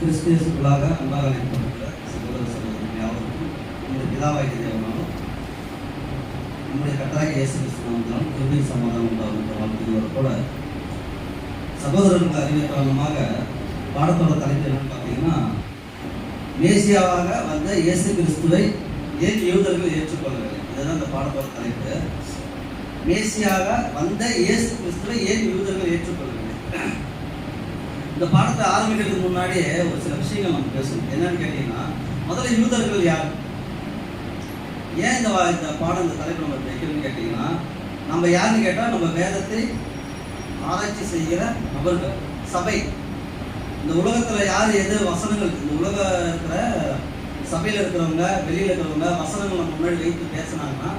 கிறிஸ்துவுக்குள்ளாக அன்பாக அழைக்கப்பட்டுள்ள சகோதர சகோதரர்கள் யாவருக்கும் நம்முடைய பிதாவாகிய தேவனாலும் நம்முடைய கர்த்தராகிய இயேசு கிறிஸ்துவினாலும் கிருபை சமாதானம் உண்டாகும் வாழ்த்துக்களோடு கூட சகோதரர்களுக்கு அறிவியல் காரணமாக பாடத்தோட தலைப்பு என்னன்னு பார்த்தீங்கன்னா, மேசியாவாக வந்த இயேசு கிறிஸ்துவை ஏன் யூதர்கள் ஏற்றுக்கொள்ளவில்லை. இதுதான் இந்த பாடத்தோட தலைப்பு. மேசியாக வந்த இயேசு கிறிஸ்துவை ஏன் யூதர்கள் ஏற்றுக்கொள்ளவில்லை. இந்த பாடத்தை ஆரம்பிக்கிறதுக்கு முன்னாடியே ஒரு சில விஷயங்கள் நம்ம பேசணும். என்னன்னு கேட்டீங்கன்னா, முதல்ல யூதர்கள் யார், ஏன் இந்த பாடம் இந்த தலைப்பு நம்ம வைக்கணும்னு கேட்டீங்கன்னா, நம்ம யாருன்னு கேட்டால் நம்ம வேதத்தை ஆராய்ச்சி செய்கிற நபர்கள், சபை. இந்த உலகத்தில் யார் எது வசனங்கள், இந்த உலக இருக்கிற சபையில் இருக்கிறவங்க, வெளியில் இருக்கிறவங்க வசனங்கள் நம்ம முன்னாடி வைத்து பேசினாங்கன்னா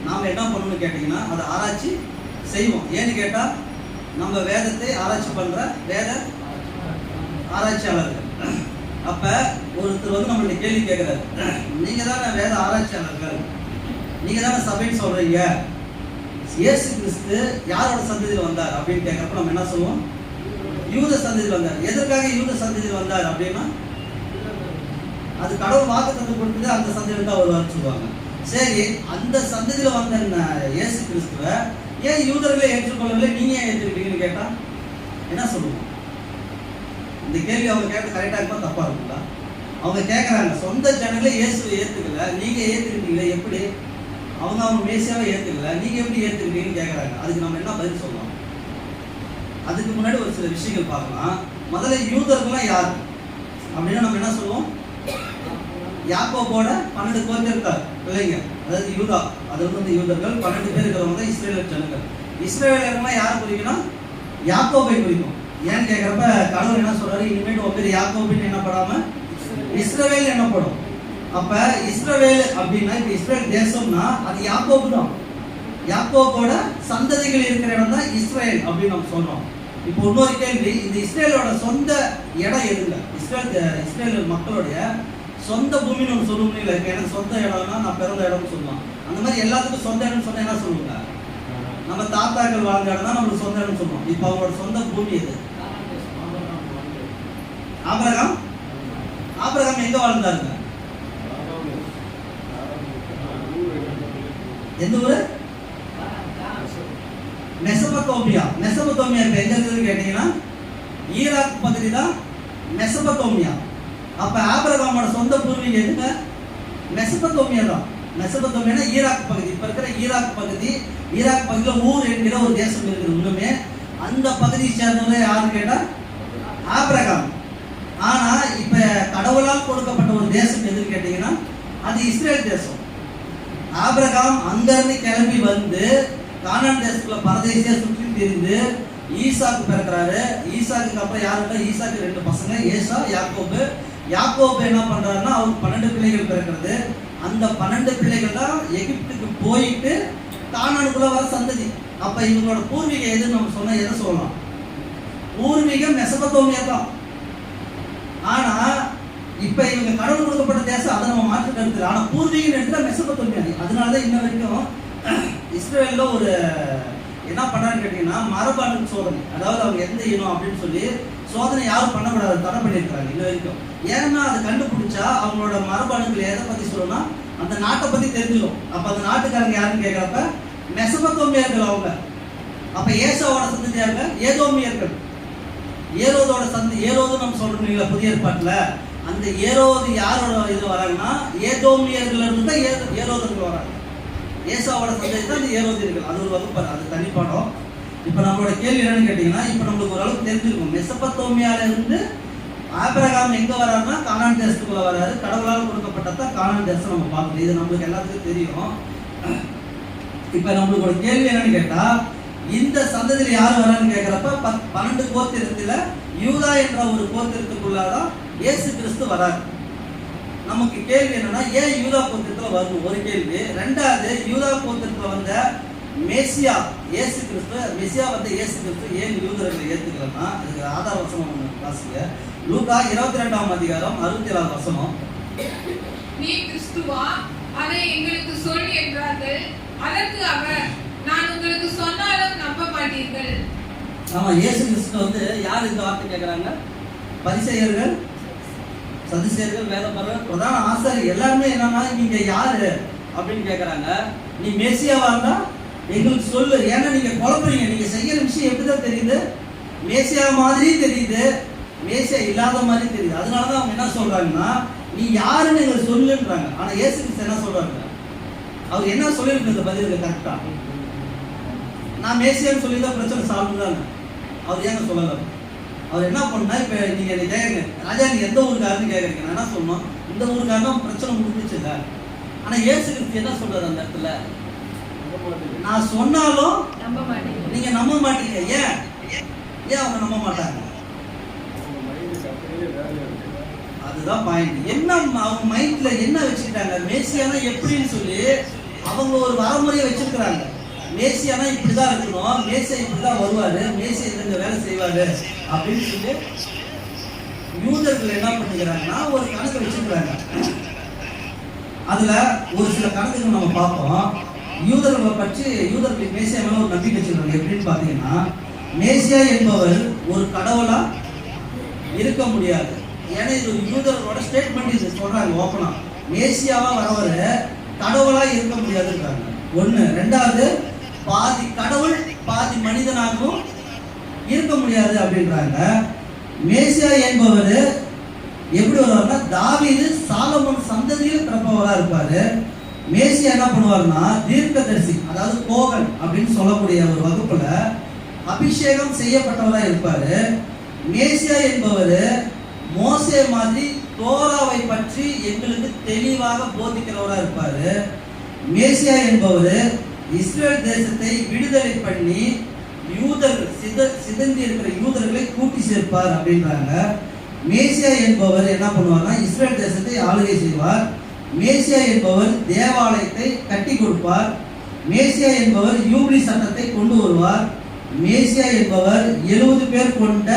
நாம் என்ன பண்ணணும்னு கேட்டிங்கன்னா, அதை ஆராய்ச்சி செய்வோம். ஏன்னு கேட்டால் நம்ம வேதத்தை ஆராய்ச்சி பண்ணுற வேத ஆராய்ச்சியாளர்கள். அப்போ ஒருத்தர் வந்து நம்மளுடைய கேள்வி கேட்குறாரு, நீங்கள் தானே வேத ஆராய்ச்சியாளர்கள், நீங்கள் தானே சபைன்னு சொல்கிறீங்க, இயேசு கிறிஸ்து யாரோட சந்ததியில் வந்தார் அப்படின்னு கேட்குறப்ப நம்ம என்ன சொல்லுவோம்? யூத சந்ததியில் வந்தார். எதற்காக யூத சந்ததியில் வந்தார் அப்படின்னா, அது கடவுள் வாக்குத்தத்தம் கொடுத்தது அந்த சந்ததியில் தான் வருவார்னு சொல்லுவாங்க. சரி, அந்த சந்ததியில் வந்த இயேசு கிறிஸ்துவை ஏன் யூதர்களை ஏற்றுக்கொள்ளவில்லை, நீங்க ஏன் ஏற்றுக்கிட்டீங்கன்னு கேட்டா என்ன சொல்லுவோம்? இந்த கேள்வி அவங்க கேட்ட கரெக்டாக இருக்குமா தப்பா இருக்குங்களா? அவங்க கேட்குறாங்க, சொந்த ஜனங்களே இயேசுவை ஏற்றுக்கல, நீங்க ஏற்றுக்கிட்டீங்களே எப்படி? அவங்க மேசியாவை ஏற்றுக்கல, நீங்க எப்படி ஏற்றுக்கிட்டீங்கன்னு கேட்குறாங்க. அதுக்கு நம்ம என்ன பதில் சொல்லலாம்? அதுக்கு முன்னாடி ஒரு சில விஷயங்கள் பார்க்கலாம். முதல்ல யூதர்கள்லாம் யார் அப்படின்னா நம்ம என்ன சொல்லுவோம்? யாக்கோபோட 12 கோத்திரத்தார் பிள்ளைங்க, அதாவது யூதா. அது வந்து யூதர்கள் 12 பேர் இருக்கிறவங்க தான் இஸ்ரேல் ஜனங்கள். இஸ்ரேலர்லாம் யாரை குறிக்கணும்? யாக்கோபை குறிக்கும். ஏன்னு கேட்குறப்ப கடவுள் என்ன சொல்றாரு, இனிமேட்டு ஒரு பேர் யாக்கோபின்னு என்னப்படாம இஸ்ரவேல் என்னப்படும். அப்ப இஸ்ரவேல் அப்படின்னா, இப்ப இஸ்ரேல் தேசம்னா அது யாக்கோபு தான். யாக்கோபோட சந்ததிகள் இருக்கிற இடம் தான் இஸ்ரேல் அப்படின்னு நம்ம சொல்றோம். இப்போ இன்னொரு கேள்வி, இந்த இஸ்ரேலோட சொந்த இடம் எதுங்க? இஸ்ரேல் மக்களுடைய சொந்த பூமின்னு ஒன்று சொல்லுவோம் இல்லை? எனக்கு சொந்த இடம்னா நான் பிறந்த இடம்னு சொல்லலாம். அந்த மாதிரி எல்லாத்துக்கும் சொந்த இடம்னு சொன்னா என்ன சொல்லுவாங்க? நம்ம தாத்தாக்கள் வாழ்ந்த இடம் தான் நம்மளுக்கு சொந்த இடம்னு சொல்லுவோம். இப்போ அவங்களோட சொந்த பூமி எது? ஆபிரகாம். ஆபிரகாம் எங்க வாழ்ந்தாருங்க? எந்த ஊரு? மெசபத்தோமியா. மெசபத்தோமியா இப்ப எங்க இருக்குதுன்னு கேட்டீங்கன்னா, ஈராக் பகுதி தான் மெசபத்தோமியா. அப்ப ஆபிரகாமோட சொந்த பூர்வீகம் எதுங்க? மெசபத்தோமியா தான். மெசபத்தோமியா ஈராக் பகுதி. இப்ப இருக்கிற ஈராக் பகுதி, ஈராக் பகுதியில் ஊர் என்கிற ஒரு தேசம் இருக்குது. இன்னுமே அந்த பகுதியை சேர்ந்தவங்க யாருன்னு கேட்டா ஆபிரகாம். ஆனா இப்ப கடவுளால் கொடுக்கப்பட்ட ஒரு தேசம் எதுன்னு கேட்டீங்கன்னா, அது இஸ்ரேல் தேசம். ஆபிரகாம் அங்கிருந்து கிளம்பி வந்து கானான் தேசத்துல பரதேசியா சுற்றி திரிந்து ஈசாக்கு பிறக்கிறாரு. ஈசாக்கு அப்புறம் யாருன்னா, ஈசாக்கு 2 பசங்க, ஏசா, யாக்கோபு. யாக்கோபு என்ன பண்றாருன்னா, அவருக்கு 12 பிள்ளைகள் பிறக்கிறது. அந்த 12 பிள்ளைகள் தான் எகிப்துக்கு போயிட்டு கானானுக்குள்ள வர சந்ததி. அப்ப இவங்களோட பூர்வீகம் எதுன்னு நம்ம சொன்னா எதை சொல்லலாம்? பூர்வீகம் மெசபத்தோமியா தான். ஆனா இப்ப இவங்க கடவுள் கொடுக்கப்பட்ட தேசம், அதை நம்ம மாற்று கருத்து. ஆனா பூர்வீகம் எடுத்தா மெசபத்தோமியா. அதனாலதான் இன்ன வரைக்கும் இஸ்ரேல்ல ஒரு என்ன பண்ணான்னு கேட்டீங்கன்னா, மரபணு சோதனை. அதாவது அவங்க எந்த இனம் அப்படின்னு சொல்லி சோதனை யாரும் பண்ணக்கூடாது, தடை பண்ணியிருக்கிறாங்க இன்ன வரைக்கும். ஏன்னா அதை கண்டுபிடிச்சா அவங்களோட மரபணுக்கள் எதை பத்தி சொல்லணும்னா அந்த நாட்டை பத்தி தெரிஞ்சிடும். அப்ப அந்த நாட்டுக்காரங்க யாருன்னு கேட்கிறப்ப மெசபத்தோமியர்கள் அவங்க. அப்ப ஏசாவோட சந்ததி யாருங்க? ஏதோமியர்கள். ஏரோதோட ஏரோது நம்ம சொல்றீங்களா புதிய ஏற்பாட்டுல? அந்த ஏரோது யாரோட இது வராங்கன்னா, ஏதோமியர்கள் இருந்து தான் ஏரோதர்கள் வராங்க. ஏசாவோட சந்ததி தான் இந்த ஏரோதியர்கள். அது ஒரு வகுப்பு, அது தனிப்பாடம். இப்போ நம்மளோட கேள்வி என்னன்னு கேட்டீங்கன்னா, இப்போ நம்மளுக்கு ஓரளவுக்கு தெரிஞ்சிருக்கும். மெசபத்தோமியால இருந்து ஆபிரகாம் எங்க வராருன்னா கானான் தேசத்துக்குள்ள வராரு. கடவுளால் கொடுக்கப்பட்டதான் கானான் தேசம் நம்ம பார்க்கணும். இது நம்மளுக்கு எல்லாத்துக்கும் தெரியும். இப்போ நம்மளுக்கு ஒரு கேள்வி என்னன்னு கேட்டா, இந்த சந்ததியில் யாரு வரான்னு கேட்கிறப்ப 12 கோத்திரத்துல யூதா என்ற ஒரு கோத்திரத்துக்குள்ளதான் இயேசு கிறிஸ்து வராரு. நமக்கு கேள்வி என்னன்னா, ஏன் யூதா கோத்திரத்துல வரணும்? ஒரு கேள்வி. ரெண்டாவது, யூதா கோத்திரத்துல வந்த மேசியா இயேசு கிறிஸ்து, மெசியா வந்த இயேசு கிறிஸ்து ஏன் யூதர்களை ஏத்துக்கலன்னா, அதுக்கு ஆதார வசனம் வாசிக்க. லூக்கா 22ஆம் அதிகாரம் 67ஆம் வசனம். நீ கிறிஸ்துவா? அதை எங்களுக்கு சொல் என்றார்கள். அதற்கு அவர், நான் உங்களுக்கு சொன்னாலும் நம்ப மாட்டீர்கள். ஆமா, இயேசு கிறிஸ்து வந்து யார் இந்த வார்த்தை கேட்கிறாங்க? பரிசேயர்கள் சதுசேயர்கள், வேதபாரகர், பிரதான ஆசாரியர் எல்லாருமே என்னன்னா நீங்க யாரு அப்படின்னு கேட்கறாங்க. நீ மேசியாவா இருந்தா எங்களுக்கு சொல்லு, ஏன்னா நீங்க குழப்பறீங்க. நீங்க செய்யற விஷயம் எப்படிதான் தெரியுது? மேசியா மாதிரி தெரியுது, மேசியா இல்லாத மாதிரி தெரியுது. அதனாலதான் அவங்க என்ன சொல்றாங்கன்னா நீ யாருன்னு எங்களுக்கு சொல்லுன்றாங்க. ஆனா இயேசு கிறிஸ்து என்ன சொல்றாங்க? அவர் என்ன சொல்லிருக்கு இந்த பதிலுக்கு கரெக்டா? நான் மேசியான்னு சொல்லிதான் பிரச்சனை சால்வ் தானே. அவர் ஏங்க சொல்லல? அவர் என்ன பண்ணா, இப்ப நீங்க கேட்குங்க, ராஜா நீங்க எந்த ஊருக்காருன்னு கேட்குறீங்க. நான் என்ன சொல்லணும்? இந்த ஊருக்காரனா பிரச்சனை முடிஞ்சிச்சு இல்ல. ஆனா இயேசு கிறிஸ்து என்ன சொல்றாரு அந்த இடத்துல? நான் சொன்னாலும் நீங்க நம்ப மாட்டீங்க. ஏன் ஏன் அவங்க நம்ப மாட்டாங்க? அதுதான் பாயிண்ட். என்ன அவங்க மைண்ட்ல என்ன வச்சுக்கிட்டாங்க? மேசியானா எப்படின்னு சொல்லி அவங்க ஒரு வரமுறையை வச்சிருக்கிறாங்க. மேசியானா இப்படிதான் இருக்கணும், மேசியா இப்படிதான் வருவாரு, மேசியா இந்த வேலை செய்வாரு அப்படின்னு சொல்லி யூதர்கள் என்ன பண்ணிக்கிறாங்கன்னா ஒரு கணக்கு வச்சிருக்கிறாங்க. அதுல ஒரு சில கணக்குகள் நம்ம பார்ப்போம். யூதர்களை பற்றி யூதர்கள் மேசியா மேல ஒரு நம்பிக்கை வச்சிருக்காங்க. எப்படின்னு பாத்தீங்கன்னா, மேசியா என்பவர் ஒரு கடவுளா இருக்க முடியாது. ஏன்னா இது யூதர்களோட ஸ்டேட்மெண்ட். இது சொல்றாங்க ஓப்பனா, மேசியாவா வரவரு கடவுளா இருக்க முடியாதுன்றாங்க. ஒண்ணு. ரெண்டாவது, பாதி கடவுள் பாதி மனிதனாகவும் இருக்க முடியாது அப்படின்றாங்க. மேசியா என்பவர் எப்படி வருவார்னா, தாவீது சாலமோன் சந்ததியில் பிறப்பவரா இருப்பாரு. மேசியா என்ன பண்ணுவாருன்னா தீர்க்கதரிசி, அதாவது கோகன் அப்படின்னு சொல்லக்கூடிய ஒரு வகுப்புல அபிஷேகம் செய்யப்பட்டவரா இருப்பாரு. மேசியா என்பவர் மோசே மாதிரி தோராவை பற்றி எங்களுக்கு தெளிவாக போதிக்கிறவரா இருப்பாரு. மேசியா என்பவர் இஸ்ரேல் தேசத்தை விடுதலை பண்ணி யூதர்கள் சிதந்தி இருக்கிற யூதர்களை கூட்டி சேர்ப்பார் அப்படின்றாங்க. மேசியா என்பவர் என்ன பண்ணுவார்னா இஸ்ரேல் தேசத்தை ஆளுகை செய்வார். மேசியா என்பவர் தேவாலயத்தை கட்டி கொடுப்பார். மேசியா என்பவர் யூபிலி சட்டத்தை கொண்டு வருவார். மேசியா என்பவர் 70 பேர் கொண்ட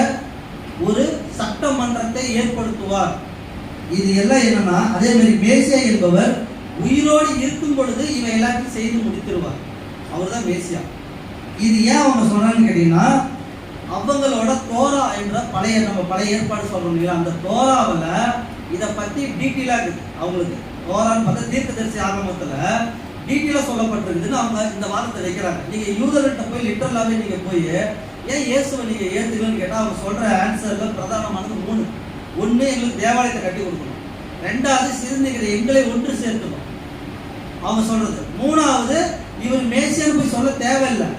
ஒரு சட்டமன்றத்தை ஏற்படுத்துவார். இது எல்லாம் என்னன்னா, அதே மாதிரி மேசியா என்பவர் உயிரோடு இருக்கும் பொழுது இவை எல்லாத்தையும் செய்து முடித்திருவார். அவர் தான் மேசியா. இது ஏன் அவங்க சொல்றாங்கன்னு கேட்டீங்கன்னா, அவங்களோட தோரா என்ற நம்ம பழைய ஏற்பாடு சொல்றோம் இல்லையா, அந்த தோராவில் இதை பத்தி டீட்டெயிலா இருக்குது. அவங்களுக்கு தோரான்னு பார்த்தா தீர்க்கதரிசி ஆகமத்துல டீட்டெயிலா சொல்லப்பட்டிருக்குதுன்னு அவங்க இந்த வாதத்தை வைக்கிறாங்க. நீங்க யூதர்கிட்ட போய் லிட்டரலாவே நீங்க போய் ஏன் இயேசுவை நீங்க ஏத்துக்கலன்னு கேட்டா அவங்க சொல்ற ஆன்சர்ல பிரதானமானது 3. ஒண்ணு, எங்களுக்கு தேவாலயத்தை கட்டி கொடுக்கணும். ரெண்டாவது, சிறுநீரை எங்களை ஒன்று சேர்த்துக்கணும் அவங்க சொல்றது. மூணாவது, இவர் மேசியான்னு போய் சொல்ல தேவையில்லை.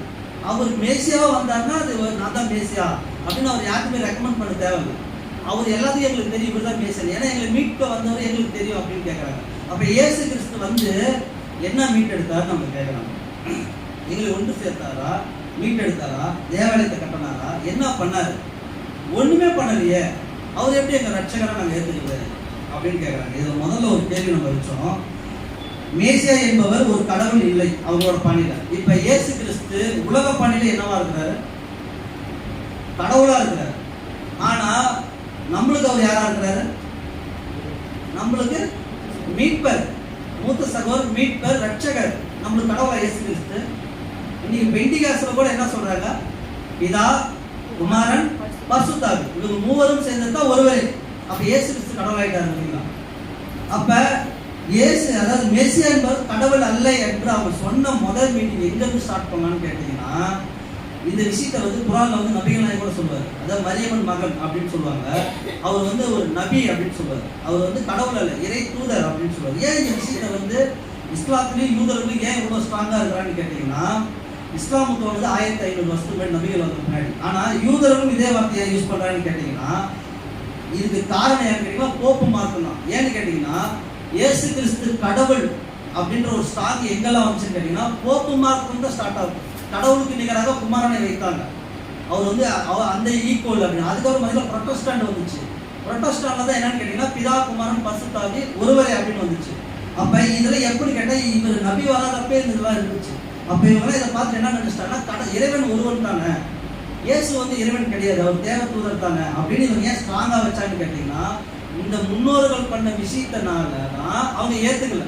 அவர் மேசியாவா வந்தாருன்னா அது நான் தான் மேசியா அப்படின்னு அவர் யாருக்குமே ரெக்கமெண்ட் பண்ண தேவையில்லை. அவர் எல்லாத்தையும் எங்களுக்கு தெரியும், இவர் தான் மேசியா, ஏன்னா எங்களை மீட்க வந்தவர் எங்களுக்கு தெரியும் அப்படின்னு கேட்கறாங்க. அப்ப இயேசு கிறிஸ்து வந்து என்ன மீட் எடுத்தாரு நம்ம கேட்கறாங்க. எங்களை ஒன்று சேர்த்தாரா, மீட் எடுத்தாரா, தேவாலயத்தை கட்டினாரா, என்ன பண்ணாரு? ஒண்ணுமே பண்ணலையே. அவர் எப்படி எங்க ரட்சகரை நாங்க ஏத்துக்கிறது அப்படின்னு கேட்கறாங்க. இதுல முதல்ல ஒரு கேள்வி நம்ம வச்சோம். மேசியா என்பவர் ஒரு கடவுள் இல்லை அவங்களோட பாணியில. இப்ப இயேசு கிறிஸ்து உலக பாணியில என்னவா இருக்கிறாரு? கடவுளா இருக்கிறாரு. ஆனா நம்மளுக்கு அவர் யாரா இருக்கிறாரு? நம்மளுக்கு மீட்பர், மூத்த சகோதரர், மீட்பர், ரட்சகர். நம்மளுக்கு கடவுளா இயேசு கிறிஸ்து. இன்னைக்கு பெண்டிகாஸ்ல கூட என்ன சொல்றாங்க? பிதா, குமாரன், பரிசுத்த ஆவி, இவங்க மூவரும் சேர்ந்ததுதான் ஒருவரே. அப்ப இயேசு கிறிஸ்து கடவுளாயிட்டாரு இல்லைங்களா? அப்ப இயேசு, அதாவது மேசியா என்பவர் கடவுள் அல்ல என்று அவங்க சொன்ன முதல் மீட்டிங் எங்க இருந்து ஸ்டார்ட் பண்ணலான்னு கேட்டீங்கன்னா, இந்த விஷயத்தை வந்து குர்ஆன்ல வந்து நபிகள் நாயகம் கூட சொல்லுவார். அதாவது மரியமன் மகன் அப்படின்னு சொல்லுவாங்க. அவர் வந்து ஒரு நபி அப்படின்னு சொல்லுவார். அவர் வந்து கடவுள் அல்ல, இறை தூதர் அப்படின்னு சொல்லுவார். ஏன் இந்த விஷயத்தை வந்து இஸ்லாத்துலயும் யூதர்களும் ஏன் இவ்வளவு ஸ்ட்ராங்கா இருக்கிறான்னு கேட்டீங்கன்னா, இஸ்லாமுக்கு வந்து 1500 வருஷத்துக்கு முன்னாடி நபிகள் வந்து முன்னாடி. ஆனா யூதர்களும் இதே வார்த்தையை யூஸ் பண்றாங்கன்னு கேட்டீங்கன்னா, இதுக்கு காரணம் ஏன்னு கேட்டீங்கன்னா போப்பு மார்க்கம் தான். ஏன்னு கேட்டீங்கன்னா, இயேசு கிறிஸ்து கடவுள் அப்படின்ற ஒரு ஸ்டாக் எங்கெல்லாம் வந்துச்சுன்னு கேட்டீங்கன்னா போப்பு மார்க்கம் தான் ஸ்டார்ட் ஆகும். கடவுளுக்கு நிகராக குமாரனை வைத்தாங்க. அவர் வந்து அந்த ஈக்குவல் அப்படின்னு. அதுக்கப்புறம் பார்த்தீங்கன்னா புரொட்டஸ்டாண்ட் வந்துச்சு. புரொட்டஸ்டாண்ட்ல தான் என்னன்னு கேட்டீங்கன்னா பிதா, குமாரன், பரிசுத்த ஆவி ஒருவரே அப்படின்னு வந்துச்சு. அப்ப இதுல எப்படி கேட்டா இவர் நபி வராதப்பே இதெல்லாம் இருந்துச்சு. அப்ப இவங்களாம் இதை பார்த்து என்ன நினைச்சிட்டாங்கன்னா, இறைவன் ஒருவன் தானே, இயேசு வந்து இறைவன் கிடையாது, அவர் தேவ தூதர் தானே அப்படின்னு இவங்க ஏன் ஸ்ட்ராங்கா வச்சான்னு கேட்டீங்கன்னா, இந்த முன்னோர்கள் பண்ண விஷயத்தினால தான் அவங்க ஏத்துக்கல.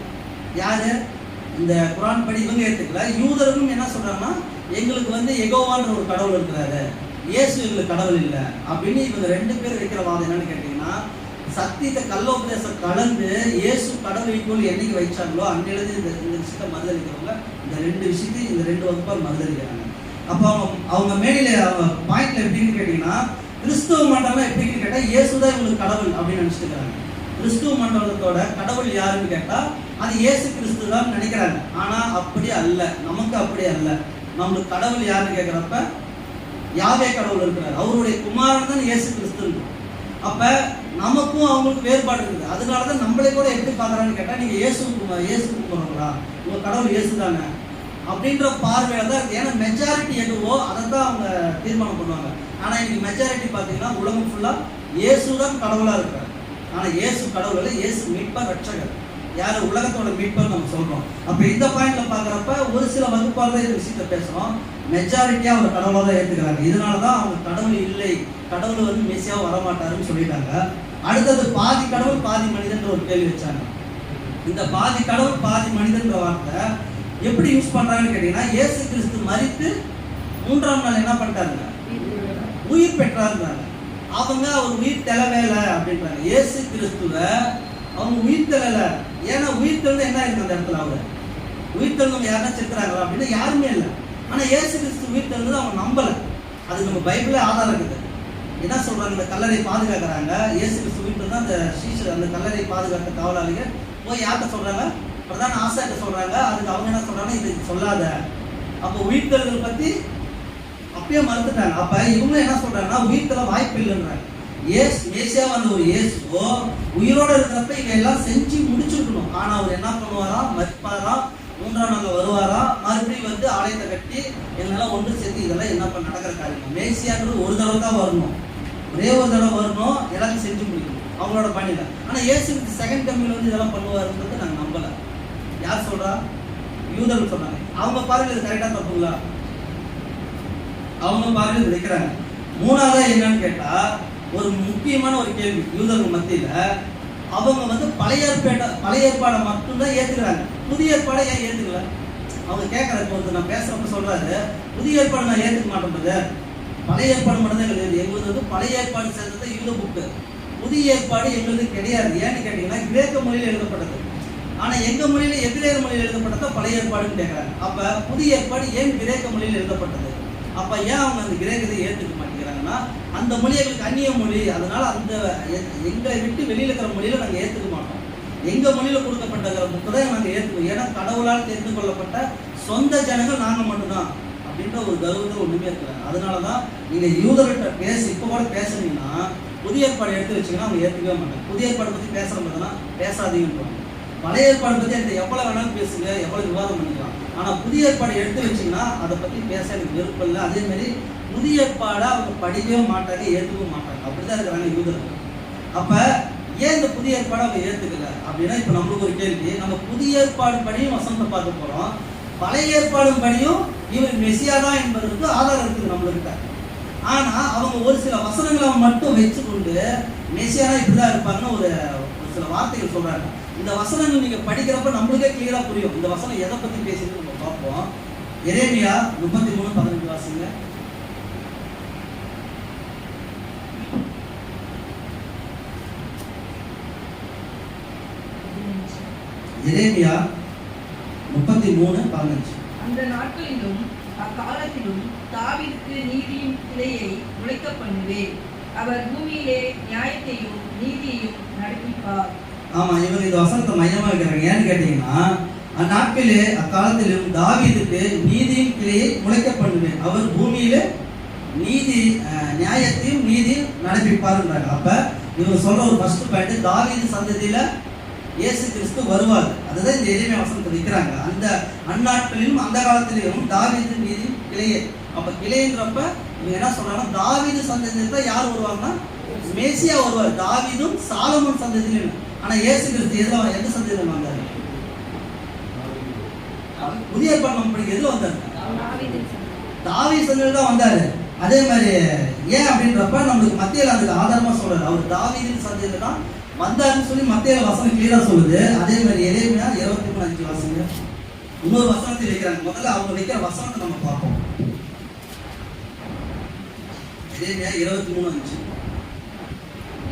யாரு? இந்த குர்ஆன் படி இவங்க ஏத்துக்கல. யூதர்களும் என்ன சொல்றாங்கன்னா, எங்களுக்கு வந்து யெகோவான்ற ஒரு கடவுள் இருக்கிறாரு, இயேசு எங்களுக்கு கடவுள் இல்லை அப்படின்னு இவங்க 2 பேர் வைக்கிற வாதம் என்னன்னு கேட்டீங்கன்னா, சத்தியத்தை கள்ளோபதேசம் கலந்து இயேசு கடவுள் ஈக்குவல் என்னைக்கு வைச்சாங்களோ அன்னையிலிருந்து இந்த விஷயத்தை மறுதளிக்கிறவங்க இந்த 2 விஷயத்தையும் இந்த 2 வகுப்பால் மறுதளிக்கிறாங்க. அப்போ அவங்க மேடையில அவங்க பாயிண்ட்ல எப்படின்னு கேட்டீங்கன்னா, கிறிஸ்துவ மண்டலம் எப்படின்னு கேட்டா இயேசுதான் இவங்களுக்கு கடவுள் அப்படின்னு நினைச்சுக்கிறாங்க. கிறிஸ்துவ மண்டலத்தோட கடவுள் யாருன்னு கேட்டா அது இயேசு கிறிஸ்து தான் நினைக்கிறாங்க. ஆனா அப்படி அல்ல, நமக்கு அப்படி அல்ல. நம்மளுக்கு கடவுள் யாருன்னு கேட்கிறப்ப யாவே கடவுள் இருக்கிறார், அவருடைய குமாரன் தான் இயேசு கிறிஸ்து. அப்ப நமக்கும் அவங்களுக்கு வேறுபாடு இருக்குது. அதனாலதான் நம்மளே கூட எப்படி பாக்குறான்னு கேட்டா, நீங்க இயேசு கும்பிடுறீங்களா, உங்க கடவுள் இயேசு தானே அப்படின்ற பார்வையில தான் இருக்கு. ஏன்னா மெஜாரிட்டி எதுவோ அதை தான் அவங்க தீர்மானம் பண்ணுவாங்க. ஆனா இன்னைக்கு மெஜாரிட்டி பாத்தீங்கன்னா உலகம் ஃபுல்லா இயேசு தான் கடவுளா இருக்கிறார். ஆனா இயேசு கடவுள் இல்லை, இயேசு மீட்பர் ரட்சகர். யாரு உலகத்தோட மீட்பர் நம்ம சொல்றோம். அப்ப இந்த பாயிண்ட்ல பாக்குறப்ப ஒரு சில வகுப்பாளர் இந்த விஷயத்த பேசுறோம், மெஜாரிட்டியா அவங்க கடவுளா தான் ஏத்துக்கிறாங்க. இதனாலதான் அவங்க கடவுள் இல்லை, கடவுள் வந்து மெசியா வரமாட்டாருன்னு சொல்லிட்டாங்க. அடுத்தது பாதி கடவுள் பாதி மனிதன் ஒரு கேள்வி வச்சாங்க. இந்த பாதி கடவுள் பாதி மனிதன்ற வார்த்தை எப்படி யூஸ் பண்றாங்கன்னு கேட்டீங்கன்னா, இயேசு கிறிஸ்து மரித்து 3ஆம் நாள் என்ன பண்ணிட்டாங்க, உயிர் பெற்றாருந்தாங்க. அவங்க அவர் உயிர் தெளவேல அப்படின்றாங்க. இயேசு கிறிஸ்துவ அவங்க உயிர் தெளல. ஏன்னா உயிர் தெழுந்து என்ன இருக்கு அந்த இடத்துல, அவரு உயிர் தெழுந்தவங்க யாருன்னா செத்துறாங்களா அப்படின்னா யாருமே இல்லை. ஆனா இயேசு கிறிஸ்து உயிர் தெழுந்தது அவங்க நம்பல. அது நம்ம பைபிளே ஆதாரம் இருக்குது. என்ன சொல்றாங்க, இந்த கல்லறை பாதுகாக்கிறாங்க, இயேசு கிறிஸ்து உயிர் தெழுந்தா அந்த சீஷர் அந்த கல்லறை பாதுகாக்க காவலாளிகள் போய் யார்கிட்ட சொல்றாங்க, பிரதான ஆசாரிட்ட சொல்றாங்க. அதுக்கு அவங்க என்ன சொல்றாங்க, இது சொல்லாத. அப்போ உயிர் தெழுதல் பத்தி அப்பயே மறுத்துட்டாங்க. அப்ப இவங்க என்ன சொல்றாங்கன்னா, உயிர் தெள வாய்ப்பு இல்லைன்றாங்க. மேசியா வந்த ஒரு இயேசுவோ உயிரோட இருக்கிறப்ப இவங்க எல்லாம் செஞ்சு முடிச்சுக்கணும். ஆனா அவர் என்ன பண்ணுவாரா, மறுப்பாரா, 3ஆம் நாள் வருவாரா, மறுபடியும் வந்து ஆலயத்தை கட்டி எல்லாம் ஒன்று சேர்த்து இதெல்லாம் என்ன பண்ண நடக்கிற காரியம். மேசியான்றது ஒரு தடவை தான் வரணும், ஒரே ஒரு தடவை வரணும், எல்லாத்தையும் செஞ்சு முடிக்கணும் அவங்களோட பணியில. ஆனா இயேசு செகண்ட் கம்மியில் வந்து இதெல்லாம் பண்ணுவாருன்றது நாங்க நம்பல. யார் சொல்றா, யூதர்கள் சொன்னாங்க. அவங்க பாருங்க இது கரெக்டா தப்புங்களா, அவங்க பாருங்க இது வைக்கிறாங்க. 3ஆவதா என்னன்னு கேட்டா, ஒரு முக்கியமான ஒரு கேள்வி யூதர்கள் மத்தியில, அவங்க வந்து பழைய ஏற்பாடை மட்டும்தான் ஏத்துக்கிறாங்க, புதிய ஏற்பாடை ஏன் ஏத்துக்கல. அவங்க கேட்கற நான் பேசுறப்ப சொல்றாரு, புதிய ஏற்பாடு நான் ஏத்துக்க மாட்டேன், பழைய ஏற்பாடு மட்டும் தான் கிடையாது. எங்களுக்கு வந்து பழைய ஏற்பாடு சேர்ந்தது யூத புக்கு, புதிய ஏற்பாடு எங்களுக்கு கிடையாது. ஏன்னு கேட்டீங்கன்னா கிரேக்க மொழியில் எழுதப்பட்டது. ஆனா எங்க மொழியில எதிரேக மொழியில் எழுதப்பட்டதா பழைய ஏற்பாடுன்னு கேட்கறாங்க. அப்ப புதிய ஏற்பாடு ஏன் கிரேக்க மொழியில் எழுதப்பட்டது, அப்ப ஏன் அவங்க அந்த கிரேக்கத்தை ஏத்துக்க மாட்டேங்கிறாங்கன்னா, அந்த மொழி எங்களுக்கு அந்நிய மொழி, அதனால அந்த எங்களை விட்டு வெளியில இருக்கிற மொழியில நாங்க ஏத்துக்க மாட்டோம், எங்க மொழியில கொடுக்கப்பட்ட புக்கு தான் நாங்க ஏத்துக்குவோம். ஏன்னா கடவுளால் தெரிந்து கொள்ளப்பட்ட சொந்த ஜனங்கள் நாங்க மட்டும்தான் அப்படின்ற ஒரு கர்வத்தை ஒண்ணுமே இருக்கிறாங்க. அதனாலதான் நீங்க யூதர்கிட்ட இப்ப கூட பேசுனீங்கன்னா புதிய ஏற்பாடு எடுத்து வச்சீங்கன்னா அவங்க ஏத்துக்கவே மாட்டாங்க. புதிய ஏற்பாடு பத்தி பேசுறதுன்னா பேசாதீங்கன்னு. பழைய ஏற்பாடு பத்தி எனக்கு எவ்வளவு வேணாலும் பேசுங்க, எவ்வளவு விவாதம் பண்ணிக்கலாம். ஆனா புதிய ஏற்பாடு எடுத்து வச்சீங்கன்னா அதை பத்தி பேச எனக்கு விருப்பம் இல்லை. அதே மாதிரி புதிய ஏற்பாடை அவங்க படிக்கவே மாட்டாங்க, ஏற்றுக்கவும் மாட்டாங்க. அப்படிதான் இருக்கிறாங்க யூதர்கள். அப்ப ஏன் இந்த புதிய ஏற்பாடு அவங்க ஏத்துக்கல அப்படின்னா, இப்ப நம்மளுக்கு ஒரு கேள்வி, நம்ம புதிய ஏற்பாடு படியும் வசனத்தை பார்க்க போறோம், பழைய ஏற்பாடும் படியும் இவர் மெசியா தான் என்பதற்கு ஆதாரம் இருக்குது நம்மளுக்கிட்ட. ஆனா அவங்க ஒரு சில வசனங்களை மட்டும் வச்சுக்கொண்டு மெசியானா இப்படிதான் இருப்பாங்கன்னு ஒரு சில வார்த்தைகள் சொல்றாங்க. இந்த வசனங்கள் நீங்க படிக்கிறப்ப நம்மளுக்கே கிளியரா புரியும் இந்த வசனம் எதை பத்தி பேசுறது நம்ம பார்ப்போம். எரேமியா 33:18 வாசிங்க. எரேமியா 33:15. அந்த நாட்களிலும் அக்காலத்திலும் தாவீதுக்கு நீதியின் கிளையை முளைக்க பண்ணுவேன், அவர் பூமியிலே நியாயத்தையும் நீதியையும் நடப்பிப்பார். ஆமா, இவங்க இந்த வசனத்தை மையமா வைக்கிறாங்க. ஏன்னு கேட்டீங்கன்னா, அந்நாட்களிலே அக்காலத்திலும் தாவீதுக்கு நீதியின் கிளையை முளைக்க பண்ணுவேன், அவர் பூமியிலே நீதி நியாயத்தையும் நீதியும் நடப்பிப்பாருன்றாங்க. அப்ப இவங்க சொல்ற ஒரு ஃபர்ஸ்ட் பாயிண்ட், தாவீது சந்ததியில இயேசு கிறிஸ்து வருவார். அதுதான் இந்த எளிமையான வசனத்தை வைக்கிறாங்க. அந்த அந்நாட்களிலும் அந்த காலத்திலும் தாவீது நீதி கிளையே. அப்ப கிளைன்றப்ப இவங்க என்ன சொல்றாங்கன்னா, தாவீது சந்ததியில யார் வருவாங்கன்னா மேசியா வருவார். தாவீதும் சாலமோன் சந்ததியில. ஆனா இயேசு கிறிஸ்து எந்த சந்ததியில வந்தாரு, புதிய ஏற்பாடு நம்ம படிக்க எதுல வந்தாரு, தாவீது சந்ததியில தான் வந்தாரு. அதே மாதிரி ஏன் அப்படின்றப்ப நம்மளுக்கு மத்தியில அதுக்கு ஆதாரமா சொல்றாரு, அவர் தாவீதின் சந்ததியில தான் வந்தாருன்னு சொல்லி மத்தியில வசனம் கிளியரா சொல்லுது. அதே மாதிரி எரேமியா 23:5 வாசிங்க. இன்னொரு வசனத்தை வைக்கிறாங்க. முதல்ல அவங்க வைக்கிற வசனத்தை நம்ம பார்ப்போம். எரேமியா 23:5.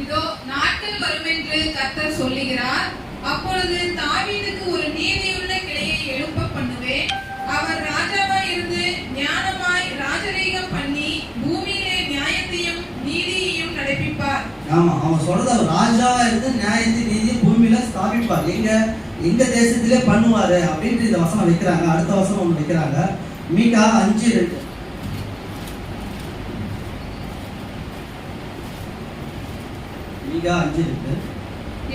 இதோ நாட்கள் வரும் என்று கர்த்தர் சொல்லுகிறார். அப்பொழுது தாவீதுக்கு ஒரு நீதியுள்ள கிளையை எழுப்ப பண்ணுவேன். அவர் ராஜாவாய் இருந்து ஞானமாய் ராஜரீகம் பண்ணி பூமியிலே நியாயத்தையும் நீதியையும் நடப்பிப்பார். ஆமா, அவன் சொல்றது அவர் ராஜாவா இருந்து நியாயத்தையும் நீதியும் பூமியில ஸ்தாபிப்பார். எங்க தேசத்திலே பண்ணுவாரு அப்படின்ட்டு இந்த வசனம் வைக்கிறாங்க. அடுத்த வசனம் ஒன்று வைக்கிறாங்க, மீகா 5:2. மீகா 5:2.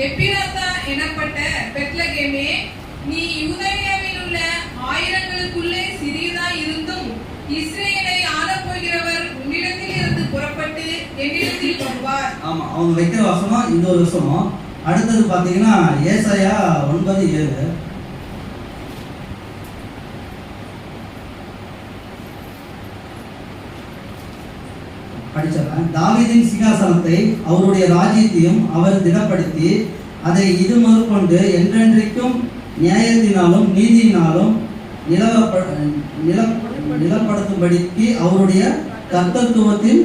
எப்பிராத்தா எனப்பட்ட பெத்லகேமே, நீ யூதேயாவில் உள்ள ஆயிரங்களுக்குள்ளே சிறியதாய் இருந்தும் இஸ்ரேலை ஆளப்போகிறவர் உன்னிடத்தில் இருந்து புறப்பட்டு என்னிடத்தில் வருவார். ஆமா, அவங்க வைக்கிற வசனம் இந்த ஒரு வசனம். அடுத்தது பாத்தீங்கன்னா ஏசாயா 9:7. படிச்சிடறேன். தாவீதின் சிங்காசனத்தை அவருடைய ராஜ்யத்தையும் அவர் திடப்படுத்தி அதை இது முதற்கொண்டு என்றென்றைக்கும் நியாயத்தினாலும் நீதியினாலும் நிலப்படுத்தும்படிக்கு அவருடைய கர்த்தத்துவத்தின்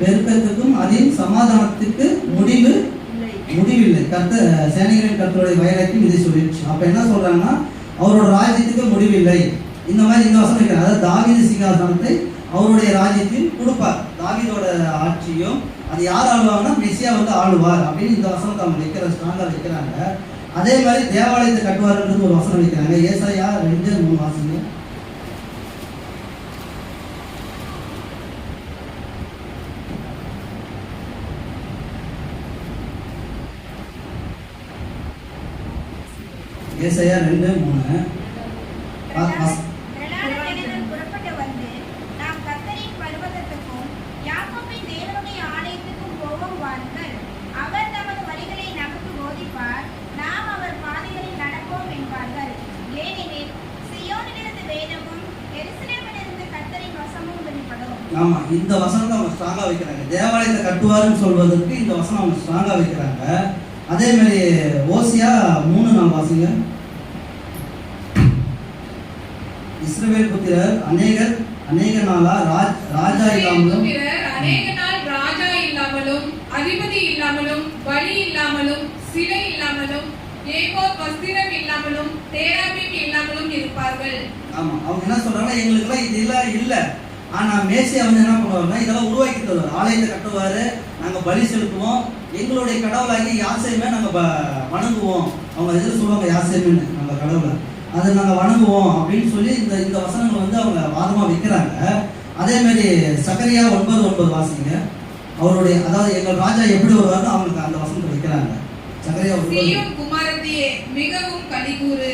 பெருக்கத்துக்கும் அதன் சமாதானத்துக்கு முடிவில்லை. சேனைகளின் கர்த்தருடைய வயலுக்கும் இதை சொல்லிடுச்சு. அப்ப என்ன சொல்றாங்கன்னா, அவரோட ராஜ்யத்துக்கு முடிவில்லை. இந்த மாதிரி இந்த வசனம் வைக்கிறார். அதாவது தாவீது சிங்காசனத்தை அவருடைய ராஜ்யத்தில் கொடுப்பார். தாவீதோட ஆட்சியும் அது யார் ஆளுவாங்கன்னா மெசியா வந்து ஆளுவார் அப்படின்னு இந்த வசனத்தை அவங்க வைக்கிற ஸ்ட்ராங்கா வைக்கிறாங்க. அதே மாதிரி தேவாலயத்தை கட்டுவார்ன்றது ஒரு வசனம் வைக்கிறாங்க. ஏசாயா 2:3 வாசிங்க. ஏசாயா 2:3. புறப்பட்டு வந்து நாம் கர்த்தரின் பர்வதத்துக்கும் யாக்கோபின் தேவனுடைய ஆலயத்துக்கும் போவோம். அவர் தமது வழிகளை நமக்கு போதிப்பார், நாம் அவர் பாதைகளில் நடப்போம் என்பார்கள். ஏனெனில் சீயோனிலிருந்து வேதமும் எருசலேமிலிருந்து கர்த்தரின் வசமும் வெளிப்படும். ஆமா, இந்த வசனத்தை அவங்க ஸ்ட்ராங்கா வைக்கிறாங்க. தேவாலயத்தை கட்டுவாருன்னு சொல்வதற்கு இந்த வசனம் அவங்க ஸ்ட்ராங்கா வைக்கிறாங்க. அதே மாதிரி ஓசியா 3:4 வாசிங்க. இஸ்ரவேல் புத்திரர் அநேக நாளா ராஜா இல்லாமலும் அநேக நாள் ராஜா இல்லாமலும் அதிபதி இல்லாமலும் பலி இல்லாமலும் சிலை இல்லாமலும் ஏகோத் வஸ்திரம் இல்லாமலும் தேராபீம் இல்லாமலும் இருப்பார்கள். ஆமா, அவங்க என்ன சொல்றாங்கன்னா, எங்களுக்குலாம் இதெல்லாம் இல்ல, ஆனா மேசியா வந்து என்ன பண்ணுவாருன்னா இதெல்லாம் உருவாக்கி தருவார். ஆலயத்தை கட்டுவாரு, நாங்க பலி செலுத்துவோம், எங்களுடைய கடவுளாகி யாசேமே நாங்க வணங்குவோம். அவங்க எதில் சொல்லுவாங்க, யாசேமின்னு நம்ம கடவுளை அதை நாங்கள் வணங்குவோம் அப்படின்னு சொல்லி இந்த வசனங்கள் வந்து அவங்க வாதமாக வைக்கிறாங்க. அதே மாதிரி சகரியா 9:9 வாசிங்க. அவருடைய அதாவது எங்கள் ராஜா எப்படி வருவாங்க அவங்களுக்கு அந்த வசனத்தை வைக்கிறாங்க. சகரியா 9. குமாரத்தியே மிகவும் கலிகூறு,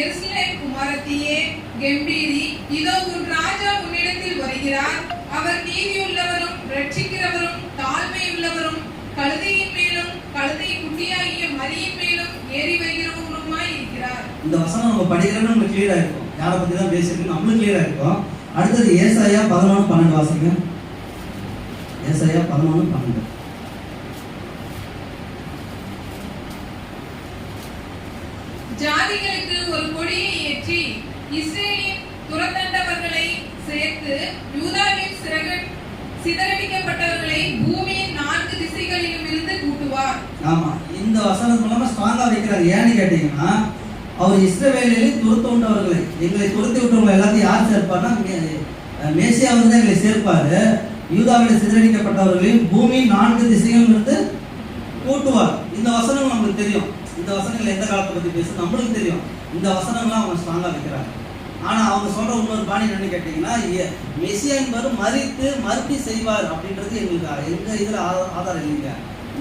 எருசலேம் குமாரத்தியே கெம்பீரி, இதோ உன் ராஜா உன்னிடத்தில் வருகிறார். அவர் நீதியுள்ளவரும் ரட்சிக்கிறவரும் தாழ்மையுள்ளவரும் கழுதையின் மேலும் கழுதை குட்டியாகிய மரியின் மேலும் ஏறி வருகிறவருமாய் இருக்கிறார். இந்த வசனம் நம்ம படிக்கிறோம்னு நமக்கு கிளியரா இருக்கும், யாரை பத்தி தான் பேசிருக்கு நம்மளுக்கு கிளியரா இருக்கும். அடுத்தது ஏசாயா 11:12 வாசிங்க. ஏசாயா 11:12. ஜாதிகளுக்கு ஒரு கொடியை ஏற்றி இஸ்ரேலின் துரத்தண்டவர்களை சேர்த்து யூதாவின் சிதறடிக்கப்பட்டவர்களை பூமியின் 4 திசைகளிலும் இருந்து கூட்டுவார். ஆமா, இந்த வசனம் மூலமா ஸ்ட்ராங்கா வைக்கிறாங்க. ஏன்னு கேட்டீங்கன்னா, அவர் இஸ்ரவேலில் துரத்தவர்களை எங்களை துரத்தி விட்டவங்க எல்லாத்தையும் யார் சேர்ப்பார்னா மேசியா வந்து எங்களை சேர்ப்பாரு. யூதாவில் சிதறடிக்கப்பட்டவர்களையும் பூமியின் 4 திசைகளிலும் இருந்து கூட்டுவார். இந்த வசனம் நம்மளுக்கு தெரியும். இந்த வசனங்கள் எந்த காலத்தை பத்தி பேச நம்மளுக்கு தெரியும். இந்த வசனங்கள்லாம் அவங்க ஸ்ட்ராங்கா வைக்கிறாங்க. ஆனா அவங்க சொல்ற இன்னொரு பாணி என்னன்னு கேட்டீங்கன்னா, மெசியா என்பது மறுபடி செய்வார் அப்படின்றது எங்களுக்கு எங்க இதுல ஆதாரம் இல்லைங்க.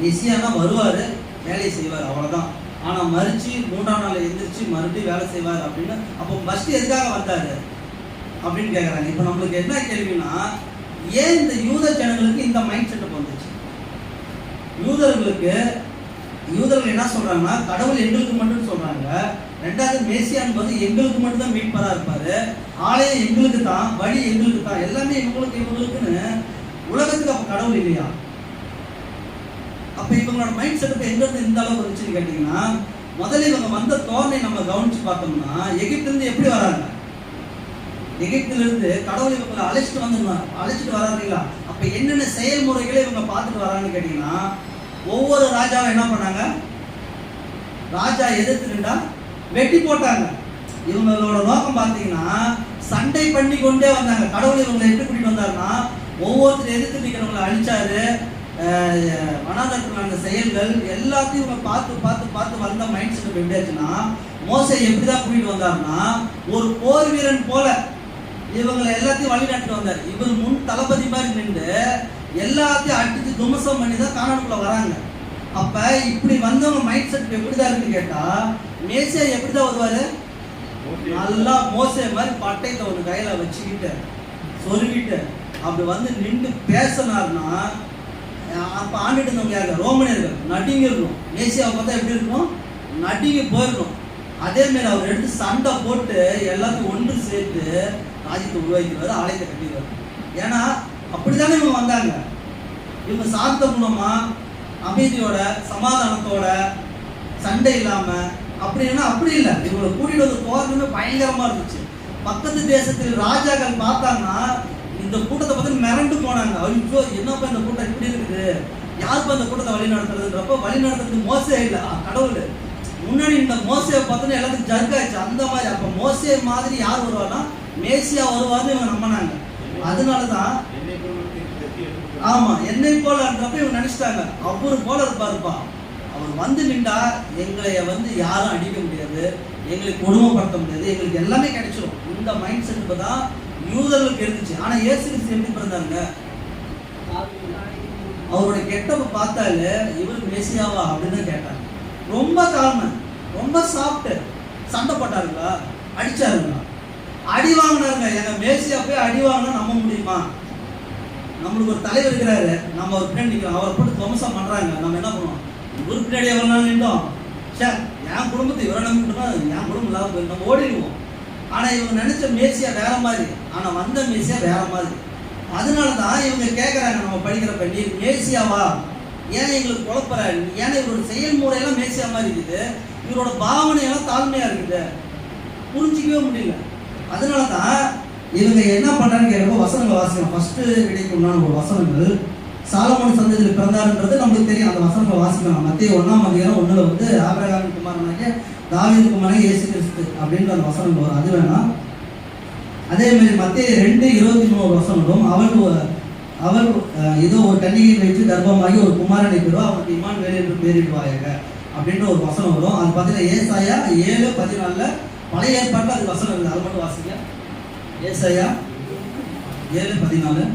மெசியானா வருவாரு, வேலையை செய்வார், அவ்வளவுதான். ஆனா மறிச்சு 3ஆம் நாள் எந்திரிச்சு மறுபடியும் வேலை செய்வார் அப்படின்னு அப்போ ஃபர்ஸ்ட் எதுக்காக வந்தாரு அப்படின்னு கேட்கறாங்க. இப்ப நம்மளுக்கு என்ன கேள்வினா, ஏன் இந்த யூத ஜனங்களுக்கு இந்த மைண்ட் செட்டப் வந்துச்சு? யூதர்கள் என்ன சொல்றாங்கன்னா, கடவுள் எங்களுக்கு மட்டும் சொல்றாங்க. ரெண்டாவது மேசியா என்பது எங்களுக்கு மட்டும் தான் மீட்பரா இருப்பாரு, ஆலயம் எங்களுக்கு தான், வழி எங்களுக்கு தான், எல்லாமே இவங்களுக்குன்னு உலகத்துக்கு அப்ப கடவுள் இல்லையா? அப்ப இவங்களோட மைண்ட் செட்டப் எங்க இருந்து இந்த அளவுக்கு வந்துச்சுன்னு கேட்டீங்கன்னா, முதல்ல இவங்க வந்த தோரணை நம்ம கவனிச்சு பார்த்தோம்னா, எகிப்துல இருந்து எப்படி வராங்க? எகிப்துல இருந்து கடவுள் இவங்களை அழைச்சிட்டு வராருங்களா? அப்ப என்னென்ன செயல்முறைகளை இவங்க பார்த்துட்டு வராங்கன்னு கேட்டீங்கன்னா, ஒவ்வொரு ராஜாவும் என்ன பண்ணாங்க? ராஜா எதிர்த்து நின்றா வெட்டி போட்டாங்க. இவங்களோட நோக்கம் பார்த்தீங்கன்னா சண்டை பண்ணி கொண்டே வந்தாங்க. கடவுள் இவங்களை எப்படி கூட்டிட்டு வந்தாருன்னா ஒவ்வொருத்தரும் எதிர்த்து நிற்கிறவங்களை அழிச்சாரு. வனாந்தரத்தில் நடந்த செயல்கள் எல்லாத்தையும் இவங்க பார்த்து பார்த்து பார்த்து வந்த மைண்ட் செட் எப்படி ஆச்சுன்னா, மோசே எப்படிதான் கூட்டிட்டு வந்தாருன்னா ஒரு போர் வீரன் போல இவங்களை எல்லாத்தையும் வழிநடத்தி வந்தார். இவர் முன் தளபதி மாதிரி நின்று எல்லாத்தையும் அடிச்சு துமசம் பண்ணி தான் கானானுக்குள்ள வராங்க. அப்ப இப்படி வந்தவங்க மைண்ட் செட் எப்படிதான் இருக்குன்னு கேட்டா, மேசியா எப்படிதான் வருவாரு? நல்லா மோசே மாதிரி பட்டயத்தை ஒரு கையில வச்சுக்கிட்டு சொருகிட்டு அப்படி வந்து நின்று பேசினார்னா, அப்ப ஆண்டுட்டு இருந்தவங்க யாரு? ரோமனியர்கள். நடுங்கி இருக்கணும். மேசியாவை பார்த்தா எப்படி இருக்கும்? நடுங்கி போயிருக்கணும். அதே மாதிரி அவர் எடுத்து சண்டை போட்டு எல்லாத்தையும் ஒன்று சேர்த்து ராஜ்யத்தை உருவாக்கிடுவாரு, ஆலயத்தை கட்டிடுவார். ஏன்னா அப்படித்தானே இவங்க வந்தாங்க. இவங்க சாந்த குணமா அமைதியோட சமாதானத்தோட சண்டை இல்லாம அப்படின்னா அப்படி இல்லை. இவங்களை கூட்டிட்டு வந்து போறதுன்னு பயங்கரமா இருந்துச்சு. பக்கத்து தேசத்தில் ராஜாக்கள் பார்த்தாங்கன்னா இந்த கூட்டத்தை பார்த்து மிரண்டு போனாங்க. ஐயோ என்னப்பா இந்த கூட்டம் இப்படி இருக்குது, யாருப்பா இந்த கூட்டத்தை வழி நடத்துறதுன்றப்ப வழி நடத்துறது மோசே இல்லை, கடவுள். முன்னாடி இந்த மோசையை பார்த்தோன்னா எல்லாத்துக்கும் ஜர்க்காச்சு அந்த மாதிரி. அப்ப மோசே மாதிரி யார் வருவார்னா மேசியா வருவார்னு இவங்க நம்பினாங்க. அதனாலதான் ஆமா என்னை போலன்றப்ப இவங்க நினைச்சிட்டாங்க அவரு போல இருப்பாருப்பா, அவர் வந்து நின்றா எங்களை வந்து யாரும் அடிக்க முடியாது, எங்களுக்கு கொடுமைப்படுத்த முடியாது, எங்களுக்கு எல்லாமே கிடைச்சிடும். இந்த மைண்ட் செட் தான் யூதர்களுக்கு இருந்துச்சு. ஆனா இயேசு கிறிஸ்து எப்படி பிறந்தாங்க? அவருடைய கெட்டப்ப பார்த்தாலே இவருக்கு மேசியாவா அப்படின்னு கேட்டாங்க. ரொம்ப தாழ்மை, ரொம்ப சாப்பிட்டு சண்டை போட்டாருங்களா? அடிச்சாருங்களா? அடி வாங்கினாருங்க. எங்க மேசியா போய் அடி வாங்கினா நம்ப முடியுமா? நம்மளுக்கு ஒரு தலைவர் இருக்கிறாரு, நம்ம ஒரு பின்னாடி நிற்கிறோம், அவரை போட்டு துவம்சம் பண்றாங்க, நம்ம என்ன பண்ணுவோம்? ஒரு பின்னாடி எவ்வளோ நாள் நின்றோம், சார் என் குடும்பத்தை இவரை நம்பிட்டுனா என் குடும்பம் இல்லாத போய் நம்ம ஓடிடுவோம். ஆனா இவங்க நினைச்ச மேசியா வேற மாதிரி, ஆனா வந்த மேசியா வேற மாதிரி. அதனாலதான் இவங்க கேட்கறாங்க நம்ம படிக்கிறப்ப, நீ மேசியாவா? ஏன் எங்களுக்கு குழப்பற? ஏன்னா இவரோட செயல்முறையெல்லாம் மேசியா மாதிரி இருக்குது, இவரோட பாவனையெல்லாம் தாழ்மையா இருக்குது, புரிஞ்சிக்கவே முடியல. அதனாலதான் இவங்க என்ன பண்றான்னு கேட்கிறப்ப வசனங்கள் வாசிக்கலாம். ஃபர்ஸ்ட் விடைக்கு உண்டான ஒரு வசனங்கள், சாலமோன் சந்ததியில் பிறந்தாருன்றது நம்மளுக்கு தெரியும். அந்த வசனங்களை வாசிக்கலாம். மத்திய 1:1 வந்து ஆபிரகாமின் குமாரனாகிய தாவீது குமாரனாகிய இயேசு கிறிஸ்து அப்படின்ற அந்த வசனங்கள் வரும். அது வேணாம். அதே மாதிரி மத்திய 2:23 வசனங்களும், அவள் ஏதோ ஒரு கன்னிகை வைத்து கர்ப்பமாகி ஒரு குமாரனை பெறுவா, அவனுக்கு இம்மானுவேல் என்று பேரிடுவாயாக அப்படின்ற ஒரு வசனம் வரும். அது பார்த்தீங்கன்னா ஏசாயா 7:14 பழைய ஏற்பாட்டில் அது வசனம் இருக்குது. அது மட்டும் வாசிங்க. ஏசாயா 7:14.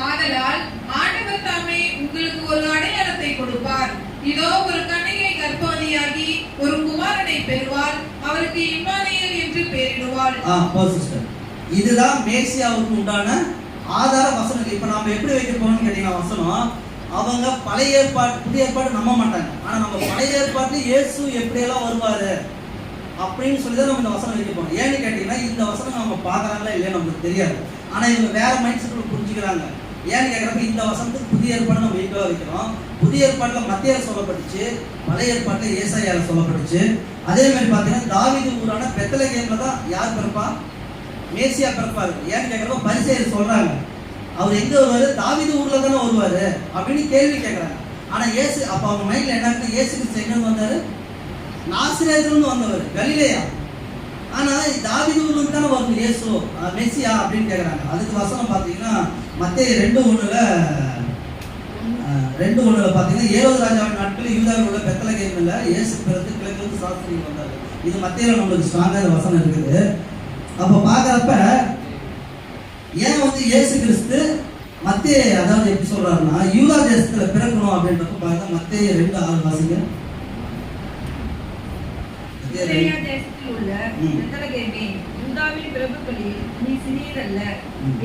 ஆதலால் ஆண்டவர் தாமே உங்களுக்கு ஒரு அடையாளத்தை கொடுப்பார். இதோ ஒரு கன்னிகை கர்ப்பவதியாகி ஒரு குமாரனை பெறுவாள், அவருக்கு இம்மானுவேல் என்று பெயரிடுவாள். சிஸ்டர், இதுதான் மேசியாவுக்கு உண்டான ஆதார வசனங்கள். இப்ப நாம எப்படி வைக்க போறோம்னு கேட்டீங்கன்னா வசனம், அவங்க பழைய ஏற்பாடு புதிய ஏற்பாடு நம்ப மாட்டாங்க. ஆனா நம்ம பழைய ஏற்பாட்டுல இயேசு எப்படியெல்லாம் வருவாரு அப்படின்னு சொல்லிதான் நம்ம இந்த வசனம் வைக்க போறோம். ஏன்னு கேட்டீங்கன்னா இந்த வசனம் நம்ம பாக்குறாங்களா இல்லையா நம்மளுக்கு தெரியாது. ஆனா இவங்க வேற மைண்ட் செட்ல புரிஞ்சுக்கிறாங்க. ஏன்னு கேட்கறப்ப இந்த வசனத்துக்கு புதிய ஏற்பாடு நம்ம வைக்கவா வைக்கிறோம். புதிய ஏற்பாட்டுல மத்தியில சொல்லப்பட்டுச்சு, பழைய ஏற்பாட்டுல ஏசாயால சொல்லப்பட்டுச்சு. அதே மாதிரி பாத்தீங்கன்னா தாவீது ஊரான பெத்லகேம்ல தான் யார் பிறப்பா? மேசியா பிறப்பாரு. ஏன்னு கேட்கறப்ப பரிசேயர் சொல்றாங்க, அவர் எங்க வருவாரு? தாவீது ஊர்ல தானே வருவாரு அப்படின்னு கேள்வி கேட்கறாங்க. ஆனா இயேசு, அப்ப அவங்க மைண்ட்ல என்ன, இயேசு கிறிஸ்து எங்க வந்தாரு? நாசரேத்திலிருந்து வந்தவர், கலிலேயா. ஆனா தாவீது ஊர்ல தானே வரும் இயேசு மெசியா அப்படின்னு கேட்கறாங்க. அதுக்கு வசனம் பாத்தீங்கன்னா மத்தேயு 2:1 பாத்தீங்கன்னா 7 ராஜாவின் நாட்களில் யூதாவில் உள்ள பெத்லகேமில் இயேசு பிறந்து கிழக்கிலிருந்து சாஸ்திரிகள் வந்தாரு. இது மத்தேயுல நம்மளுக்கு ஸ்ட்ராங்கா வசனம் இருக்குது. அப்ப பாக்குறப்ப ஏன் வந்து இயேசு கிறிஸ்து மத்தேயு அதாவது எப்படி சொல்றாருன்னா யூதா தேசத்துல பிறக்கணும் அப்படின்றப்ப பாருங்க மத்தேயு 2:6 வாசிங்க. தேசத்தில் உள்ள பெத்லகேமே, யூதாவின் பிரபுக்களில் நீ சிறியதல்ல,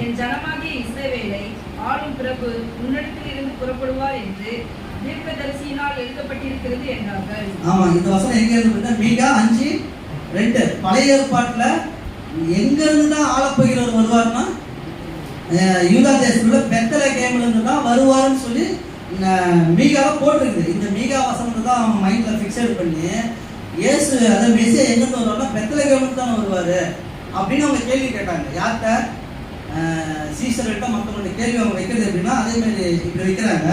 என் ஜனமாகிய இஸ்ரவேலை ஆளும் பிரபு உன்னிடத்தில் இருந்து புறப்படுவார் என்று தீர்க்கதரிசியினால் எழுதப்பட்டிருக்கிறது என்றார்கள். ஆமா, இந்த வசனம் எங்க இருந்து? மீகா 5:2. பழைய ஏற்பாட்டுல எங்க இருந்து தான் ஆளப்போகிறவர் வருவார்னா யூதா தேசத்துல பெத்லகேம்ல இருந்து தான் வருவாருன்னு சொல்லி மீகாவை போட்டிருக்குது. இந்த மீகா வசனத்தை தான் அவங்க மைண்ட்ல பிக்சட் பண்ணி இயேசு அதாவது மெசியா எங்கிருந்து வருவாருன்னா பெத்லகேம்ல தான் வருவாரு அப்படின்னு அவங்க கேள்வி கேட்டாங்க. யார்கிட்ட? சீசர்கள்ட்ட மக்களுடைய கேள்வி அவங்க வைக்கிறது எப்படின்னா அதே மாதிரி இப்படி வைக்கிறாங்க.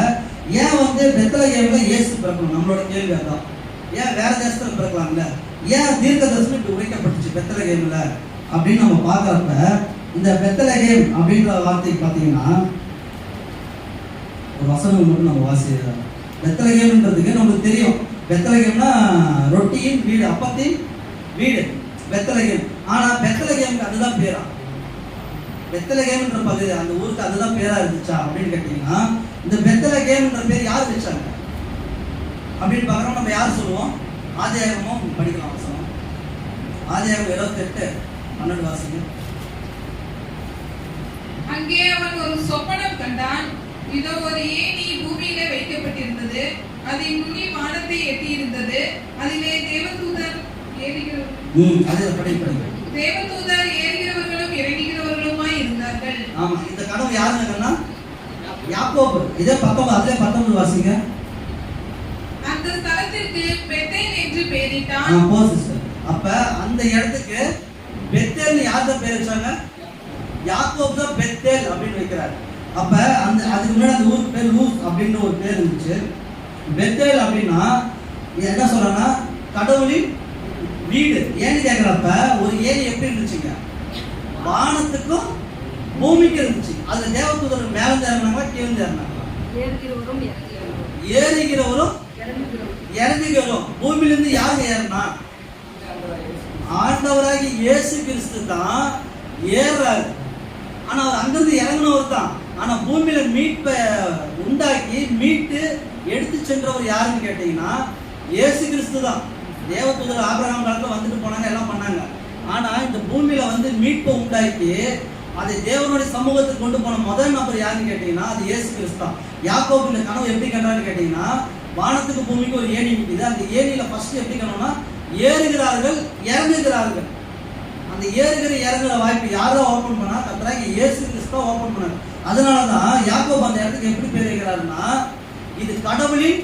ஏன் வந்து பெத்லகேம்ல இயேசு பிறக்கணும்? நம்மளோட கேள்வி அதான். ஏன் வேற தேசத்துல பிறக்கலாம்ல? ஏன் தீர்க்க தரிசனம் இப்படி உரைக்கப்பட்டுச்சு பெத்லகேம்ல அப்படின்னு நம்ம பார்க்கறப்ப இந்த பெத்லகேம் அப்படின்ற வார்த்தைக்கு பார்த்தீங்கன்னா ஒரு வசனம் மட்டும் நம்ம வாசிக்கிறோம். பெத்லகேம்ன்றதுக்கு நமக்கு தெரியும், பெத்லகேம்னா ரொட்டியின் வீடு, அப்பத்தின் வீடு பெத்லகேம். ஆனா பெத்லகேமுக்கு அதுதான் பேரா? பெத்லகேம்ன்ற பகுதி அந்த ஊருக்கு அதுதான் பேரா இருந்துச்சா அப்படின்னு கேட்டீங்கன்னா இந்த பெத்லகேம்ன்ற பேர் யார் வச்சாங்க அப்படின்னு பார்க்குறோம். நம்ம யார் சொல்லுவோம்? ஆதியாகமும் படிக்கலாம் வசனம். ஆதியாகமம் 28:12 வாசிங்க. அங்கே அவன் ஒரு சொப்பனம் கண்டான். இதோ ஒரு ஏணி பூமியிலே வைக்கப்பட்டிருந்தது, அதின் நுனி வானத்தை எட்டி இருந்தது. அதிலே தேவதூதர் ஏறுகிறவர்களும் இறங்குகிறவர்களுமாய் இருந்தார்கள். ஆமா, இந்த கனவு யாருன்னா யாக்கோபு. இதே 19 வாசிங்க. அந்த ஸ்தலத்திற்கு பெத்தேல் என்று பெயரிட்டான். அப்ப அந்த இடத்துக்கு பெத்தேல் யார் தான் பேர் வச்சாங்க? யாக்கோபு தான் பெத்தேல் அப்படின்னு வைக்கிறார். அப்ப அந்த அதுக்கு முன்னாடி அந்த ஊருக்கு பேர் லூஸ் அப்படின்ற ஒரு பேர் இருந்துச்சு. பெத்தேல் அப்படின்னா என்ன சொல்றேன்னா கடவுளின் வீடு. ஏன்னு கேட்கிறப்ப ஒரு ஏணி எப்படி இருந்துச்சுங்க? வானத்துக்கும் பூமிக்கு இருந்துச்சு. அதுல தேவதூதர் மேல இறங்கினாங்களா கீழே இறங்கினாங்களா? ஏறுகிறவரும் இறங்குகிறவரும். பூமியிலிருந்து யாருங்க ஏறினா? ஆண்டவராகி இயேசு கிறிஸ்து தான் ஏறாரு. ஆனா அவர் அங்கிருந்து இறங்கினவர் தான். ஆனா பூமியில மீட்பை உண்டாக்கி மீட்டு எடுத்து சென்றவர் யாருன்னு கேட்டீங்கன்னா இயேசு கிறிஸ்து தான். தேவதூதர் ஆபிரகாம் காலத்துல வந்துட்டு போனாங்க, எல்லாம் பண்ணாங்க. ஆனா இந்த பூமியில வந்து மீட்பை உண்டாக்கி அதை தேவனுடைய சமூகத்துக்கு கொண்டு போன முதல் நபர் யாருன்னு கேட்டீங்கன்னா அது இயேசு கிறிஸ்து தான். யாக்கோபு இந்த கனவு எப்படி கண்டான்னு கேட்டீங்கன்னா வானத்துக்கு பூமிக்கு ஒரு ஏணி நிற்குது. அந்த ஏணியில ஃபர்ஸ்ட் எப்படி கனவுனா ஏறுகிறார்கள் இறங்குகிறார்கள். அந்த ஏறுகிற இறங்குற வாய்ப்பு யாரும் ஓபன் பண்ணா? கர்த்தராகிய இயேசு கிறிஸ்து ஓபன் பண்ணாரு. அதனாலதான் யாக்கோபு அந்த இடத்துக்கு எப்படி பேர் வைக்கிறாருன்னா இது கடவுளின்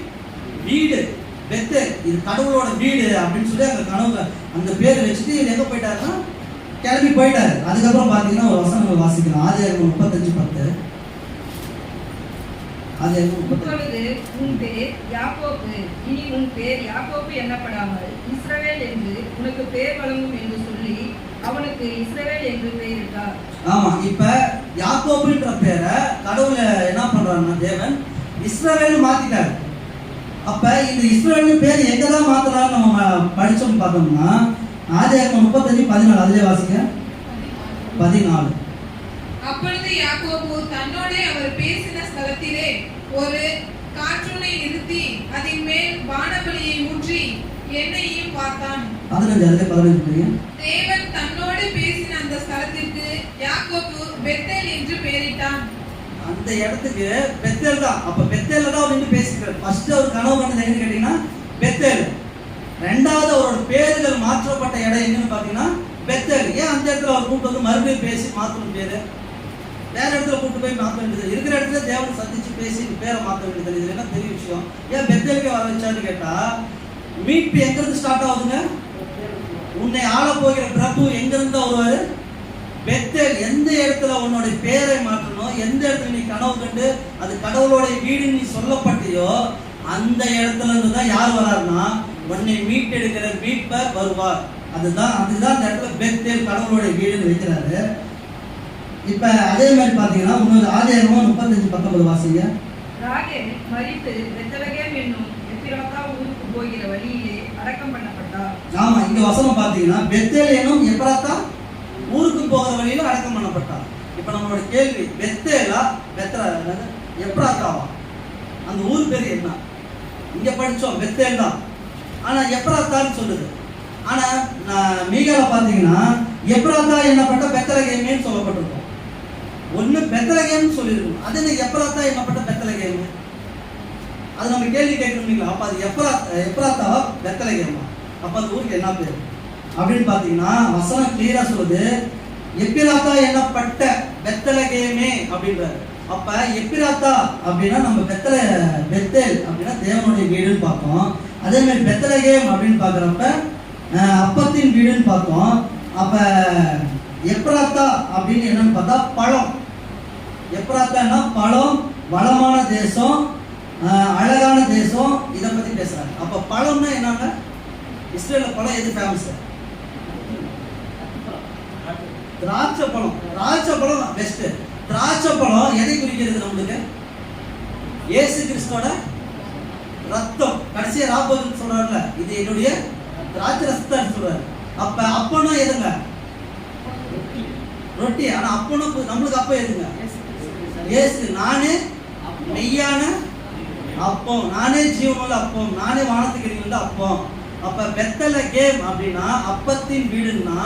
வீடு, பெத்தேல், இது கடவுளோட வீடு அப்படின்னு சொல்லி அந்த கனவு அந்த பேர் வச்சுட்டு இவர் எங்க போயிட்டாருன்னா கிளம்பி போயிட்டாரு. அதுக்கப்புறம் பாத்தீங்கன்னா ஒரு வசனம் வாசிக்கலாம். ஆதியாகமம் 35:10. இப்பொழுது உன் பேர் யாக்கோபு, இனி உன் பேர் யாக்கோபு எண்ணப்படாமல் இஸ்ரவேல் என்று உனக்கு பேர் வழங்கும் என்று சொல்லி அவனுக்கு இஸ்ரவேல் என்று பெயரிட்டார். ஆமா, இப்ப யாக்கோபுன்ற பேரை கடவுள என்ன பண்றாருன்னா தேவன் இஸ்ரவேல் மாத்திட்டாரு. அப்ப இந்த இஸ்ரவேல் பேர் எங்கதான் மாத்துறாரு நம்ம படிச்சோம் பார்த்தோம்னா ஆதியாகமம் 35:14. அதிலே வாசிங்க. 14. அப்பொழுது யாக்கோபு தன்னோடே அவர் பேசின ஸ்தலத்திலே ஒரு காற்றுனை நிறுத்தி அதன் மேல் வானபலியை ஊற்றி எண்ணெயையும் பார்த்தான். 15. தேவன் தன்னோடு பேசின அந்த ஸ்தலத்திற்கு யாக்கோபு பெத்தேல் என்று பெயரிட்டான். அந்த இடத்துக்கு பெத்தேல் தான். அப்ப பெத்தேல்ல தான் அவர் நின்று பேசிக்கிறார். ஃபர்ஸ்ட் அவர் கனவு கண்டது எங்க கேட்டீங்கன்னா பெத்தேல். ரெண்டாவது அவரோட பேர்கள் மாற்றப்பட்ட இடம் எங்கன்னு பாத்தீங்கன்னா பெத்தேல். ஏன் அந்த இடத்துல அவர் கூப்பிட்டு வந்து மறுபடியும் பேசி மாற்றணும் பேரு? வேற இடத்துல கூப்பிட்டு போய் மாற்ற வேண்டியது, இருக்கிற இடத்துல தேவனை சந்திச்சு பேசி பேரை மாற்ற வேண்டியது. இது என்ன பெரிய விஷயம்? ஏன் பெத்தேலுக்கே வர வச்சான்னு கேட்டா மீட்பு எங்க இருந்து ஸ்டார்ட் ஆகுதுங்க? உன்னை ஆள போகிற பிரபு எங்க இருந்து வருவாரு? பெத்தேல். எந்த இடத்துல உன்னோட பேரை மாற்றணும், எந்த இடத்துல நீ கனவு கண்டு அது கடவுளோட வீடு நீ சொல்லப்பட்டியோ அந்த இடத்துல இருந்து தான் யார் வராருன்னா உன்னை மீட்டெடுக்கிற மீட்பர் வருவார். அதுதான் அந்த இடத்துல பெத்தேல் கடவுளோட வீடுன்னு வைக்கிறாரு. இப்ப அதே மாதிரி பாத்தீங்கன்னா இன்னொரு ஆதியாகமம் 35:19 வாசிங்க. ராகேல் மரித்து பெத்லகேம் என்னும் எப்பிராத்தா ஊருக்கு போகிற வழியிலே அடக்கம் பண்ணப்பட்டார். ஆமா, இங்க வசனம் பாத்தீங்கன்னா பெத்தேல் என்னும் எப்பிராத்தா ஊருக்கு போகிற வழியில அடக்கம் பண்ணப்பட்டார். இப்ப நம்மளோட கேள்வி பெத்தேலா எப்பிராத்தாவா? அந்த ஊர் பேர் என்ன? இங்க படிச்சோம் பெத்தேல் தான். ஆனா எப்பிராத்தான்னு சொல்லுது. ஆனா மீகால பாத்தீங்கன்னா எப்பிராத்தா என்னப்பட்ட பெத்லகேம்னு சொல்லப்பட்டிருக்கும். ஒண்ணு பெத்லகேம்னு சொல்லிருக்கும். அது என்ன எப்பிராத்தா என்னப்பட்ட பெத்லகேம்? அது நம்ம கேள்வி கேட்கணுங்களா? அப்ப அது எப்பிராத்தாவா பெத்லகேமா? அப்ப அந்த ஊருக்கு என்ன பேரு அப்படின்னு பாத்தீங்கன்னா வசனம் கிளியரா சொல்லுது எப்பிராத்தா என்னப்பட்ட பெத்லகேமே அப்படின்றாரு. அப்ப எப்பிராத்தா அப்படின்னா நம்ம பெத்தேல் அப்படின்னா தேவனுடைய வீடுன்னு பார்த்தோம். அதே மாதிரி பெத்லகேம் அப்படின்னு பாக்குறப்ப அப்பத்தின் வீடுன்னு பார்த்தோம். அப்ப எப்ராத்தா அப்படின்னு என்னன்னு பார்த்தா பழம். எப்ராத்தான்னா பழம், வளமான தேசம், அழகான தேசம், இதை பத்தி பேசுறாங்க. அப்ப பழம்னா என்னங்க? இஸ்ரேல்ல பழம் எது ஃபேமஸ்? திராட்சை பழம். திராட்சை பழம் பெஸ்ட். திராட்சை பழம் எதை குறிக்கிறது நம்மளுக்கு? இயேசு கிறிஸ்துவோட ரத்தம். கடைசியா ராபோதன் சொல்றாருல, இது என்னுடைய திராட்சை ரத்தம் சொல்றாரு. அப்ப அப்பனா எதுங்க? ரொட்டி. ஆனா அப்பனும் நம்மளுக்கு அப்ப எதுங்க? இயேசு. நானே மெய்யான அப்பம், நானே ஜீவனுள்ள அப்பம், நானே வானத்துக்கு இறங்கியுள்ள அப்பம். அப்ப பெத்லகேம் அப்படின்னா அப்பத்தின் வீடுன்னா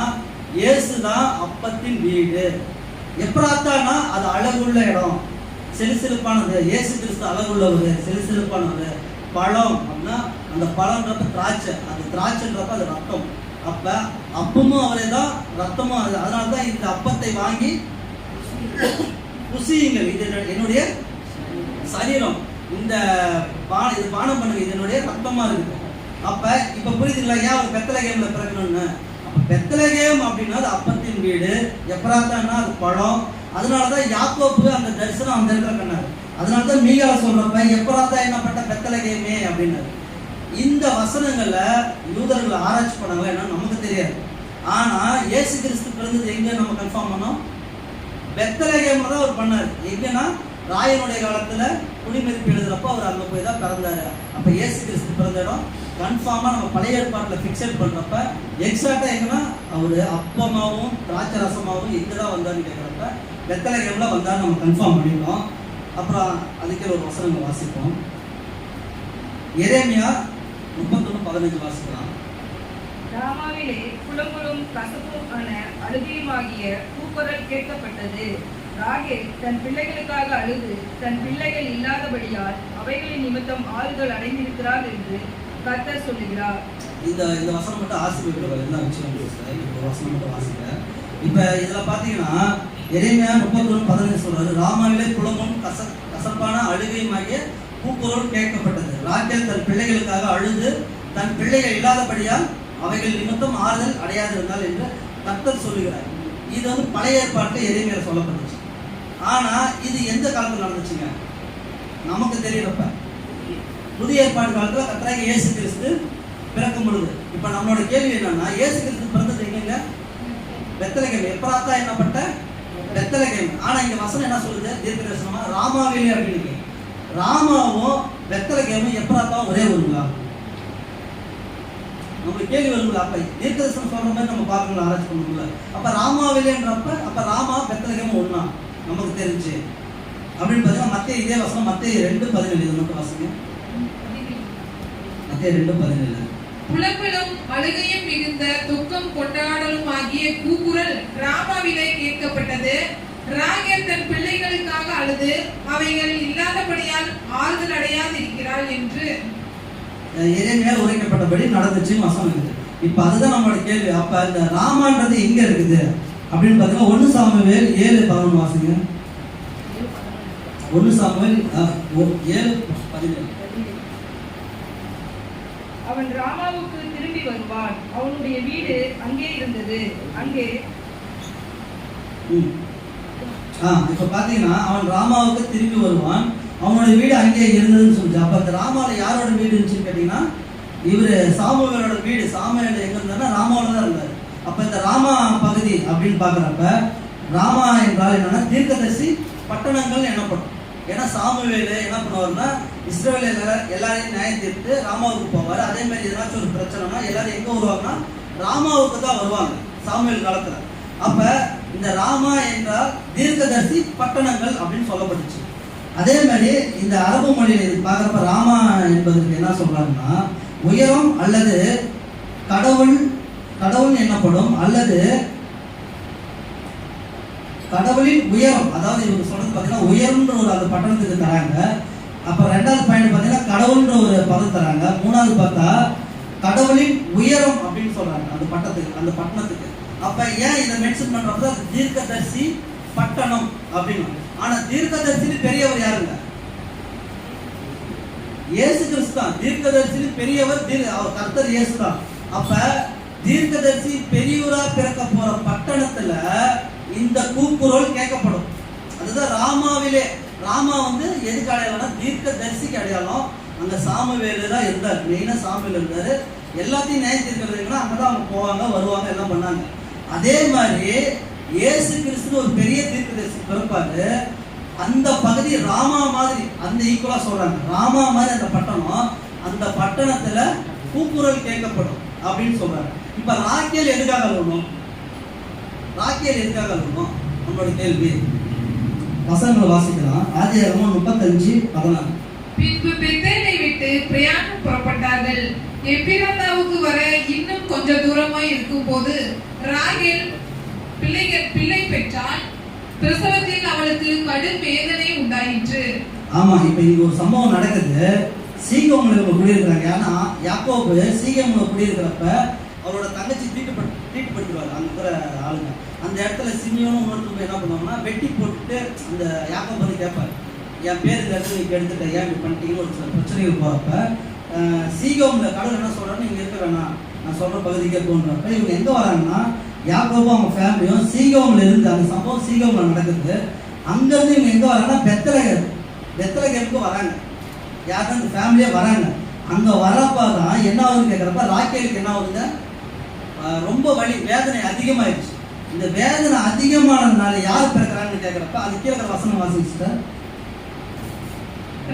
இயேசுதான் அப்பத்தின் வீடு. எப்ராத்தானா அது அழகுள்ள இடம், செலுசெலுப்பானது. இயேசு கிறிஸ்து அழகுள்ளவர், செலுசெலுப்பானவர். பழம் அப்படின்னா அந்த பழம்ன்றப்ப திராட்சை, அந்த திராட்சைன்றப்ப அது ரத்தம். அப்ப அப்பமும் அவரே தான், ரத்தமும் அது. அதனாலதான் இந்த அப்பத்தை வாங்கி புசியுங்கள், இது என்னுடைய சரீரம், இந்த இது பானம் பண்ணுங்க, இது என்னுடைய ரத்தமா இருக்கு. அப்ப இப்ப புரியுதுங்களா ஏன் அவர் பெத்லகேம்ல பிறக்கணும்னு? அப்ப பெத்லகேம் அப்படின்னா அது அப்பத்தின் வீடு, எப்ராத்தான்னா அது பழம். அதனாலதான் யாக்கோபு அந்த தரிசனம் அந்த இடத்துல கண்டாரு. அதனாலதான் மீகா சொல்றப்ப எப்ராத்தா என்னப்பட்ட பெத்லகேமே அப்படின்னாரு. இந்த வசனங்கள்ல யூதர்கள் ஆராய்ச்சி பண்ணாங்களா என்ன நமக்கு தெரியாது. ஆனா இயேசு கிறிஸ்து பிறந்தது எங்க நம்ம கன்ஃபார்ம் பண்ணோம்? பெத்லகேம்ல தான் அவர் பண்ணாரு. எங்கன்னா ராயனுடைய காலத்துல குடிமதிப்பு எழுதுறப்போ அவர் அங்க போய் தான் பிறந்தாரு. அப்ப இயேசு கிறிஸ்து பிறந்த இடம் கன்ஃபார்மா நம்ம பழைய ஏற்பாட்டுல பிக்சர் பண்றப்ப எக்ஸாக்டா எங்கன்னா அவரு அப்பமாவும் திராட்சை ரசமாவும் எங்கதான் வந்தாருன்னு கேட்கறப்ப பெத்லகேம்ல வந்தாரு நம்ம கன்ஃபார்ம் பண்ணிட்டோம். அப்புறம் அதுக்கே ஒரு வசனங்கள் வாசிப்போம். எரேமியா 31:15 வாசிக்கலாம். ராமாவிலே புலம்பலும் கசப்பும் ஆன அழுகையுமாகிய கூக்குரல் கேட்கப்பட்டது. ராகேல் தன் பிள்ளைகளுக்காக அழுது தன் பிள்ளைகள் இல்லாதபடியால் அவைகளின் நிமித்தம் ஆறுதல் அடைந்திருக்கிறார் என்று கர்த்தர் சொல்லுகிறார். இந்த வசனம் மட்டும் ஆசிரியர்கள் என்ன விஷயம் இந்த வசனம் மட்டும் வாசிக்கிறேன். இப்ப இதுல பாத்தீங்கன்னா எரேமியா 31:15 சொல்றாரு, ராமாவிலே புலம்பலும் கசப்பான அழுகையுமாகிய கூக்குரல் கேட்கப்பட்டது. ராகேல் தன் பிள்ளைகளுக்காக அழுது தன் பிள்ளைகள் இல்லாதபடியால் அவைகள் நிமித்தம் ஆறுதல் அடையாதிருந்தால் என்று கர்த்தர் சொல்லுகிறார். இது வந்து பழைய ஏற்பாட்டில் எரேமியால சொல்லப்பட்டுச்சு. ஆனா இது எந்த காலத்துல நடந்துச்சுங்க? நமக்கு தெரியறப்ப புதிய ஏற்பாடு காலத்துல கர்த்தராகிய இயேசு கிறிஸ்து பிறக்கும் பொழுது. இப்ப நம்மளோட கேள்வி என்னன்னா, இயேசு கிறிஸ்து பிறந்தது எங்க? பெத்லகேம். எப்ராத்தா என்னப்பட்ட பெத்லகேம். ஆனா இங்க வசனம் என்ன சொல்லுது? தீர்க்கதரிசனமா ராமாவிலே அப்படின்னு. ராமாவும் பெத்லகேமும் எப்ராத்தாவும் ஒரே ஊருங்களா? நமக்கு கேள்வி வருங்களா? அப்ப தீர்க்கதரிசனம் சொல்ற மாதிரி நம்ம பார்க்கணும், ஆராய்ச்சி பண்ணணும்ல. அப்ப ராமாவிலேன்றப்ப அப்ப ராமா பெத்லகேமும் ஒண்ணா நமக்கு தெரிஞ்சு அப்படின்னு பார்த்தீங்கன்னா மத்தேயு இதே வசனம் மத்தேயு 2:17 இது மட்டும் வாசிங்க. மத்தேயு 2:17 புலம்பலும் அழுகையும் மிகுந்த துக்கம் கொண்டாடலும் ஆகிய கூக்குரல் ராமாவிலே கேட்கப்பட்டது. ராகேல் தன் பிள்ளைகளுக்காக அழுது அவைகள் இல்லாதபடியால் ஆறுதல் அடையாது இருக்கிறாள் என்று எரேமியால உரைக்கப்பட்டபடி நடந்துச்சு வசனம் இருக்குது. இப்ப அதுதான் நம்மளோட கேள்வி. அப்ப இந்த ராமான்றது எங்க இருக்குது அப்படின்னு பார்த்தீங்கன்னா 1 சாமுவேல் 7:11 வாசிங்க. 1 சாமுவேல் 7:17 அவன் ராமாவுக்கு திரும்பி வருவான், அவனுடைய வீடு அங்கே இருந்தது. அங்கே இப்ப பாத்தீங்கன்னா அவன் ராமாவுக்கு திரும்பி வருவான், அவனோட வீடு அங்கே இருந்ததுன்னு சொல்லிச்சு. அப்ப அந்த ராமால யாரோட வீடு இருந்துச்சுன்னு கேட்டீங்கன்னா இவரு சாமுவேலோட வீடு. சாமுவேல் எங்க இருந்தாருன்னா ராமாவோட தான் இருந்தாரு. அப்ப இந்த ராமா பகுதி அப்படின்னு பாக்குறப்ப ராமா என்றால் என்னன்னா தீர்க்கதரிசி பட்டணங்கள் எனப்படும். ஏன்னா சாமுவேல் என்ன பண்ணுவாருன்னா இஸ்ரவேல் எல்லாரையும் நியாயம் தீர்த்து ராமாவுக்கு போவாரு. அதே மாதிரி ஏதாச்சும் ஒரு பிரச்சனைனா எல்லாரும் எங்க வருவாங்கன்னா ராமாவுக்கு தான் வருவாங்க சாமுவேல் காலத்துல. அப்ப இந்த ராமா என்றால் தீர்க்கதரிசி பட்டணங்கள் அப்படின்னு சொல்லப்பட்டுச்சு. அதே மாதிரி இந்த அரபு மொழியில இது பாக்குறப்ப ராமா என்பதற்கு என்ன சொல்றாங்கன்னா உயரம் அல்லது கடவுள் என்னப்படும், அல்லது கடவுளின் உயரம். அதாவது இவங்க சொல்றது பாத்தீங்கன்னா உயர்ன்ற ஒரு அந்த பட்டணத்துக்கு தராங்க. அப்ப 2வது பாயிண்ட் பாத்தீங்கன்னா கடவுள்ன்ற ஒரு பதம் தராங்க. 3வது பார்த்தா கடவுளின் உயரம் அப்படின்னு சொல்றாங்க அந்த பட்டணத்துக்கு. அப்ப ஏன் இதை மென்ஷன் பண்றப்ப தீர்க்கதரிசி பட்டணம் அப்படின்னு. ஆனா தீர்க்கதரிசி பெரியவர் யாருங்க? இயேசு கிறிஸ்து தான். தீர்க்கதரிசி பெரியவர் அவர் கர்த்தர் இயேசு தான். அப்ப தீர்க்கதரிசி பெரியூரா பிறக்க போற பட்டணத்துல இந்த கூக்குரல் கேட்கப்படும். அதுதான் ராமா வந்து எதுக்கு அடையாளம்னா தீர்க்கதரிசிக்கு அடையாளம். அங்க சாமுவேலு தான் இருந்தார், மெயினா சாமுவேல் இருந்தாரு. எல்லாத்தையும் நியாயம் தீர்க்கிறதுனா அங்கதான் அவங்க போவாங்க வருவாங்க எல்லாம் பண்ணாங்க. அதே மாதிரி இயேசு கிறிஸ்து ஒரு பெரிய தீர்க்கதரிசி பிறப்பாரு. அந்த பகுதி ராமா மாதிரி, அந்த ஈக்குவலா சொல்றாங்க, ராமா மாதிரி அந்த பட்டணம், அந்த பட்டணத்துல கூக்குரல் கேட்கப்படும் அப்படின்னு சொல்றாங்க. இப்ப ராக்கேல் எதுக்காக வரணும்? நம்மளோட கேள்வி. வசனங்களை வாசிக்கலாம். ஆதியாகமம் 35:16. பின்பு பெத்தேலை விட்டு பிரயாணம் புறப்பட்டார்கள். எப்பிராத்தாவுக்கு வர இன்னும் கொஞ்ச தூரமாய் இருக்கும் போது ராகேல் பிள்ளை பெற்றால் பிரசவத்தில் அவளுக்கு கடும் வேதனை உண்டாயிற்று. ஆமா, இப்ப இங்க ஒரு சம்பவம் நடக்குது. சீகேம்ல குடியிருக்கிறாங்க. ஏன்னா யாக்கோபு சீகேம்ல குடியிருக்கிறப்ப அவரோட தங்கச்சி தீட்டுப்படுத்துவாங்க அங்க இருக்கிற ஆளுங்க. அந்த இடத்துல சிமியோனும் இன்னொருத்தரும் என்ன பண்ணுவாங்கன்னா வெட்டி போட்டுட்டு அந்த யாக்கோபு வந்து கேட்பாரு, என் பேர் இந்த இடத்துல நீங்க எடுத்துட்ட, ஏன் இப்படி பண்ணிட்டீங்கன்னு ஒரு சில பிரச்சனைகள் போறப்ப சீகேம்ல கடவுள் என்ன சொல்றாருன்னு இங்க இருக்க வேணாம், நான் சொல்ற பகுதிக்கே போன்றப்ப இவங்க எங்க வராங்கன்னா யாக்கோபும் அவங்க ஃபேமிலியும் சீகேம்ல இருந்து, அந்த சம்பவம் சீகேம்ல நடக்குது. அங்க இருந்து இவங்க எங்க வராங்கன்னா பெத்லகேமுக்கு வராங்க. யாரும் அந்த ஃபேமிலியே வராங்க. அங்க வரப்பதான் என்ன ஆகுதுன்னு கேட்கறப்ப ராக்கேலுக்கு என்ன ஆகுதுங்க, ரொம்ப வலி, வேதனை அதிகமாயிடுச்சு. இந்த வேதனை அதிகமானதுனால யார் பிறக்கிறாங்கன்னு கேட்கறப்ப அது கீழே வசனம் வாசிச்சுட்ட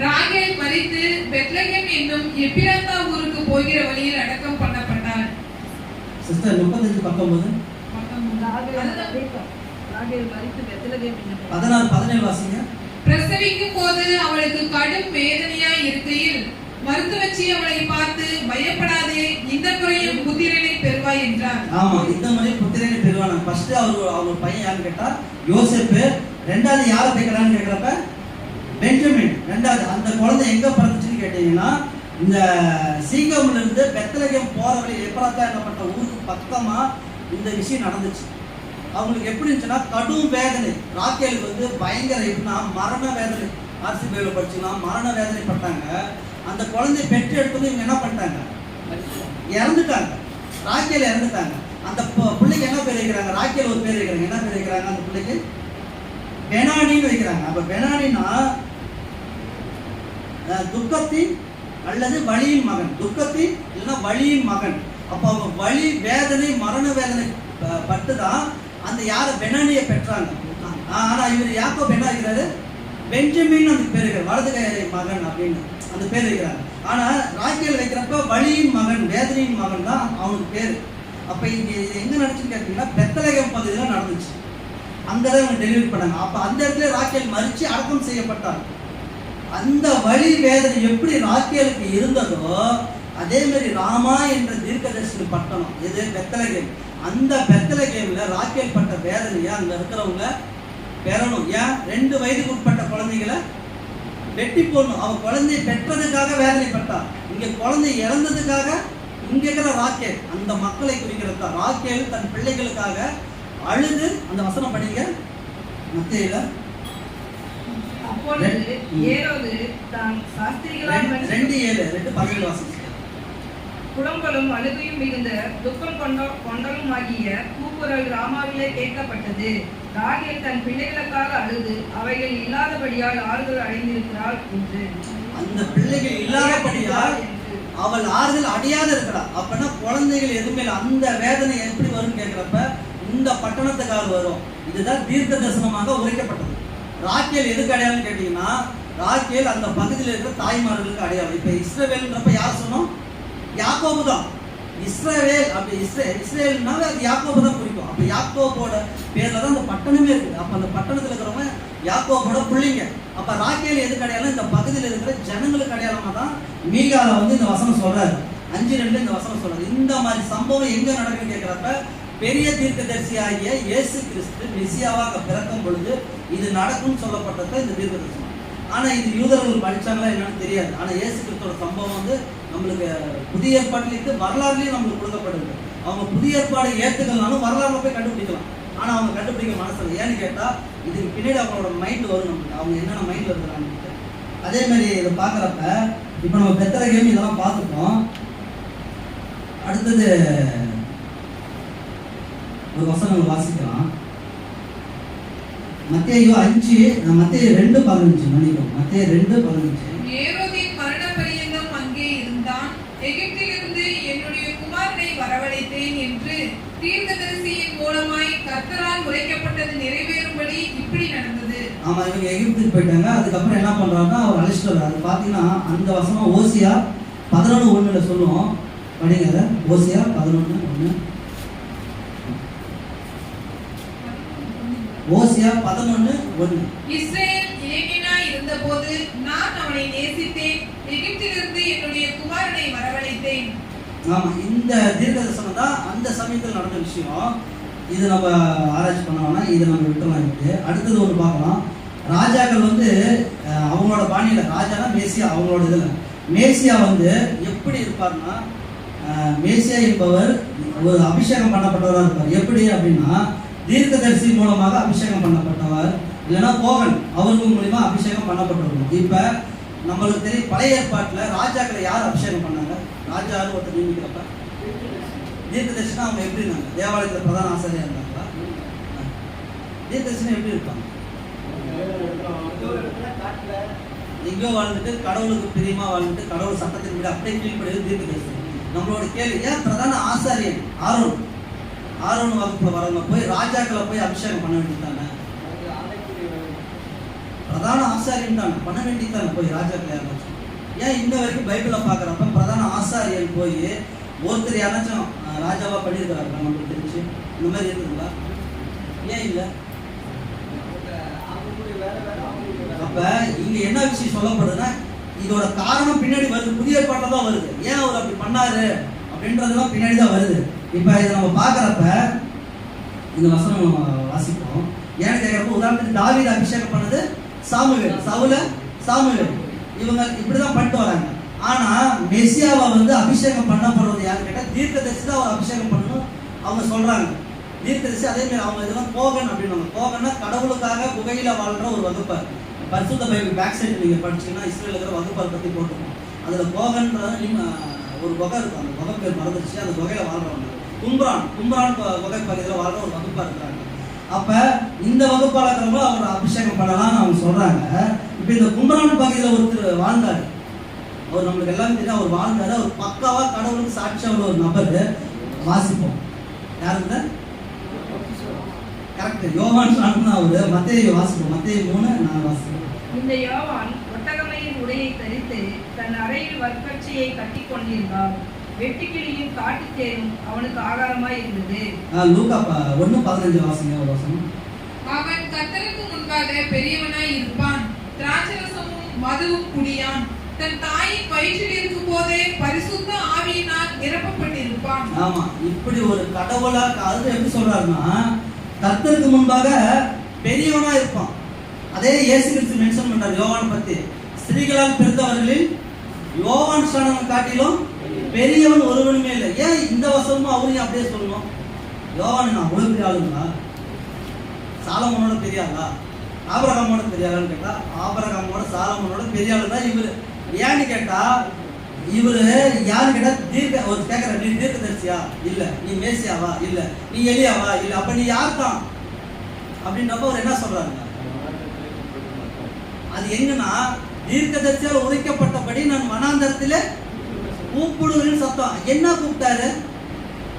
ராகேல் மரித்து பெத்லகேம் என்னும் எப்பிராத்தா ஊருக்கு போகிற வழியில் அடக்கம் பண்ணப்பட்டார். சிஸ்டர் 35:19 16-17 வாசிங்க. பிரசவிக்கும் போது அவளுக்கு கடும் வேதனையாய் இருக்கையில் மருத்துவச்சி அவளை பார்த்து, பயப்படாதே, இந்த முறையும் புத்திரனை பெறுவாய் என்றார். ஆமா, இந்த முறையும் புத்திரனை பெறுவாங்க. ஃபர்ஸ்ட் அவங்க பையன் யாருன்னு கேட்டா யோசேப்பு. ரெண்டாவது யாரை கேட்கறான்னு கேட்கறப்ப பெஞ்சமின். ரெண்டாவது அந்த குழந்தை எங்க பிறந்துச்சுன்னு கேட்டீங்கன்னா இந்த சீகேம்ல இருந்து பெத்லகேம் போற வழி எப்ராத்தா என்னப்பட்ட ஊருக்கு பக்கமா இந்த விஷயம் நடந்துச்சு. அவங்களுக்கு எப்படி இருந்துச்சுன்னா கடும் வேதனை. ராக்கேலுக்கு வந்து பயங்கர எப்படின்னா மரண வேதனை. ஆர்சிபேல படிச்சுக்கலாம், மரண வேதனை பட்டாங்க. அந்த குழந்தைய பெற்று எடுத்து இவங்க என்ன பண்ணிட்டாங்க, இறந்துட்டாங்க. ராக்கேல் இறந்துட்டாங்க. அந்த பிள்ளைக்கு என்ன பேர் வைக்கிறாங்க, ராக்கேல் ஒரு பேர் வைக்கிறாங்க. என்ன பேர் வைக்கிறாங்க அந்த பிள்ளைக்கு? பெனானின்னு வைக்கிறாங்க. அப்ப பெனானினா துக்கத்தின் அல்லது வலியின் மகன், துக்கத்தின் இல்லைன்னா வலியின் மகன். அப்ப அவங்க வலி வேதனை மரண வேதனை பட்டுதான் அந்த யார பெனானிய பெற்றாங்க. ஆனா இவர் யாக்கோபு என்ன வைக்கிறாரு, பெஞ்சமின் அந்த பேர் வைக்கிறார், வலது கை மகன் அப்படின்னு அந்த பேர் வைக்கிறாங்க. ஆனா ராக்கேல் வைக்கிறப்ப வலியின் மகன் வேதனையின் மகன் தான் அவனுக்கு பேரு. அப்ப இங்க எங்க நடந்துச்சுன்னு கேட்டீங்கன்னா பெத்லகேம் பகுதியில நடந்துச்சு. அங்கதான் இவங்க டெலிவரி பண்ணாங்க. அப்ப அந்த இடத்துல ராக்கேல் மரிச்சு அடக்கம் செய்யப்பட்டார். அந்த வலி வேதனை எப்படி ராக்கேலுக்கு இருந்ததோ அதே மாதிரி ராமா என்ற தீர்க்கதரிசி பட்டணம் இது பெத்லகேம். அந்த பெத்லகேம்ல ராக்கேல் பட்ட வேதனையை அங்க இருக்கிறவங்க பெறணும். ஏன் 2 வயதுக்கு உட்பட்ட குழந்தைகளை வெட்டி போடணும். அவன் குழந்தைய பெற்றதுக்காக வேதனைப்பட்டா. இங்க குழந்தை இறந்ததுக்காக இங்க இருக்கிற ராக்கேல் அந்த மக்களை குறிக்கிறதா. ராக்கேல் தன் பிள்ளைகளுக்காக அழுது அந்த வசனம் படிங்க மத்தேயுல. அப்பொழுது ஏரோது தான் சாஸ்திரிகளால் 2:7-17 வாசிங்க. புலம்பலும் அழுகையும் மிகுந்த துக்கம் கொண்டலும் ஆகிய கூக்குரல் ராமாவிலே கேட்கப்பட்டது. ராகேல் தன் பிள்ளைகளுக்காக அழுது அவைகள் இல்லாதபடியால் ஆறுதல் அடைந்திருக்கிறாள் என்று. அந்த பிள்ளைகள் இல்லாதபடியால் அவள் ஆறுதல் அடையாத இருக்கிறாள். அப்பனா குழந்தைகள் எதுவுமே அந்த வேதனை எப்படி வரும்னு கேட்கிறப்ப இந்த பட்டணத்துக்காக வரும். இதுதான் தீர்க்க தரிசனமாக உரைக்கப்பட்டது. ராக்கேல் எதுக்கு அடையாளம் கேட்டீங்கன்னா ராக்கேல் அந்த பகுதியில் இருக்கிற தாய்மார்களுக்கு அடையாளம். இப்ப இஸ்ரவேல்ன்றப்ப யார் சொன்னோம், யாக்கோபு தான். இஸ்ரவேல் அப்படி இஸ்ரேல்னாவே அது யாக்கோபு தான் குறிக்கும். அப்ப யாக்கோபோட பேர்ல தான் அந்த பட்டணமே இருக்குது. அப்ப அந்த பட்டணத்துல இருக்கிறவங்க யாக்கோபோட பிள்ளைங்க. அப்ப ராக்கேல் எதுக்கு அடையாளம், இந்த பகுதியில் இருக்கிற ஜனங்களுக்கு அடையாளமா தான் மீகால வந்து இந்த வசனம் சொல்றாரு. 5:2 இந்த வசனம் சொல்றாரு. இந்த மாதிரி சம்பவம் எங்க நடக்குன்னு கேட்கிறப்ப பெரிய தீர்க்கதரிசி ஆகிய இயேசு கிறிஸ்து மெசியாவாக பிறக்கும் பொழுது இது நடக்கும்னு சொல்லப்பட்டது இந்த தீர்க்க தரிசனம். ஆனா இது யூதர்கள் படிச்சாங்களா என்னன்னு தெரியாது. ஆனா இயேசு கிறிஸ்துவோட சம்பவம் வந்து நம்மளுக்கு புதிய ஏற்பாட்டிலிருந்து வரலாறுலயும் நம்மளுக்கு கொடுக்கப்படுது. அவங்க புதிய ஏற்பாடு ஏற்றுக்கலனாலும் வரலாறுல போய் கண்டுபிடிக்கலாம். ஆனா அவங்க கண்டுபிடிக்க மனசில். ஏன்னு கேட்டா இதுக்கு பின்னாடி அவங்களோட மைண்ட் வரும் நம்மளுக்கு, அவங்க என்னென்ன மைண்ட்ல இருக்கிறாங்க. அதே மாதிரி இதை பாக்குறப்ப இப்ப நம்ம பெத்லகேம் இதெல்லாம் பார்த்துட்டோம். அடுத்தது ஒரு வசனம் வாசிக்கலாம். மத்தேயு 2:15 மன்னிக்கும். மத்தேயு 2:15. ஏரோதின் மரண பரியந்தம் அங்கே இருந்தான். எகிப்திலிருந்து என்னுடைய குமாரனை வரவழைத்தேன் என்று தீர்க்கதரிசியின் மூலமாய் கர்த்தரால் உரைக்கப்பட்டது நிறைவேறும்படி இப்படி நடந்தது. ஆமா, இவங்க எகிப்துக்கு போயிட்டாங்க. அதுக்கப்புறம் என்ன பண்றாங்கன்னா அவர் அழைச்சிட்டு வர்றாரு. அது பாத்தீங்கன்னா அந்த வசனம் ஓசியா 11:1 சொல்லுவோம். படிங்க அதை. ஓசியா 11:1. ஓசியா 11:1. இஸ்ரவேல் இளைஞனாய் இருந்தபோது நான் அவனை நேசித்தேன். எகிப்திலிருந்து என்னுடைய குமாரனை வரவழைத்தேன். ஆமா, இந்த தீர்க்கதரிசனம் தான் அந்த சமயத்தில் நடந்த விஷயம். இது நம்ம ஆராய்ச்சி பண்ணோம்னா இதை நம்ம விட்டுலாம் இருக்கு. அடுத்தது ஒன்று பார்க்கலாம். ராஜாக்கள் வந்து அவங்களோட பாணியில, ராஜானா மேசியா, அவங்களோட இதுல மேசியா வந்து எப்படி இருப்பார்னா, மேசியா என்பவர் ஒரு அபிஷேகம் பண்ணப்பட்டவராக இருப்பார். எப்படி அப்படின்னா தீர்க்கதரிசி மூலமாக அபிஷேகம் பண்ணப்பட்டவர், இல்லைன்னா போகன் அவர்கள் மூலியமா அபிஷேகம் பண்ணப்பட்டிருக்கும். இப்ப நம்மளுக்கு தெரியும் பழைய ஏற்பாட்டுல ராஜாக்களை யார் அபிஷேகம் பண்ணாங்க? ராஜான்னு ஒருத்தர் நியமிக்கிறப்ப தீர்க்கதரிசினா அவங்க எப்படி இருந்தாங்க? தேவாலயத்தில் பிரதான ஆசாரியா இருந்தாங்களா? தீர்க்கதரிசினா எப்படி இருப்பாங்க? எங்கோ வாழ்ந்துட்டு கடவுளுக்கு பிரியமா வாழ்ந்துட்டு கடவுள் சட்டத்தின் விட அப்படியே கீழ்படுவது தீர்க்கதரிசி. நம்மளோட கேள்வி, ஏன் பிரதான ஆசாரியன் ஆரோன் வகுப்புல வரவங்க போய் ராஜாக்களை போய் அபிஷேகம் பண்ண வேண்டியதானே? பிரதான ஆசாரியன் தானே பண்ண வேண்டியதானே போய் ராஜாக்களை யாராச்சும்? ஏன் இன்ன வரைக்கும் பைபிள பாக்குறப்ப பிரதான ஆசாரியன் போய் ஒருத்தர் யாராச்சும் ராஜாவா பண்ணியிருக்கிறாரு நம்மளுக்கு தெரிஞ்சு? இந்த மாதிரி இருக்குங்களா? ஏன் இல்லை? அப்ப இங்க என்ன விஷயம் சொல்லப்படுதுன்னா, இதோட காரணம் பின்னாடி வருது, புதிய ஏற்பாட்டில் தான் வருது. ஏன் அவர் அப்படி பண்ணாரு அப்படின்றதுலாம் பின்னாடி தான் வருது. இப்ப இதை நம்ம பாக்குறப்ப இந்த வசனம் நம்ம வாசிப்போம். ஏன்னு கேட்கிறப்ப, உதாரணத்துக்கு தாவீது அபிஷேகம் பண்ணது சாமுவேல், சவுல சாமுவேல், இவங்க இப்படிதான் பண்ணிட்டு வராங்க. ஆனா மெசியாவை வந்து அபிஷேகம் பண்ணப்படுறது யாரு கேட்டா தீர்க்கதரிசி தான் அவர் அபிஷேகம் பண்ணணும் அவங்க சொல்றாங்க. தீர்க்கதரிசி அதே மாதிரி அவங்க இதெல்லாம் போகன் அப்படின்னு. போகன்னா கடவுளுக்காக குகையில வாழ்ற ஒரு வகுப்பார். பரிசுத்த பைபிள் பேக் சைடு நீங்க படிச்சீங்கன்னா இஸ்ரேல் இருக்கிற வகுப்பார் பத்தி போட்டுருக்கோம். அதுல போகன்றது ஒரு குகை இருக்கும். அந்த குகை பேர் மறந்துச்சு. அந்த குகையில வாழ்றவங்க கும்ரான் குகை பகுதியில் வாழ்ற ஒரு வகுப்பா இருக்கிறாங்க. அப்ப இந்த வகுப்பாளர் இருக்கிறவங்க அவர் அபிஷேகம் பண்ணலாம்னு அவங்க சொல்றாங்க. இப்ப இந்த கும்ரான் பகுதியில் ஒருத்தர் வாழ்ந்தாரு. அவர் நம்மளுக்கு எல்லாமே தெரியும். அவர் வாழ்ந்தாரு. அவர் பக்காவா கடவுளுக்கு சாட்சியாக ஒரு நபர். வாசிப்போம். யாருங்க? கரெக்ட், யோவான் சாணம்னு அவரு. மத்தேயு வாசிப்போம். மத்தேயு 3:4 வாசிப்போம். இந்த யோவான் ஒட்டகமையின் உடையை தரித்து தன் அறையில் வற்பட்சியை கட்டி கொண்டிருந்தார். வெட்டுக்கிளியும் காட்டுத்தேரும் அவனுக்கு ஆகாரமாய் இருந்தது. லூக்கா 1:15 வாசிங்க ஒரு வசனம். அவன் கர்த்தருக்கு முன்பாக பெரியவனாய் இருப்பான். திராட்சரசமும் மதுவும் குடியான். தன் தாயின் வயிற்றில் இருக்கும் போதே பரிசுத்த ஆவியினால் நிரப்பப்பட்டிருப்பான். ஆமா, இப்படி ஒரு கடவுளா அது எப்படி சொல்றாருன்னா, கர்த்தருக்கு முன்பாக பெரியவனா இருப்பான். அதே இயேசு கிறிஸ்து மென்ஷன் பண்றாரு யோவான் பத்தி. ஸ்திரீகளால் பிறந்தவர்களில் யோவான் ஸ்நானனை காட்டிலும் பெரியவன் ஒருவனுமே இல்லை. ஏன் இந்த வசனமும் அவரையும் அப்படியே சொல்லணும்? யோவான் நான் அவ்வளவு பெரிய ஆளுங்களா? சாலமோனோட பெரிய ஆளா? ஆபிரகாமோட பெரிய ஆளான்னு கேட்டா ஆபிரகாமோட சாலமோனோட பெரிய ஆளு தான் இவரு. ஏன்னு கேட்டா இவரு யாரு கேட்டா ஒரு கேட்கிற, நீ தீர்க்கதரிசியா? இல்ல. நீ மேசியாவா? இல்ல. நீ எலியாவா? இல்ல. அப்ப நீ யார் தான் அப்படின்றப்ப அவர் என்ன சொல்றாங்க? அது எங்கன்னா தீர்க்கதரிசியால் உரைக்கப்பட்டபடி நான் வனாந்தரத்திலே கூப்பிடுவேன்னு சத்தம். என்ன கூப்பிட்டாரு?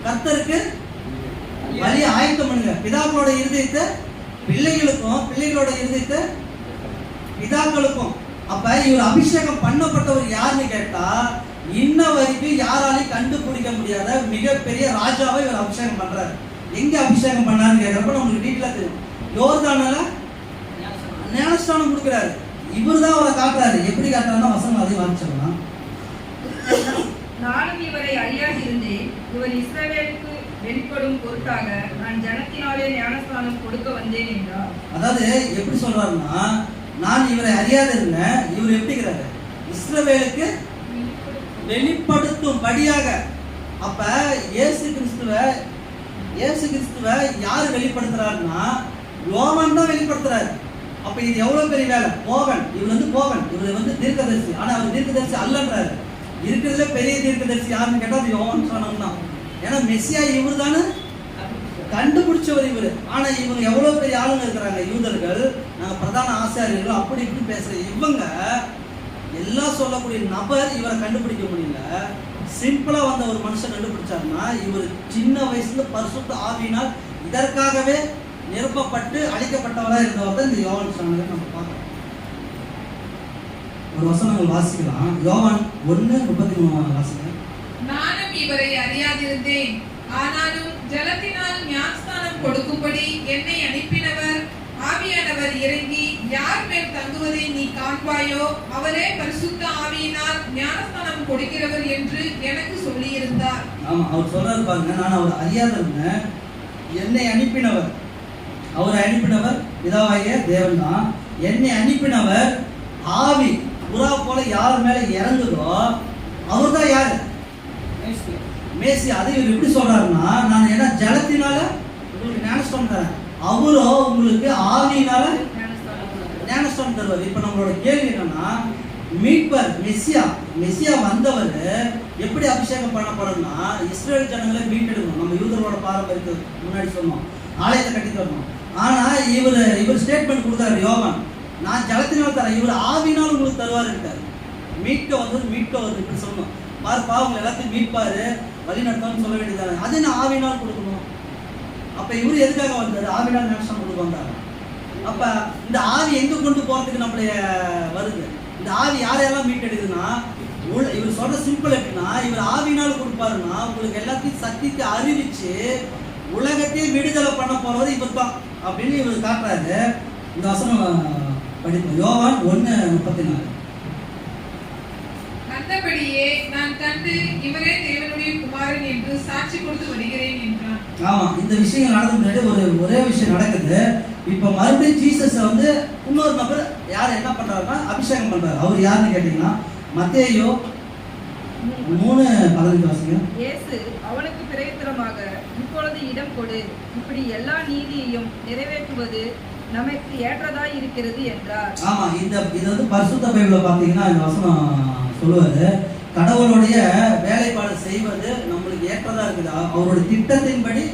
கர்த்தருக்கு வழியை ஆயத்தம் பண்ணுங்க. பிதாக்களோட இருதயத்தை பிள்ளைகளுக்கும், பிள்ளைகளோட இருதயத்தை பிதாக்களுக்கும். அப்ப இவர் அபிஷேகம் பண்ணப்பட்டவர் யாருன்னு கேட்டா, இன்ன வரைக்கும் யாராலையும் கண்டுபிடிக்க முடியாத மிகப்பெரிய ராஜாவை இவர் அபிஷேகம் பண்றாரு. எங்க அபிஷேகம் பண்ணாருன்னு கேட்கிறப்ப நம்மளுக்கு டீட்டெயிலா தெரியும். யோர்தானால ஞானஸ்தானம் கொடுக்கிறாரு. இவர் தான் அவரை காட்டுறாரு. எப்படி காட்டுறாருன்னா வசனம் அதையும் வாசிச்சிடலாம். நானும் இவரை அறியாதிருந்தேன். இவர் இஸ்ரவேலுக்கு வெளிப்படும் பொருட்டாக நான் ஜனத்தினாலே ஞானஸ்தானம் கொடுக்க வந்தேன் என்றார். அதாவது எப்படி சொல்றாருன்னா, நான் இவரை அறியாத இருந்தேன். இவர் எப்படிங்கிறாரு? இஸ்ரவேலுக்கு வெளிப்படுத்தும் படியாக. அப்ப இயேசு கிறிஸ்துவ யாரு வெளிப்படுத்துறாருன்னா யோவான் தான் வெளிப்படுத்துறாரு. அப்ப இது எவ்வளவு பெரிய வேலை. போகன், இவர் வந்து தீர்க்கதரிசி. ஆனா அவர் தீர்க்கதரிசி அல்லன்றாரு. இருக்கிறதுல பெரிய தீர்க்கதரிசி யாருன்னு கேட்டா அது யோவான் ஸ்நானம் தான். ஏன்னா மெசியா இவர் தானே கண்டுபிடிச்சவர் இவரு. ஆனா இவங்க எவ்வளவு பெரிய ஆளுங்க இருக்கிறாங்க யூதர்கள், நாங்க பிரதான ஆசாரியர்கள் அப்படி இப்படி பேசுற இவங்க எல்லாம் சொல்லக்கூடிய நபர் இவரை கண்டுபிடிக்க முடியல. சிம்பிளா வந்த ஒரு மனுஷன் கண்டுபிடிச்சாருன்னா இவர் சின்ன வயசுல பரிசுத்த ஆவியினால் இதற்காகவே நிரப்பப்பட்டு அழிக்கப்பட்டவரா இருந்தவர் தான் இந்த யோவான் ஸ்நானகர். நம்ம பார்க்கலாம், ஒரு வசனங்கள் வாசிக்கலாம். யோவான் 1:33 வாசிங்க. நானும் இவரை அறியாதிருந்தேன், ஆனாலும் ஜலத்தினால் ஞானஸ்நானம் கொடுக்கும்படி என்னை அனுப்பினவர் ஆவியானவர் இறங்கி யார் மேல் தங்குவதை நீ காண்பாயோ அவரே பரிசுத்த ஆவியினால் ஞானஸ்நானம் கொடுக்கிறவர் என்று எனக்கு சொல்லியிருந்தார். ஆமா, அவர் சொல்றாரு பாருங்க, நான் அவர் அறியாதிருந்தேன், என்னை அனுப்பினவர், அவரை அனுப்பினவர் பிதாவாகிய தேவன் தான். என்னை அனுப்பினவர் ஆவி புறா போல யார் மேல இறங்குதோ அவர் தான் யாரு? மேசி. அதை இவர் எப்படி சொல்றாருன்னா, நான் என்ன ஜலத்தினால உங்களுக்கு ஞானஸ்நானம் தரேன், அவரோ உங்களுக்கு ஆவியினால ஞானஸ்நானம் தருவார். இப்ப நம்மளோட கேள்வி என்னன்னா, மீட்பர் மெசியா வந்தவர் எப்படி அபிஷேகம் பண்ணப்படணும்னா இஸ்ரேல் ஜனங்களை மீட்டெடுக்கணும். நம்ம யூதரோட பாரம்பரியத்துக்கு முன்னாடி சொன்னோம், ஆலயத்தை கட்டி தரணும். ஆனா இவர் ஸ்டேட்மெண்ட் கொடுத்தாரு யோவான், நான் ஜலத்தினால் தரேன், இவர் ஆவினால் உங்களுக்கு தருவார் இருக்காரு. மீட்க வந்து இப்படி சொன்னோம், பாருப்பா அவங்க எல்லாத்தையும் மீட்பாரு வழி நடத்தான்னு சொல்ல வேண்டியதானே, அது என்ன ஆவினால் கொடுக்கணும்? அப்ப இவரு எதுக்காக வந்தாரு? ஆவினால் ஞானஸ்நானம் கொடுக்க வந்தாரு. அப்ப இந்த ஆவி எங்க கொண்டு போறதுக்கு நம்மளுடைய வருது? இந்த ஆவி யாரையெல்லாம் மீட்டெடுக்குதுன்னா, இவர் சொல்ற சிம்பிள் எப்படின்னா, இவர் ஆவினால் கொடுப்பாருன்னா உங்களுக்கு எல்லாத்தையும் சக்திக்கு அறிவிச்சு உலகத்தையே விடுதலை பண்ண போறது இவர் தான் அப்படின்னு இவர் காட்டுறாரு. இந்த வசனம் படிப்போம், யோவான் 1:34. அந்தபடியே நான் கண்டு இவரே தேவனுடைய குமாரன் என்று சாட்சி கொடுத்து வருகிறேன் என்றான். ஆமா, இந்த விஷயங்கள் நடந்து முன்னாடி ஒரே விஷயம் நடக்குது. இப்ப மறுபடியும் ஜீசஸ் வந்து இன்னொரு நபர் யார் என்ன பண்றாருன்னா அபிஷேகம் பண்றாரு. அவர் யாருன்னு கேட்டீங்கன்னா மத்தேயு 3:15 வாசிங்க. இயேசு அவனுக்கு பிரயோஜனமாக, இப்பொழுது இடம் கொடு, இப்படி எல்லா நீதியையும் நிறைவேற்றுவது நமக்கு ஏற்றதாய் இருக்கிறது என்றார். ஆமா, இது வந்து பரிசுத்த பைபிள்ல பாத்தீங்கன்னா இந்த வசனம் சொல்லுவாரு, கடவுளுடைய வேலைப்பாடு செய்வது நம்மளுக்கு ஏற்றதா இருக்குது, அவருடைய திட்டத்தின்படி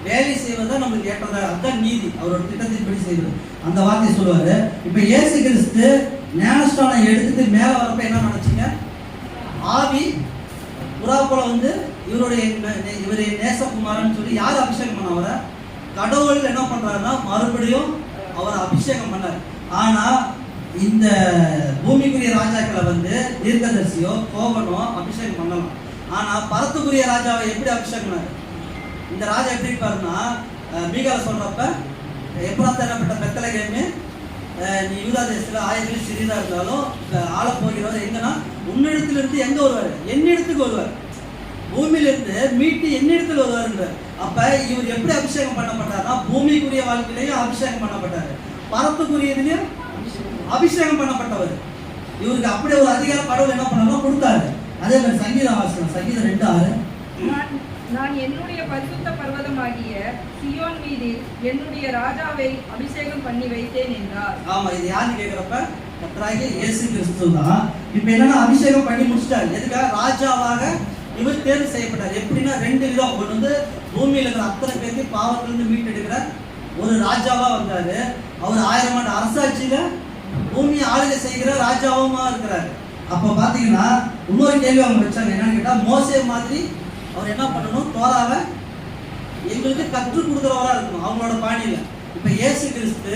வேலை செய்வதா நம்மளுக்கு ஏற்றதா, அதுதான் நீதி, அவரோட திட்டத்தின்படி செய்வது. அந்த வார்த்தையை சொல்லுவாரு. இப்ப இயேசு கிறிஸ்து ஞானஸ்நானம் எடுத்துட்டு மேல வரப்ப என்ன நினைச்சீங்க? ஆவி புறா போல வந்து இவருடைய நேசகுமாரன்னு சொல்லி யார் அபிஷேகம் பண்ண அவரை? கடவுள் என்ன பண்றாருன்னா மறுபடியும் அவரை அபிஷேகம் பண்ணார். ஆனா இந்த பூமிக்குரிய ராஜாக்களை வந்து தீர்க்கதரிசியோ கோபனோ அபிஷேகம் பண்ணலாம். ஆனா பரத்துக்குரிய ராஜாவை எப்படி அபிஷேகம் பண்ணாரு? இந்த ராஜா எப்படி இருப்பாருன்னா, மீகால சொல்றப்ப எப்பராத்த என்னப்பட்ட பெத்தலகேமே, நீ யூதா தேசத்துல ஆயிரம் சிறிதா இருந்தாலும் ஆள போகிறவர் எங்கன்னா உன்னிடத்திலிருந்து எங்க வருவாரு? என்னிடத்துக்கு வருவார். பூமியிலிருந்து மீட்டு என்னிடத்துல வருவாருன்ற. அப்ப இவர் எப்படி அபிஷேகம் பண்ணப்பட்டார்னா பூமிக்குரிய வாழ்க்கையிலையும் அபிஷேகம் பண்ணப்பட்டாரு, பரத்துக்குரியதுலயும் அபிஷேகம் பண்ணப்பட்டவர். இவருக்கு அப்படியே ஒரு அதிகாரம் கடவுள் என்ன பண்ணாலும் கொடுத்தாரு. அதே மாதிரி சங்கீதம் வாசனம், சங்கீதம் 2:6. நான் என்னுடைய பரிசுத்த பர்வதமாகிய சியோன் மீது என்னுடைய ராஜாவை அபிஷேகம் பண்ணி வைத்தேன் என்றார். ஆமா, இது யாருன்னு கேக்குறப்ப கர்த்தராகிய இயேசு கிறிஸ்து தான். இப்ப என்னன்னா அபிஷேகம் பண்ணி முடிச்சிட்டாரு. எதுக்காக? ராஜாவாக இவர் தேர்வு செய்யப்பட்டார். எப்படின்னா 2 விதம். ஒன்று வந்து பூமியில இருக்கிற அத்தனை பேருக்கு பாவத்திலிருந்து மீட்டெடுக்கிற ஒரு ராஜாவா வந்தாரு. அவர் 1000 ஆண்டு அரசாட்சியில பூமியை ஆளுகை செய்கிற ராஜாவுமா இருக்கிறாரு. அப்ப பாத்தீங்கன்னா இன்னொரு கேள்வி அவங்க வச்சாங்க, என்னன்னு கேட்டா மோசே மாதிரி அவர் என்ன பண்ணணும்? தோராவை எங்களுக்கு கற்றுக் கொடுக்குறவரா இருக்கணும் அவங்களோட பாணியில. இப்ப இயேசு கிறிஸ்து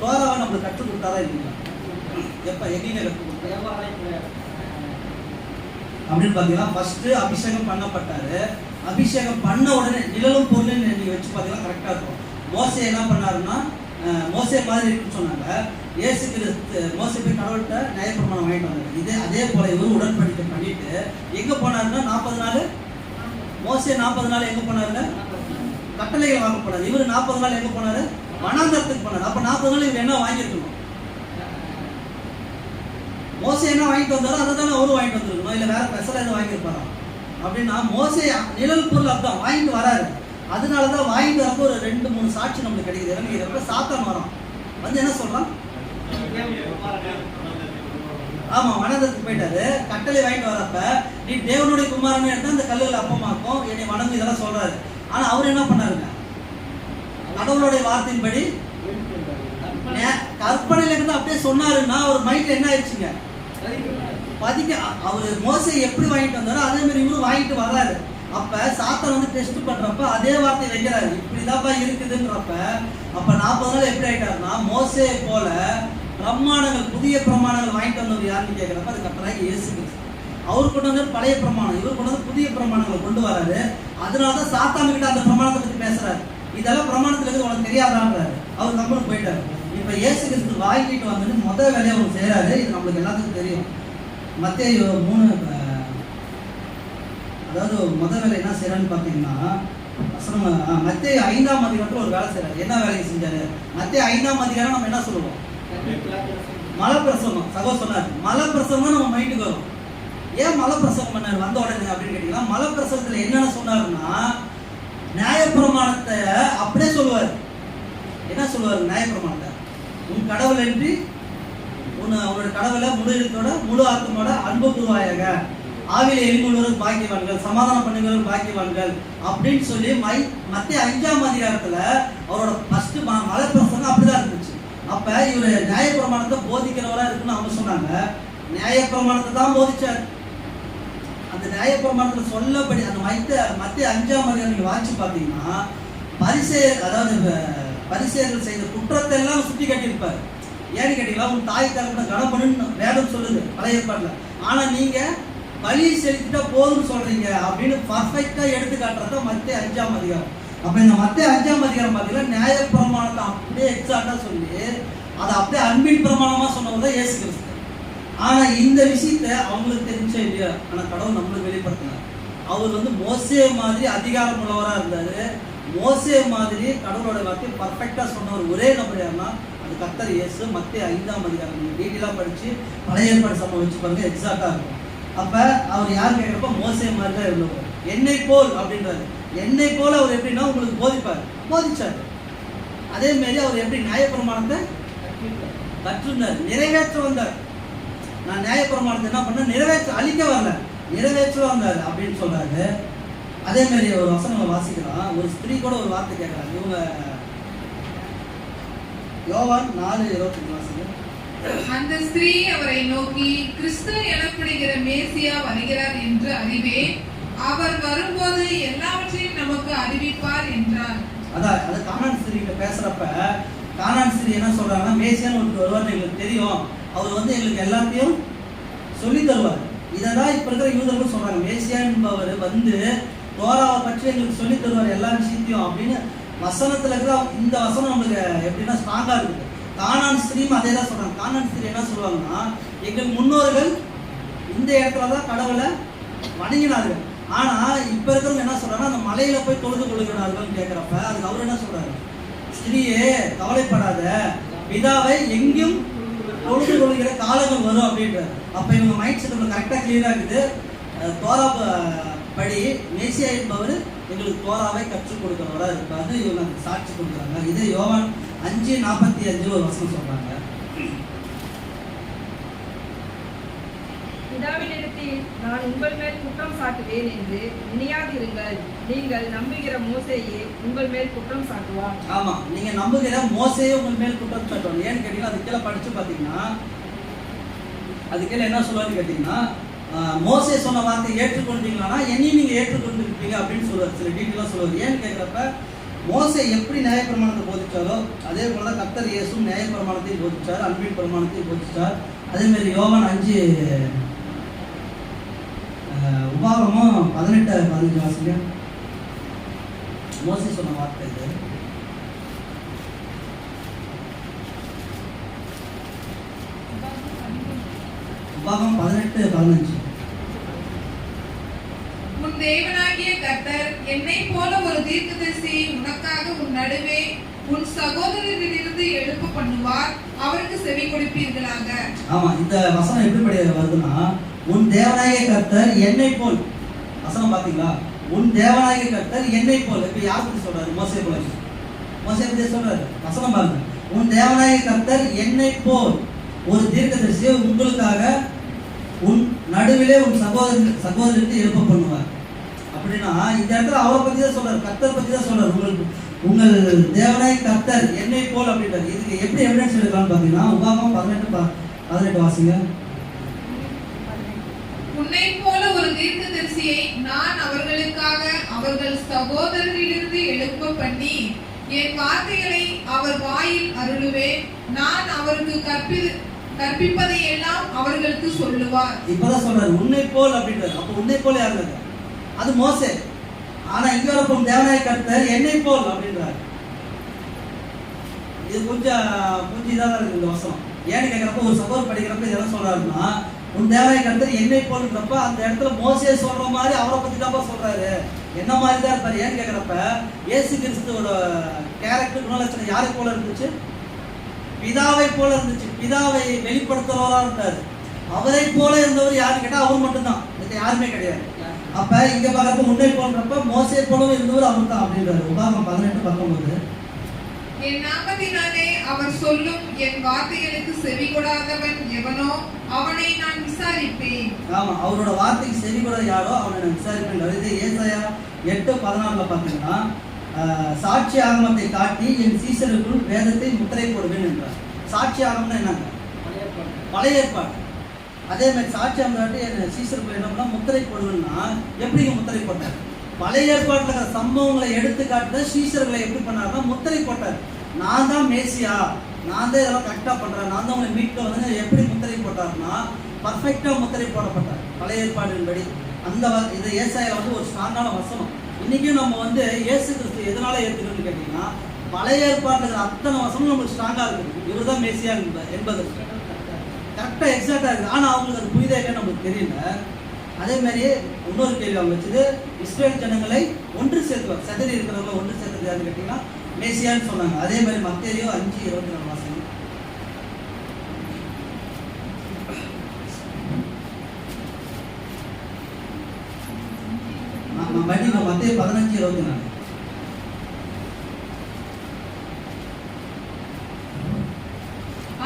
தோராவை நம்மளுக்கு கற்றுக் கொடுத்தாரா இல்லைங்களா? எப்ப எங்க கற்றுக் கொடுத்தாரு அப்படின்னு பாத்தீங்கன்னா ஃபர்ஸ்ட் அபிஷேகம் பண்ணப்பட்டாரு. அபிஷேகம் பண்ண உடனே நிழலும் பொருளும் நீங்க வச்சு பாத்தீங்கன்னா கரெக்டா இருக்கும். மோசே என்ன பண்ணாருன்னா மோசே மாதிரி இருக்குன்னு சொன்னாங்க. இயேசு கிறிஸ்து மோசே போய் கடவுள்கிட்ட நியாயப்பிரமாணம் வாங்கிட்டு வந்தாரு. அதே போல இவரு உடன்படிக்கை பண்ணிட்டு எங்க போனாருன்னா 40 நாள். மோசே 40 நாள் எங்க போனாருன்னா கட்டளைகள் வாங்க போனாரு. இவரு 40 நாள் எங்க போனாரு? வனாந்தரத்துக்கு போனாரு. அப்ப 40 நாள் இவர் என்ன வாங்கியிருக்கணும்? மோசே என்ன வாங்கிட்டு வந்தாரோ அதை தானே அவரும் வாங்கிட்டு வந்துருக்கணும், இல்ல வேற ஸ்பெஷலா எதுவும் வாங்கியிருப்பாரா? அப்படின்னா மோசே நிழல் பொருள் அதான் வாங்கிட்டு வராரு. அதனாலதான் வாங்கிட்டு வரப்போ ஒரு 2-3 சாட்சி நம்மளுக்கு கிடைக்குது. என்னன்னு சாத்தான் வரான் வந்து என்ன சொல்றான்? ஆமா, வனாந்தரத்துக்கு போயிட்டாரு. கட்டளை வாங்கிட்டு வரப்ப நீ தேவனுடைய குமாரன் இருந்தா அந்த கல்லுகளை அப்பமாக்கும் என்னை வணங்கு இதெல்லாம் சொல்றாரு. ஆனா அவர் என்ன பண்ணாருங்க? கடவுளுடைய வார்த்தையின்படி கற்பனையில இருந்து அப்படியே சொன்னாருன்னா அவர் மைண்ட்ல என்ன ஆயிடுச்சுங்க, பதிக்க. அவரு மோசே எப்படி வாங்கிட்டு வந்தாரோ அதே மாதிரி இவரும் வாங்கிட்டு வர்றாரு. அப்ப சாத்தான் வந்து டெஸ்ட் பண்றப்ப அதே வார்த்தை வைக்கிறாரு, இப்படிதான்ப்பா இருக்குதுன்றப்ப. அப்ப 40 நாள் எப்படி ஆயிட்டாருன்னா மோசே போல பிரமாணங்கள், புதிய பிரமாணங்கள் வாங்கிட்டு வந்தவர் யாருன்னு கேட்கிறப்ப அது கர்த்தராகிய இயேசு கிறிஸ்து. அவர் கொண்டு வந்து பழைய பிரமாணம், இவர் கொண்டு வந்து புதிய பிரமாணங்களை கொண்டு வராரு. அதனாலதான் சாத்தான் கிட்ட அந்த பிரமாணத்தை பத்தி பேசுறாரு. இதெல்லாம் பிரமாணத்துல இருந்து உனக்கு தெரியாதான்றாரு. அவர் கம்பெனி போயிட்டாரு. இப்ப இயேசு கிறிஸ்து வாங்கிட்டு வந்து முதல் வேலையை அவர் செய்யறாரு. இது நம்மளுக்கு எல்லாத்துக்கும் தெரியும். மத்தேயு 3, அதாவது முதல் வேலை என்ன செய்யறான்னு பாத்தீங்கன்னா மத்தேயு 5ஆம் அதிகாரத்துல ஒரு வேலை செய்யறாரு. என்ன வேலையை செஞ்சாரு? மத்தேயு 5ஆம் அதிகாரம் நம்ம என்ன சொல்லுவோம்? மலப்பிரசவம். சகோ சொன்னார் மலப்பிரசவம் நம்ம மைண்டுக்கு வரும். ஏன் மலப்பிரசவம் பண்ணாரு வந்த உடனே அப்படின்னு கேட்டீங்கன்னா, மலப்பிரசவத்துல என்னென்ன சொன்னாருன்னா நியாயப்பிரமாணத்தை அப்படியே சொல்லுவார். என்ன சொல்லுவார் நியாயப்பிரமாணத்தை? உன் கடவுள் என்று உன்னோட கடவுளை முழு எழுத்தோட முழு ஆத்மோட அன்பு கூறுவாயாக, ஆவில எளிமுள்ளவர்கள் பாக்கியவான்கள், சமாதானம் பண்ணுகிறவர்கள் பாக்கியவான்கள் அப்படின்னு சொல்லி மத்திய 5ஆம் அதிகாரத்துல அவரோட ஃபர்ஸ்ட் மலப்பிரசங்கம் அப்படிதான் இருந்துச்சு. அப்ப இவரு நியாயப்பிரமாணத்தை போதிக்கிறவரா இருக்குன்னு அவங்க சொன்னாங்க. நியாயப்பிரமாணத்தை தான் போதிச்சார். அந்த நியாயப்பிரமாணத்துல சொல்லப்படி அந்த மத்திய 5ஆம் அதிகாரம் நீங்க வாசிச்சு பாத்தீங்கன்னா பரிசேயர்கள் செய்த குற்றத்தை எல்லாம் சுட்டி காட்டியிருப்பாரு. ஏன்னு கேட்டீங்களா, உன் தாய் தகப்பனை கனம் பண்ணுன்னு வேதம் சொல்லுது பழைய ஏற்பாட்டுல. ஆனா நீங்க பலி செலுத்திட்டா போதும்னு சொல்றீங்க அப்படின்னு பர்ஃபெக்டா எடுத்து காட்டுறத மத்திய 5ஆம் அதிகாரம். அப்ப இந்த மத்திய 5ஆம் அதிகாரம் பாத்தீங்கன்னா நியாய பிரமாணத்தை அப்படியே எக்ஸாக்டா சொல்லி அதை அப்படியே அன்பின் பிரமாணமா சொன்னவங்க இயேசு கிறிஸ்து. ஆனா இந்த விஷயத்த அவங்களுக்கு தெரிஞ்சே இல்லையா, ஆனா கடவுள் நம்மளுக்கு வெளிப்படுத்தினார். அவர் வந்து மோசே மாதிரி அதிகாரம் உள்ளவரா இருந்தாரு. மோசே மாதிரி கடவுளோட வார்த்தை பர்ஃபெக்டா சொன்னவர் ஒரே நபர் யாருன்னா அது கர்த்தர் இயேசு. மத்திய 5ஆம் அதிகாரம் நீங்க டீட்டெயிலா படிச்சு பழைய ஏற்பாடு சம்பவம் வச்சு பாருங்க, எக்ஸாக்டா இருக்கும். அப்ப அவர் யார் கேட்கிறப்ப மோசே மாதிரி தான் இருந்தவர். என்னை போல் அப்படின்றாரு. என்னை போல அவர் எப்படின்னா உங்களுக்கு போதிச்சாரு. அதே மாதிரி அவர் எப்படி நியாயப்பிரமாணத்தை கற்றுனார், நிறைவேற்ற வந்தார். நான் நியாயப்பிரமாணத்தை என்ன பண்ண நிறைவேற்ற, அழிக்க வரல, நிறைவேற்ற வந்தார் அப்படின்னு சொல்றாரு. அதே மாதிரி ஒரு வசனங்களை வாசிக்கலாம். ஒரு ஸ்திரீ கூட ஒரு வார்த்தை கேட்கறாங்க. இவங்க யோவான் 4:25 வாசிங்க. அந்த ஸ்திரீ அவரை நோக்கி, கிறிஸ்து எனப்படுகிற மேசியா வருகிறார் என்று அறிவேன், அவர் வரும்போது எல்லாவற்றையும் நமக்கு அறிவிப்பார் என்றார். அது கானான் ஸ்திரீ கிட்ட பேசுறப்ப கானான் ஸ்திரீ என்ன சொல்றாங்கன்னா, மேசியான்னு ஒருத்தர் வருவார்னு எங்களுக்கு தெரியும், அவர் வந்து எங்களுக்கு எல்லாத்தையும் சொல்லி தருவார். இதான் இப்ப இருக்கிற யூதர்கள் சொல்றாங்க. மேசியா என்பவர் வந்து தோராவை பற்றி எங்களுக்கு சொல்லி தருவார் எல்லா விஷயத்தையும் அப்படின்னு வசனத்துல இருக்கிற இந்த வசனம் நம்மளுக்கு எப்படின்னா ஸ்ட்ராங்கா இருக்குது. கானான் ஸ்திரீயும் அதே தான் சொல்றாங்க. கானான் ஸ்திரீ என்ன சொல்லுவாங்கன்னா, எங்கள் முன்னோர்கள் இந்த இடத்துலதான் கடவுளை வணங்கினார்கள். ஆனா இப்ப இருக்கிறவங்க என்ன சொல்றாங்கன்னா, அந்த மலையில போய் தொழுது கொள்கிறார்கள் கேட்கிறப்ப அதுக்கு அவர் என்ன சொல்றாரு, ஸ்திரீயே கவலைப்படாத, பிதாவை எங்கும் தொழுது கொள்கிற காலங்கள் வரும் அப்படின்றாரு. அப்ப இவங்க மைண்ட் செட் கரெக்டா கிளியரா இருக்குது. தோரா படி மேசியா என்பவர் எங்களுக்கு தோராவை கற்றுக் கொடுக்கிறவரா இருப்பாரு. இவங்க சாட்சி கொடுக்குறாங்க. இதே யோவான் 5:45 ஒரு வசனம் சொல்றாங்க. பிதாவினிடத்தில் நான் உங்கள் மேல் குற்றம் சாட்டுவேன் என்று நினையாதிருங்கள், நீங்கள் நம்புகிற மோசேயே உங்கள் மேல் குற்றம் சாட்டுவார். ஆமா, நீங்க நம்புகிற மோசேயே உங்கள் மேல் குற்றம் சாட்டுவாங்க. ஏன்னு கேட்டீங்கன்னா, அது கீழே படிச்சு பாத்தீங்கன்னா அது கீழே என்ன சொல்லுவான்னு கேட்டீங்கன்னா, மோசே சொன்ன வார்த்தையை ஏற்றுக்கொண்டீங்களா என்னையும் நீங்க ஏற்றுக்கொண்டிருப்பீங்க அப்படின்னு சொல்லுவார். சில டீட்டெயிலாக சொல்லுவார். ஏன்னு கேட்கிறப்ப மோசே எப்படி நியாயப்பிரமாணத்தை போதிச்சாரோ அதே போலதான் கர்த்தர் இயேசுவும் நியாயப்பிரமாணத்தையும் போதிச்சார், அன்பின் பிரமாணத்தையும் போதிச்சார். அதே மாதிரி யோவான் 5 உபாகமும் 18:15 வாசிங்க. மோசே சொன்ன வார்த்தை இது. உபாகம் 18:15. உன் தேவனாகிய கர்த்தர் என்னை போல ஒரு தீர்க்கதரிசியை உனக்காக உன் நடுவே உன் சகோதரரிலிருந்து எழுப்ப பண்ணுவார், அவருக்கு செவி கொடுப்பீர்களாக. ஆமா, இந்த வசனம் எப்படி வருதுன்னா, உன் தேவனாகிய கர்த்தர் என்னை போல். வசனம் பாத்தீங்களா, உன் தேவனாகிய கர்த்தர் என்னை போல். இப்ப யார் பத்தி சொல்றாரு? மோசே போல. மோசே பத்தி சொல்றாரு. வசனம் பாருங்க, உன் தேவனாகிய கர்த்தர் என்னை போல் ஒரு தீர்க்கதரிசியை உங்களுக்காக உன் நடுவிலே உன் சகோதரருக்கு எழுப்ப பண்ணுவார். அப்படின்னா இந்த இடத்துல அவரை பத்தி தான் சொல்றாரு, கர்த்தர் பத்தி தான் சொல்றாரு. உங்களுக்கு உங்கள் தேவனாய் கர்த்தர் என்னை போல் அப்படின்றார். இதுக்கு எப்படி எவிடன்ஸ் எடுக்கலாம்னு பார்த்தீங்கன்னா உபாகமம் 18 வாசிங்க. உன்னை போல ஒரு தீர்க்கதரிசியை நான் அவர்களுக்காக அவர்கள் சகோதரரிலிருந்து எழுப்ப பண்ணி என் வார்த்தைகளை அவர் வாயில் அருளுவேன். நான் அவருக்கு கற்பிப்பதை எல்லாம் அவர்களுக்கு சொல்லுவார். இப்பதான் சொல்றாரு உன்னை போல் அப்படின்றாரு. அப்ப உன்னை போல யாரு? அது மோசே. ஆனா இங்க வரப்போ தேவனாய கர்த்தர் என்னை போல் அப்படின்றாரு. இது கொஞ்சம் இதாக இருக்கு இந்த வசனம். ஏன்னு கேட்கிறப்ப ஒரு சகோதரர் படிக்கிறப்ப இதெல்லாம் சொல்றாருன்னா உன் தேவனாய கர்த்தர் என்னை போல்ன்றப்ப அந்த இடத்துல மோசே சொல்ற மாதிரி அவரை பத்தி தான் சொல்றாரு. என்ன மாதிரி தான் இருப்பாரு. ஏன்னு கேட்கிறப்ப இயேசு கிறிஸ்துவோட கேரக்டர் குணலட்சணம் யாரை போல இருந்துச்சு? பிதாவை போல இருந்துச்சு. பிதாவை வெளிப்படுத்துறவரா இருந்தாரு. அவரை போல இருந்தவர் யாரு கேட்டா அவர் மட்டும்தான், யாருமே கிடையாது. அப்ப இங்க பார்க்கப்ப உன்னை போன்றப்ப மோசே போலவும் இருந்தவர் அவர் தான் அப்படின்றாரு. உபாகமம் 18:19. என் நாமத்தினாலே அவர் சொல்லும் என் வார்த்தைகளுக்கு செவி கொடாதவன் எவனோ அவனை நான் விசாரிப்பேன். ஆமா, அவரோட வார்த்தைக்கு செவி கொடாத யாரோ அவனை நான் விசாரிப்பேன். இது ஏசாயா 8:14 பார்த்தீங்கன்னா சாட்சி ஆகமத்தை காட்டி என் சீசருக்குள் வேதத்தை முத்திரை போடுவேன் என்றார். சாட்சி ஆகமம்னா என்னங்க? பழைய ஏற்பாடு. அதே மாதிரி சாட்சி ஆகமத்தை என் சீசருக்குள் என்ன பண்ணா முத்திரை போடுவேன்னா எப்படிங்க முத்திரை போட்டார்? பழைய ஏற்பாட்டில் இருக்கிற சம்பவங்களை எடுத்து காட்டுற சீசர்களை எப்படி பண்ணாருன்னா முத்திரை போட்டார். நான் தான் மேசியா, நான் தான் இதெல்லாம் கரெக்டாக பண்ணுறேன், நான் தான் உங்களை மீட்க வந்து எப்படி முத்திரை போட்டார்னா பர்ஃபெக்டாக முத்திரை போடப்பட்டார் பழைய ஏற்பாடின்படி. அந்த இது ஏசாயா வந்து ஒரு ஸ்ட்ராங்கான வசனம். இன்றைக்கும் நம்ம வந்து இயேசு கிறிஸ்து எதனால ஏற்றுக்கணும்னு கேட்டிங்கன்னா பழைய ஏற்பாட்டில் இருக்கிற அத்தனை வசனம் நம்மளுக்கு ஸ்ட்ராங்காக இருக்குது. இவர் தான் மேசியா என்பது கரெக்டாக எக்ஸாக்டாக இருக்குது. ஆனால் அவங்களுக்கு அது புரிதா இல்லைன்னு நம்மளுக்கு தெரியல. அதே மாதிரியே இன்னொரு கேள்வி அவங்க வச்சது இஸ்ரேல் ஜனங்களை ஒன்று சேர்த்துவார். சதறி இருக்கிறவங்க ஒன்று சேர்த்தது யாருன்னு கேட்டீங்கன்னா மேசியான்னு சொன்னாங்க. அதே மாதிரி மத்தேயு 5:24 வாசகம். மத்தேயு 15:24.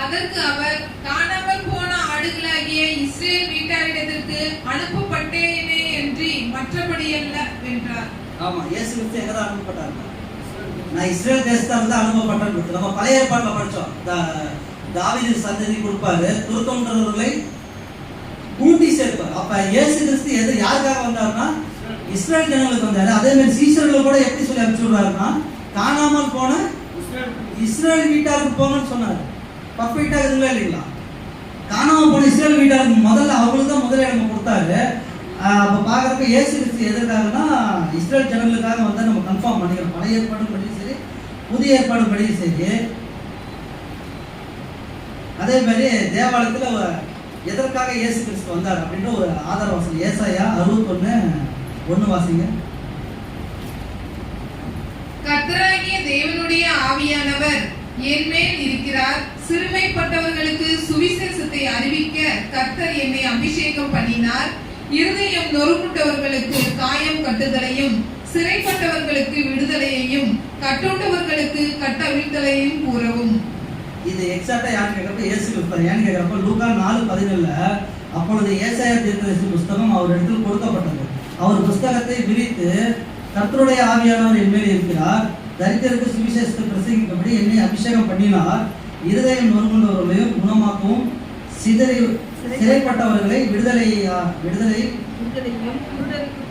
அதற்கு அவர் காணாமல் போன ஆடுகளாகிய இஸ்ரேல் வீட்டாரிடத்திற்கு அனுப்பப்பட்டேனே என்று மற்றபடி அல்ல என்றார். ஆமா, இயேசு கிறிஸ்து எங்க தான் அனுப்பப்பட்டார்? நான் இஸ்ரேல் தேசத்துல வந்து அனுப்பப்பட்டேன். நம்ம பழைய ஏற்பாடுல படிச்சோம். தாவீது சந்ததி கொடுப்பாரு, துருத்தொன்றவர்களை கூட்டி சேர்ப்பார். அப்ப இயேசு கிறிஸ்து யாருக்காக வந்தாருன்னா இஸ்ரேல் ஜனங்களுக்கு வந்தாரு. அதே மாதிரி சீசர்கள் கூட எப்படி சொல்லி அனுப்பிச்சுடுறாருன்னா காணாமல் போன இஸ்ரேல் வீட்டாருக்கு போங்கன்னு சொன்னாரு. பர்ஃபெக்டா இருக்குங்களா இல்லைங்களா? காணாமல் போன இஸ்ரேல் வீட்டாருக்கு முதல்ல அவங்களுக்கு தான் முதலிடம் கொடுத்தாரு. அப்போ பார்க்குறப்ப இயேசு கிறிஸ்து எதற்காகனா இஸ்ரேல் ஜனங்களுக்காக வந்து நம்ம கன்ஃபார்ம் பண்ணிக்கிறோம். பழைய ஏற்பாடு படியும் சரி, புதிய ஏற்பாடு படியும் சரி. அதே மாதிரி தேவாலயத்தில் எதற்காக இயேசு கிறிஸ்து வந்தார் அப்படின்ற ஒரு ஆதார வாசகம் ஏசாயா 61:1 வாசிங்க. கர்த்தராகிய தேவனுடைய ஆவியானவர் என் மேல் இருக்கிறார். சிறுமைப்பட்டவர்களுக்கு சுவிசேஷத்தை அறிவிக்க கர்த்தர் என்னை அபிஷேகம் பண்ணினார். இருதயம் நொறுங்குண்டவர்களுக்கு காயம் கட்டுதலையும், சிறைப்பட்டவர்களுக்கு விடுதலையையும், கட்டுண்டவர்களுக்கு கட்டவிழ்தலையும் கூறவும். இது எக்ஸாக்டா யாரு கேட்கறப்ப இயேசு கிறிஸ்து. ஏன்னு கேட்கறப்ப லூக்கா 4:17 அப்பொழுது ஏசாயா தீர்க்கதரிசி புஸ்தகம் அவர் இடத்தில் கொடுக்கப்பட்டது. அவர் புஸ்தகத்தை விரித்து கர்த்தருடைய ஆவியானவர் என் மேல் இருக்கிறார், தரித்திரருக்கு சுவிசேஷத்தை பிரசங்கிக்கும்படி என்னை அபிஷேகம் பண்ணினார். இருதயம் நொறுங்குண்டவர்களையும் குணமாக்கவும், சிறைப்பட்டவர்களை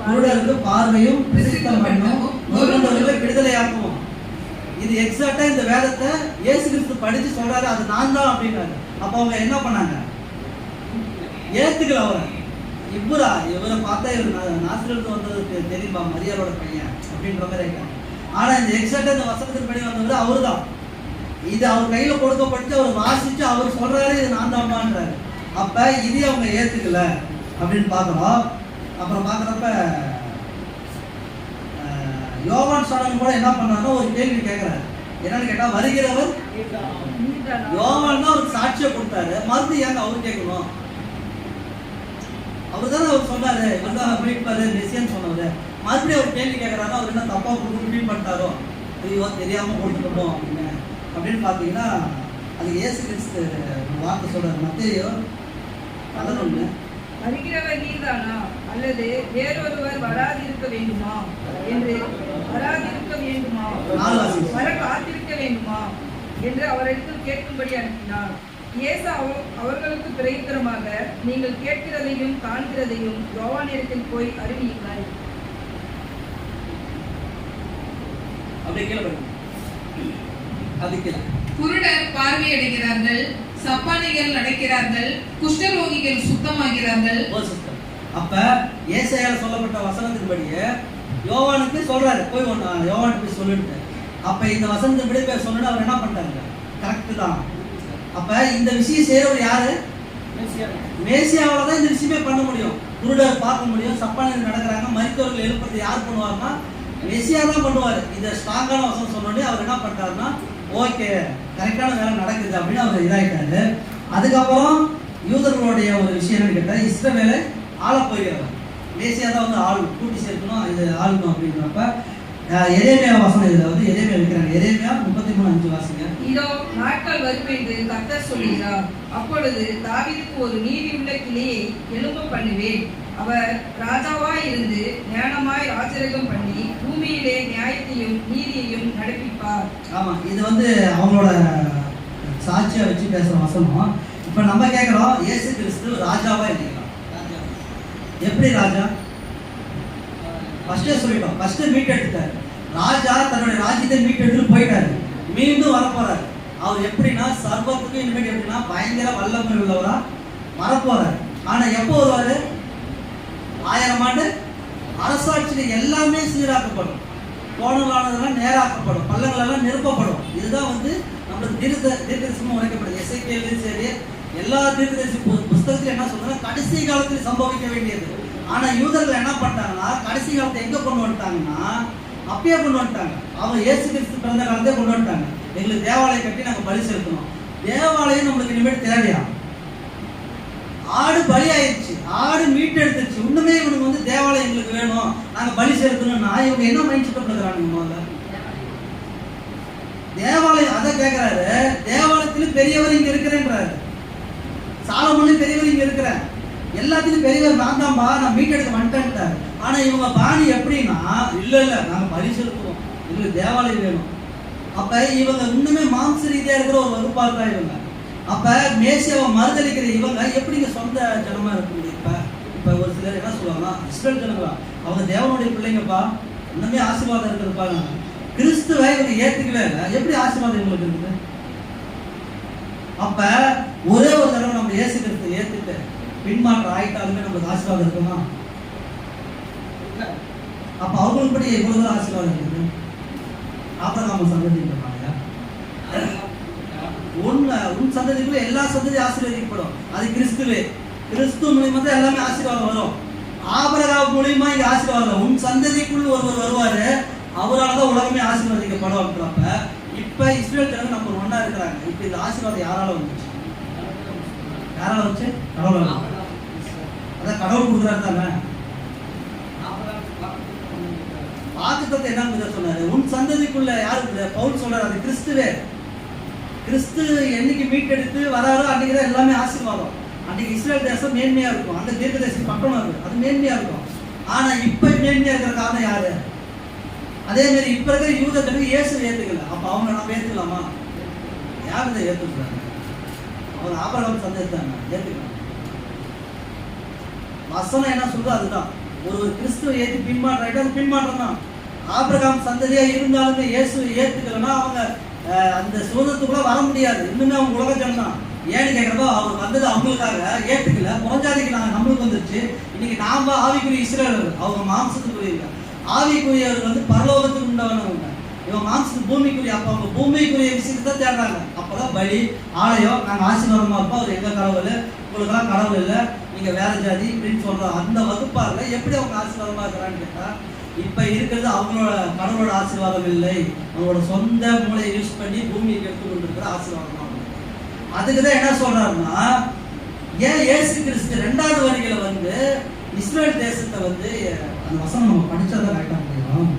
குருடருக்கு பார்வையும் பிரசித்தம் பண்ணவும், நொறுங்குண்டவர்களை விடுதலையாக்கவும். இது எக்ஸாக்டா இந்த வேதத்தை இயேசு கிறிஸ்து படிச்சு சொல்றாரு. அது நான் தான் அப்படின்னாரு. அப்ப அவங்க என்ன பண்ணாங்க? ஏத்துக்கல. இவரை பார்த்தா இவர் நாசிரியருக்கு வந்தது தெரியுமா, மரியாதோட பையன் அப்படின்ற மாதிரி இருக்காங்க. ஆனா இந்த எக்ஸாக்டா இந்த வசனத்தின் படி வந்தவர் அவரு தான். இது அவர் கையில கொடுக்கப்பட்டு அவர் வாசிச்சு அவர் சொல்றாரு இது நான் தான்பான்றாரு. அப்ப இது அவங்க ஏத்துக்கல அப்படின்னு பாக்குறோம். அப்புறம் பாக்குறப்ப யோவான் ஸ்நானன் கூட என்ன பண்ணாருன்னா ஒரு கேள்வி கேட்கிறாரு. என்னன்னு கேட்டா வருகிறவர் யோவான் தான் அவருக்கு சாட்சியை கொடுத்தாரு, மறுபடியும் ஏங்க அவரு கேட்கணும்? அவர் தானே அவர் சொன்னாரு இவர்தான் மீட்பாரு மெசியான்னு சொன்னவரு. மறுபடியும் அவர் கேள்வி கேட்கறாரு. அவர் என்ன தப்பா கொடுத்து ஃபீல் பண்ணிட்டாரோ, ஐயோ தெரியாம கொடுத்துட்டோம் அப்படின்னு பாத்தீங்கன்னா அது இயேசு கிறிஸ்து வார்த்தை சொல்றாரு. மத்தேயு 11 வருகிறவர் நீர்தானா அல்லது வேறொருவர் வராதிருக்க வேண்டுமா என்று 4 வாசிங்க. வர காத்திருக்க வேண்டுமா என்று அவரிடத்தில் கேட்கும்படி அனுப்பினார். இயேசு அவர்களுக்கு பிரயுத்தரமாக, நீங்கள் கேட்கிறதையும் காண்கிறதையும் யோவானிடத்தில் போய் அறிவியுங்கள். அப்படியே கீழே போடுங்க. அது கீழே. குருடர் பார்வையடைகிறார்கள், சப்பானிகள் நடக்கிறார்கள், குஷ்டரோகிகள் சுத்தமாகிறார்கள். ஒரு சிஸ்டர். அப்ப ஏசாயால சொல்லப்பட்ட வசனத்தின்படியே யோவானுக்கு சொல்றாரு, போய் யோவானுக்கு போய் சொல்லிட்டு. அப்ப இந்த வசனத்தின்படி போய் சொன்னா அவர் என்ன பண்றாங்க? கரெக்ட் தான். அப்ப இந்த விஷயம் செய்யறவர் யாரு? மேசியாவால தான் இந்த விஷயமே பண்ண முடியும். குருடர் பார்க்க முடியும், சப்பானிகள் நடக்கிறாங்க, மரித்தவர்கள் எழுப்புறது யார் பண்ணுவாருன்னா மெசியா தான் பண்ணுவாரு. இந்த ஸ்ட்ராங்கான வசனம் சொன்னோடனே அவர் என்ன பண்றாருன்னா, ஓகே கரெக்டான வேலை நடக்குது அப்படின்னு அவர் இதாயிட்டாரு. அதுக்கப்புறம் யூதர்களுடைய ஒரு விஷயம் என்னன்னு கேட்டா, இஸ்ரவேலை ஆள போகிறவர் மேசியா தான் வந்து ஆள் கூட்டி சேர்க்கணும், இது ஆளணும் அப்படின்றப்ப எரேமியா வசனம் இதுல வந்து எரேமியா வைக்கிறாங்க. எரேமியா 33:5 வாசிங்க. இதோ நாட்கள் வரும் என்று கர்த்தர் சொல்கிறார், அப்பொழுது தாவீதுக்கு ஒரு நீதியுள்ள கிளையை எழும்ப பண்ணுவேன். அவர் ராஜாவாய் இருந்து ஞானமாய் ராஜரீகம் பண்ணி பூமியிலே நியாயத்தையும் நீதியையும் நடப்பிப்பார். ஆமா, இது வந்து அவங்களோட சாட்சியா வச்சு பேசுற வசனம். இப்ப நம்ம கேட்கிறோம், இயேசு கிறிஸ்து ராஜாவா இல்லைங்களா? எப்படி ராஜா? ஃபர்ஸ்டே சொல்லிட்டோம், ஃபர்ஸ்ட் மீட் எடுத்துட்டாரு. ராஜா தன்னுடைய ராஜ்யத்தை மீட் எடுத்துட்டு போயிட்டாரு, மீண்டும் வரப்போறாரு. அவர் எப்படின்னா சர்வத்துக்கும் இனிமேல் எப்படின்னா பயங்கர வல்லமை உள்ளவரா வரப்போறாரு. ஆனா எப்போ வருவாரு? 1000 ஆண்டு அரசாட்சியில எல்லாமே சீராக்கப்படும், கோணலானதெல்லாம் நேராக்கப்படும், பள்ளங்கள் எல்லாம் நிரப்பப்படும். இதுதான் வந்து நம்மளுக்கு தீர்க்கதரிசனமா உரைக்கப்படுது. எசேக்கியேலும் சரி, எல்லா தீர்க்கதரிசி புஸ்தகத்துல என்ன சொல்றாங்க, கடைசி காலத்தில் சம்பவிக்க வேண்டியது. ஆனா யூதர்கள் என்ன பண்ணாங்கன்னா, கடைசி காலத்தை எங்க கொண்டு வந்துட்டாங்கன்னா அப்பயே கொண்டு வந்துட்டாங்க. அவங்க இயேசு கிறிஸ்து பிறந்த காலத்தையே கொண்டு வந்துட்டாங்க. எங்களுக்கு தேவாலயம் கட்டி நாங்க பலி செலுத்தணும். தேவாலயம் நம்மளுக்கு இனிமேல் தேவையா? ஆடு பலி ஆயிடுச்சு, ஆடு மீட்டு எடுத்துச்சு. இன்னுமே இவனுக்கு வந்து தேவாலயம் எங்களுக்கு வேணும், நாங்க பலி செலுத்தணும்னா இவங்க என்ன மைண்ட் செட் பண்ணுறாங்க? முதல்ல தேவாலயம் அதை கேட்கிறாரு. தேவாலயத்திலும் பெரியவர் இங்க இருக்கிறேன்றாரு. சாலமோனும் பெரியவர் இங்க இருக்கிறேன், எல்லாத்திலும் பெரியவர் நான் தான்பா, நான் மீட்டெடுக்க வந்துட்டேன்ட்டாரு. ஆனா இவங்க பாணி எப்படின்னா, இல்ல நாங்க பலி செலுத்துவோம், எங்களுக்கு தேவாலயம் வேணும். அப்ப இவங்க இன்னுமே மாம்ச ரீதியா இருக்கிற ஒரு வகுப்பால் தான் இவங்க. அப்ப மேசியாவை மறுதளிக்கிற இவங்க எப்படிங்க சொந்த ஜனமா இருக்க முடியும்? இப்ப ஒரு சிலர் என்ன சொல்லுவாங்கன்னா, இஸ்ரேல் ஜனங்களா அவங்க தேவனுடைய பிள்ளைங்கப்பா, இன்னுமே ஆசீர்வாதம் இருக்கிறதுப்பாங்க. கிறிஸ்துவை இவங்க ஏத்துக்கவே இல்லை, எப்படி ஆசீர்வாதம் இவங்களுக்கு இருக்குது? அப்ப ஒரே ஒரு தடவை நம்ம இயேசு கிறிஸ்து ஏத்துட்டு பின்மாற்றம் ஆயிட்டாலுமே நமக்கு ஆசீர்வாதம் இருக்குமா? அப்ப அவங்களுக்கு படி எவ்வளவு ஆசீர்வாதம் இருக்குது? ஆபிரகாம் சந்ததி இருப்பாங்க, உன் சந்ததிக்குள்ள எல்லா சந்ததி ஆசீர்வதிக்கப்படும். அது கிறிஸ்துவே, கிறிஸ்து மூலியமா தான் எல்லாமே ஆசீர்வாதம் வரும். ஆபிரகாம் மூலியமா இங்க ஆசீர்வாதம், உன் சந்ததிக்குள்ள ஒருவர் வருவாரு, அவரால் தான் உலகமே ஆசீர்வதிக்கப்படும் அப்படின்றப்ப இப்ப இஸ்ரேல் ஜனங்க நம்ம ஒண்ணா இருக்கிறாங்க. இப்ப இந்த ஆசீர்வாதம் யாரால வந்துச்சு? யாரால வந்துச்சு? கடவுளால. அதான் கடவுள் கொடுக்குறாரு தானே. வாக்குத்தத்தம் என்ன சொன்னாரு? உன் சந்ததிக்குள்ள யாரு? பவுல் சொல்றாரு, அது கிறிஸ்துவே. கிறிஸ்து என்னைக்கு மீட்டெடுத்து வராரோ அன்னைக்குதான் எல்லாமே ஆசீர்வாதம். அன்னைக்கு இஸ்ரேல் தேசம் மேன்மையா இருக்கும், அந்த தீர்க்கதரிசி பட்டணம் இருக்கு, அது மேன்மையா இருக்கும். ஆனா இப்ப மேன்மையா இருக்கிற காரணம் யாரு? அதே மாதிரி இப்ப இருக்கிற யூதர்களுக்கு இயேசு ஏத்துக்கல. அப்ப அவங்க நம்ம ஏத்துக்கலாமா? யார் இதை ஏத்துக்கிறாங்க? அவங்க ஆபிரகாம் சந்ததித்தாங்க, ஏத்துக்கலாம். வசனம் என்ன சொல்றோ அதுதான். ஒரு கிறிஸ்துவ ஏற்றி பின்மாற்றம், அது பின்மாற்றம் தான். ஆபிரகாம் சந்ததியா இருந்தாலுமே இயேசு ஏத்துக்கலன்னா அவங்க அந்த சுதந்திரத்துக்குள்ள வர முடியாது. இன்னுமே அவங்க உலக ஜனம் தான். ஏன்னு கேட்கறதோ, அவர் வந்தது அவங்களுக்காக ஏற்றுக்கல, புறஞ்சாதிக்கு நம்மளுக்கு வந்துருச்சு. இன்னைக்கு நாம ஆவிக்குரிய இஸ்ரேலர், அவங்க மாம்சத்துக்குரிய. ஆவிக்குரியவர் வந்து பரலோகத்துக்கு உண்டவனவங்க, இவன் மாம்சத்துக்கு பூமிக்குரிய. அப்ப அவங்க பூமிக்குரிய விஷயத்தை தான் தேடுறாங்க. அப்பதான் பலி, ஆலயம், நாங்க ஆசீர்வாதமா இருப்போம், அவர் எங்க கடவுள், உங்களுக்கெல்லாம் கடவுள் இல்லை, நீங்க வேற ஜாதி அப்படின்னு சொல்றோம். அந்த வகுப்பார்ல எப்படி அவங்க ஆசீர்வாதமா இருக்கிறான்னு கேட்டா, இப்ப இருக்கிறது அவங்களோட கடவுளோட ஆசீர்வாதம் இல்லை, அவங்களோட சொந்த மூளையை யூஸ் பண்ணி பூமிக்கு எடுத்து கொண்டு இருக்கிற ஆசீர்வாதம். அதுக்குதான் என்ன சொல்றாருன்னா, ஏன் இயேசு கிறிஸ்து 2வது வருகையில வந்து இஸ்ரேல் தேசத்தை வந்து, அந்த வசனம் நம்ம படிச்சாதான் கரெக்டா முடியும்.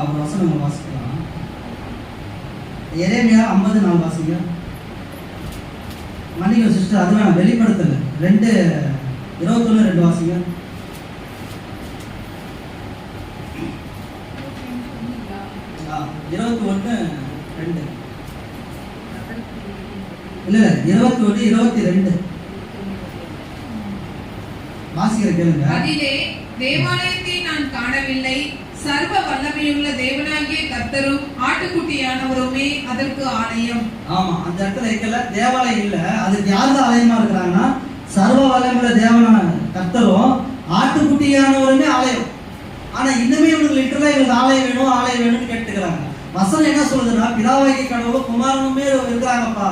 ஒரு வசனம் நம்ம வாசிக்கலாம். எரேமியா 50:4 வாசிங்க. மன்னிங்க சிஸ்டர். சிஸ்டர் அது வேணாம், வெளிப்படுத்தல 2:21 வாசிங்க. ஆ, 21:2 இல்ல 21:22 வாசிக்கிற கேளுங்க. அதிலே தேவாலயத்தை நான் காணவில்லை, சர்வ வல்லமையுள்ள தேவனாகிய கர்த்தரும் ஆட்டுக்குட்டியானவருமே அதற்கு ஆலயம். ஆமா, அந்த இடத்துல இருக்கல தேவாலயம் இல்ல, அதுக்கு யாரு ஆலயமா இருக்கிறாங்கன்னா சர்வ வல்லமையுள்ள தேவனான கர்த்தரும் ஆட்டுக்குட்டியானவருமே ஆலயம். ஆனா இன்னுமே இவங்களுக்கு லிட்டரலா இவங்களுக்கு ஆலயம் வேணும் ஆலயம் வேணும்னு கேட்டுக்கிறாங்க. வசனம் என்ன சொல்லுதுன்னா பிதாவாகிய கடவுளும் குமாரனுமே இருக்கிறாங்கப்பா,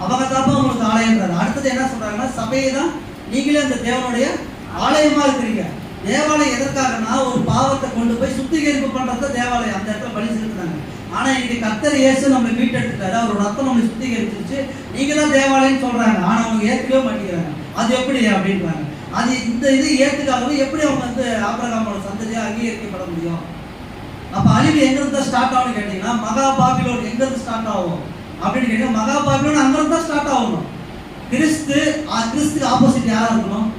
அவங்க தாப்பா உங்களுக்கு ஆலயம்ன்றாரு. அடுத்தது என்ன சொல்றாங்கன்னா சபையை தான் நீங்களே அந்த தேவனுடைய ஆலயமா இருக்கிறீங்க. தேவாலயம் எதற்காகனா ஒரு பாவத்தை கொண்டு போய் சுத்திகரிப்பு பண்றது தேவாலயம், அந்த இடத்துல பலி செலுத்துறாங்க. ஆனா இன்னைக்கு கர்த்தர் இயேசு நம்மளை மீட்டெடுத்துட்டாரு, அவரோட ரத்தம் நம்மளை சுத்திகரிச்சிருச்சு, நீங்க தான் தேவாலயம் சொல்றாங்க. ஆனா அவங்க ஏத்துக்கவே மாட்டேங்கிறாங்க. அது எப்படி அப்படின்றாங்க. அது இந்த இது ஏத்துக்காகவே எப்படி அவங்க வந்து ஆபிரகாமோட சந்ததியா அங்கீகரிக்கப்பட முடியும்? அப்ப அழிவு எங்க இருந்து ஸ்டார்ட் ஆகும்னு கேட்டீங்கன்னா மகா பாபிலோன் எங்க இருந்து ஸ்டார்ட் ஆகும் அப்படின்னு கேட்டீங்கன்னா மகா பாபிலோன் அங்க இருந்து தான் ஸ்டார்ட் ஆகணும். கிறிஸ்துக்கு ஆப்போசிட் யாரா இருக்கணும்?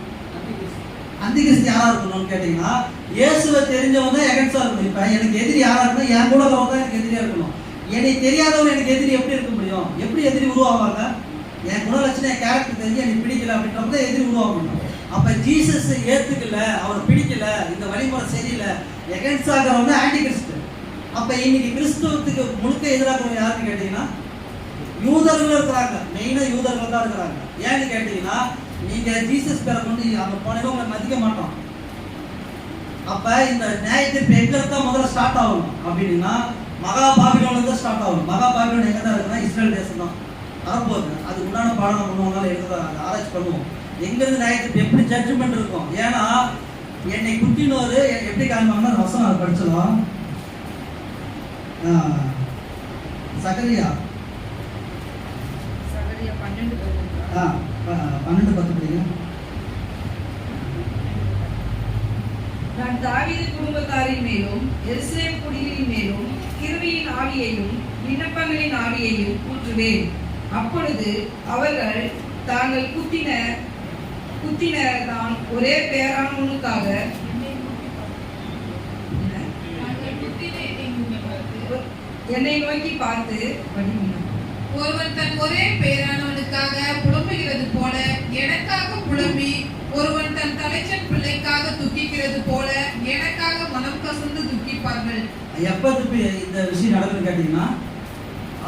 அந்தி கிறிஸ்து யாரா இருக்கணும்னு கேட்டீங்கன்னா இயேசுவை தெரிஞ்சவங்க தான் எகன்ஸ்டா இருக்கணும். இப்ப எனக்கு எதிரி யாரா இருக்கணும்? என் கூட வரவங்க தான் எனக்கு எதிரியா இருக்கணும். எனக்கு தெரியாதவங்க எனக்கு எதிரி எப்படி இருக்க முடியும்? எப்படி எதிரி உருவாவாங்க? என் குணலட்சணம் என் கேரக்டர் தெரிஞ்சு எனக்கு பிடிக்கல அப்படின்றப்ப எதிரி உருவாகணும். அப்ப ஜீசஸ் ஏத்துக்கல, அவர் பிடிக்கல, இந்த வழிமுறை சரியில்லை, எகன்ஸ்ட் ஆகிறவங்க ஆன்டி கிறிஸ்து. அப்ப இன்னைக்கு கிறிஸ்துவத்துக்கு முழுக்க எதிராகிறவங்க யாருன்னு கேட்டீங்கன்னா யூதர்கள் இருக்கிறாங்க. மெயினா யூதர்கள் தான் இருக்கிறாங்க. ஏன்னு கேட்டீங்கன்னா நீங்க ஜீசஸ் பேரை கொண்டு அங்க போனவங்க உங்களை மதிக்க மாட்டோம். அப்ப இந்த நியாயத்தீர்ப்பு எங்க தான் முதல்ல ஸ்டார்ட் ஆகணும் அப்படின்னா மகா பாபிலோன்ல தான் ஸ்டார்ட் ஆகணும். மகா பாபிலோன் எங்க தான் இருக்குன்னா இஸ்ரேல் தேசம் தான் வரப்போகுது. அதுக்கு உண்டான பாடம் நம்ம முன்னால எழுதுறாங்க, ஆராய்ச்சி பண்ணுவோம். எங்க இருந்து நியாயத்தீர்ப்பு எப்படி ஜட்ஜ்மெண்ட் இருக்கும்? ஏன்னா என்னை குட்டினோரு எப்படி காரணம்னா வசனம் அதை படிச்சிடலாம். சகரியா 12:10 படிங்க. நான் தாவீது குடும்பத்தாரின் மேலும் எருசலேம் குடிகளின் மேலும் கிருபையின் ஆவியையும் விண்ணப்பங்களின் ஆவியையும் ஊற்றுவேன். அப்பொழுது அவர்கள் தாங்கள் குத்தின தான் ஒரே பேரானவனுக்காக என்னை நோக்கி பார்த்து ஒருவன் தன் ஒரே பேரானவனுக்காக புலம்புகிறது போல எனக்காக புலம்பி, ஒருவன் தன் தலைச்சன் பிள்ளைக்காக துக்கிக்கிறது போல எனக்காக மனம் கசந்து துக்கிப்பார்கள். எப்ப இந்த விஷயம் நடக்குன்னு கேட்டீங்கன்னா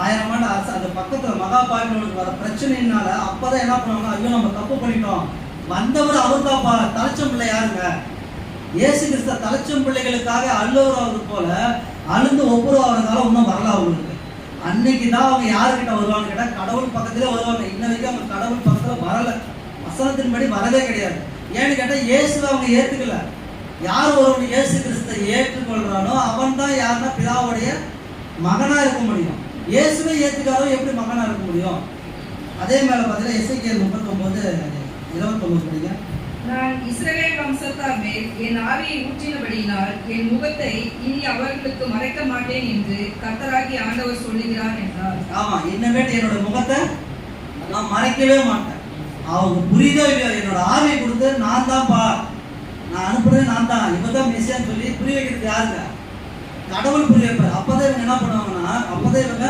1000 ஆண்டு அந்த பக்கத்துல மகா பாபிலோனுக்கு வர பிரச்சனைனால அப்பதான் என்ன பண்ணுவாங்க, ஐயோ நம்ம தப்பு பண்ணிட்டோம், வந்தவர் அவர் தாப்பா, தலைச்சம் பிள்ளை யாருங்க? இயேசு கிறிஸ்து தலைச்சம் பிள்ளைகளுக்காக அழுவுறது போல அழுந்து ஒவ்வொரு காலம் இன்னும் வரல அவங்களுக்கு. அன்னைக்கு தான் அவங்க யாருக்கிட்ட வருவாங்க கேட்டா கடவுள் பக்கத்திலே வருவாங்க. இன்ன வரைக்கும் அவங்க கடவுள் பக்கத்துல வரல, வசனத்தின்படி வரவே கிடையாது. ஏன்னு கேட்டா இயேசுவை அவங்க ஏத்துக்கல. யார் ஒருவன் இயேசு கிறிஸ்தை ஏற்றுக்கொள்றானோ அவன் தான் யாருன்னா பிதாவுடைய மகனா இருக்க முடியும். இயேசுவை ஏத்துக்காதவன் எப்படி மகனா இருக்க முடியும்? அதே மேல பார்த்தீங்கன்னா எசேக்கியேல் 39:29 படிங்க. நான் இஸ்ரவேல் வம்சத்தார் மேல் என் ஆவியை ஊற்றினபடியினால் என் முகத்தை இனி அவர்களுக்கு மறைக்க மாட்டேன் என்று கர்த்தராகிய ஆண்டவர் சொல்லுகிறார் என்றார். ஆமா, இன்னமேட்டு என்னோட முகத்தை நான் மறைக்கவே மாட்டேன். அவங்க புரியுதோ இல்லையோ என்னோட ஆவியை கொடுத்து நான் தான்ப்பா, நான் அனுப்புறது நான் தான், இவதான் மெசியான்னு சொல்லி புரிய வைக்கிறது யாருங்க? கடவுள் புரிய வைப்பார். அப்பதான் இவங்க என்ன பண்ணுவாங்கன்னா அப்பதான் இவங்க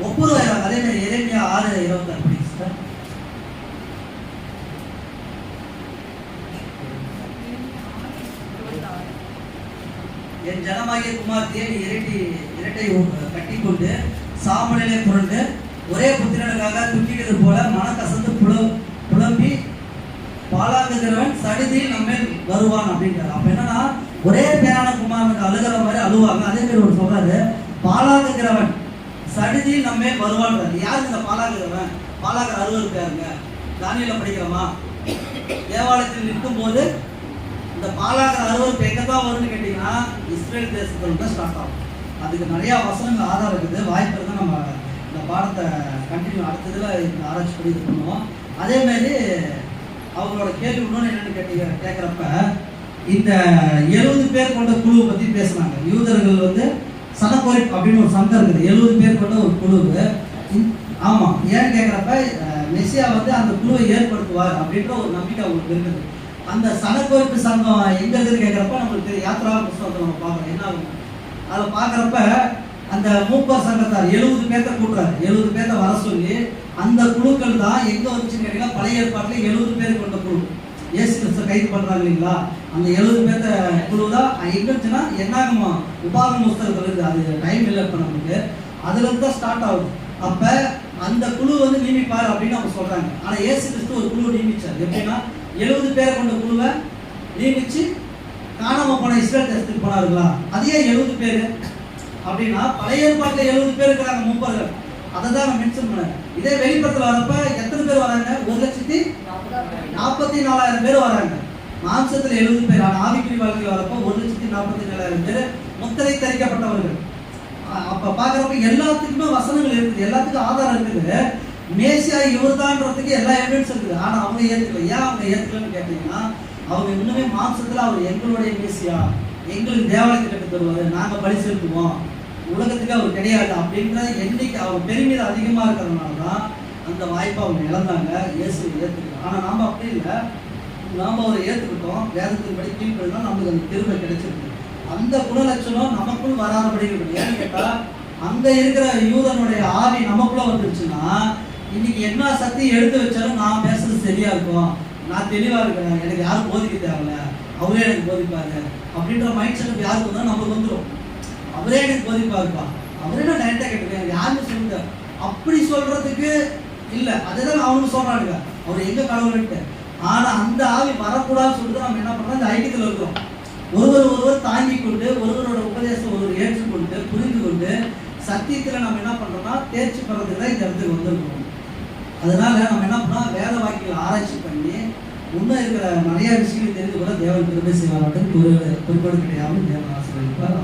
ஒப்புருவாங்க. அதே மாதிரி எரேமியா 6:26 படி சிஸ்டர். என் ஜனமாகிய குமார்த்தியை இரட்டை கட்டிக்கொண்டு சாமநிலை புரண்டு ஒரே புத்திரனுக்காக துக்கிக்கிறது போல மனக்கசந்து புலம்பி பாலாங்குகிறவன் சடிதியில் நம்ம வருவான் அப்படின்றாரு. அப்ப என்னன்னா ஒரே பேரான குமாரனுக்கு அழுகிற மாதிரி அழுவாங்க. அதே மாதிரி ஒரு சொல்றாரு, பாலாங்குகிறவன் சடிதியில் நம்ம வருவான்றாரு. யாருக்கு இந்த பாலாங்குகிறவன்? பாலாகிற அறுவர் பேருங்க. தானியேல படிக்கிறோமா? தேவாலயத்தில் நிற்கும் போது இந்த பாலாகிற அறுவர் எங்க தான் வரும்னு கேட்டீங்கன்னா இஸ்ரேல் தேசத்துல தான் ஸ்டார்ட் ஆகும். அதுக்கு நிறைய வசனங்கள் ஆதாரம் இருக்குது. வாய்ப்பு இருந்தால் நம்ம இந்த பாடத்தை கண்டினியூ அடுத்ததுல இந்த ஆராய்ச்சி பண்ணி இது பண்ணுவோம். அதே மாதிரி அவங்களோட கேள்வி இன்னொன்று என்னன்னு கேட்குறப்ப இந்த 70 பேர் கொண்ட குழுவை பற்றி பேசுனாங்க. யூதர்கள் வந்து சனகோரிப் அப்படின்னு ஒரு சங்கம் இருக்குது, 70 பேர் கொண்ட ஒரு குழு. ஆமாம், ஏன்னு கேட்குறப்ப மெஸ்ஸியா வந்து அந்த குழுவை ஏற்படுத்துவார் அப்படின்ற ஒரு நம்பிக்கை அவங்களுக்கு இருக்குது. அந்த சனக்கோரிப்பு சங்கம் எங்க இருக்குன்னு கேட்குறப்ப நம்மளுக்கு யாத்ரா புஸ்தகத்தை நம்ம பார்க்குறோம். என்ன ஆகும் அதில் பார்க்குறப்ப அந்த மூப்பர் சங்கத்தார் 70 பேர்த்த கூட்டுறாரு. 70 பேர்த்த வர சொல்லி அந்த குழுக்கள் தான் எங்க வந்துச்சுன்னு கேட்டீங்கன்னா பழைய ஏற்பாட்டில் 70 பேர் கொண்ட குழு. இயேசு கிறிஸ்துவ கைது பண்றாங்க இல்லைங்களா, அந்த 70 பேர்த்த குழு தான் எங்க இருந்துச்சுன்னா என்னாகுமா உபாகம புஸ்தகத்தில் இருக்குது. அது டைம் இல்லை இப்போ நமக்கு, அதுல இருந்து தான் ஸ்டார்ட் ஆகுது. அப்ப அந்த குழு வந்து நியமிப்பார் அப்படின்னு அவங்க சொல்றாங்க. ஆனா இயேசு கிறிஸ்து ஒரு குழு நியமிச்சார். எப்படின்னா 70 பேரை கொண்ட குழுவை நியமிச்சு காணாம போன இஸ்ரேல் தேசத்துக்கு போனாருங்களா, அதே 70 பேரு அப்படின்னா பழைய ஏற்பாட்டில் 70 பேர் இருக்கிறாங்க மூப்பர்கள். அதை தான் நான் மென்ஷன் பண்ணேன். இதே வெளிப்படத்தில் வரப்ப எத்தனை பேர் வராங்க? 1,44,000 பேர் வராங்க. மாம்சத்தில் 70 பேர். ஆனால் ஆவிக்குரிய வாழ்க்கையில் வரப்ப 1,44,000 பேர் முத்திரை தரிக்கப்பட்டவர்கள். அப்ப பாக்குறப்ப எல்லாத்துக்குமே வசனங்கள் இருக்குது, எல்லாத்துக்கும் ஆதாரம் இருக்குது. மேசியா இவர்தான்றதுக்கு எல்லா எவிடன்ஸ் இருக்குது. ஆனா அவங்க ஏத்துக்கல. ஏன் அவங்க ஏத்துக்கலன்னு கேட்டீங்கன்னா, அவங்க இன்னுமே மாம்சத்துல அவர் எங்களுடைய மேசியா, எங்களுக்கு தேவாலயத்தை கட்டி தருவாரு, நாங்க பலி செலுத்துவோம், உலகத்துக்கு அவர் கிடையாது அப்படின்ற எண்ணிக்கை அவர் பெருமிதம் அதிகமா இருக்கிறதுனால தான் அந்த வாய்ப்பை அவங்க இழந்தாங்க. இயேசு ஏத்துக்கலாம். ஆனா நாம அப்படி இல்லை, நாம அவரை ஏத்துக்கிட்டோம், வேதத்தின்படி கீழ்ப்படிதான் நமக்கு அந்த திரும்ப கிடைச்சிருக்கு. அந்த குணலட்சணம் நமக்குள் வராதபடிக்கிறது. ஏன்னு கேட்டா அங்க இருக்கிற யூதனுடைய ஆவி நமக்குள்ள வந்துருச்சுன்னா, இன்னைக்கு என்ன சக்தி எடுத்து வச்சாலும் நான் பேசுறது சரியா இருக்கும், நான் தெளிவா இருக்கிறேன், எனக்கு யாரும் போதிக்க தேவையில்ல, அவரே எனக்கு போதிப்பாரு அப்படின்ற மைண்ட் செட் யாருக்கு வந்தா நமக்கு வந்துடும். அவரே எனக்கு போதிப்பாருப்பா, அவரே நான் டைரக்டா கேட்டுருக்கேன், எனக்கு யாருன்னு சொல்லுங்க அப்படி சொல்றதுக்கு இல்லை. அதுதான் அவங்க சொல்றாங்க அவர் எங்க கடவுள்கிட்ட. ஆனா அந்த ஆவி வரக்கூடாதுன்னு சொல்லிட்டு நம்ம என்ன பண்றோம், இந்த ஐக்கியத்தில் இருக்கிறோம். ஒருவர் தாங்கி கொண்டு ஒருவரோட உபதேசம் ஒருவர் ஏற்றுக்கொண்டு புரிந்து கொண்டு சத்தியத்தில் நம்ம என்ன பண்றோம்னா தேர்ச்சி பெறதுக்கு தான் இந்த இடத்துக்கு வந்திருக்கோம். அதனால நம்ம என்ன பண்ணோம், வேத வாக்கியங்களை ஆராய்ச்சி பண்ணி முன்னே இருக்கிற நிறைய விஷயங்கள் தெரிந்து கூட தேவன் திரும்ப செய்வார்கள். குறிப்பாடு கிடையாது தேவன் ஆசீர்வதிப்பார்.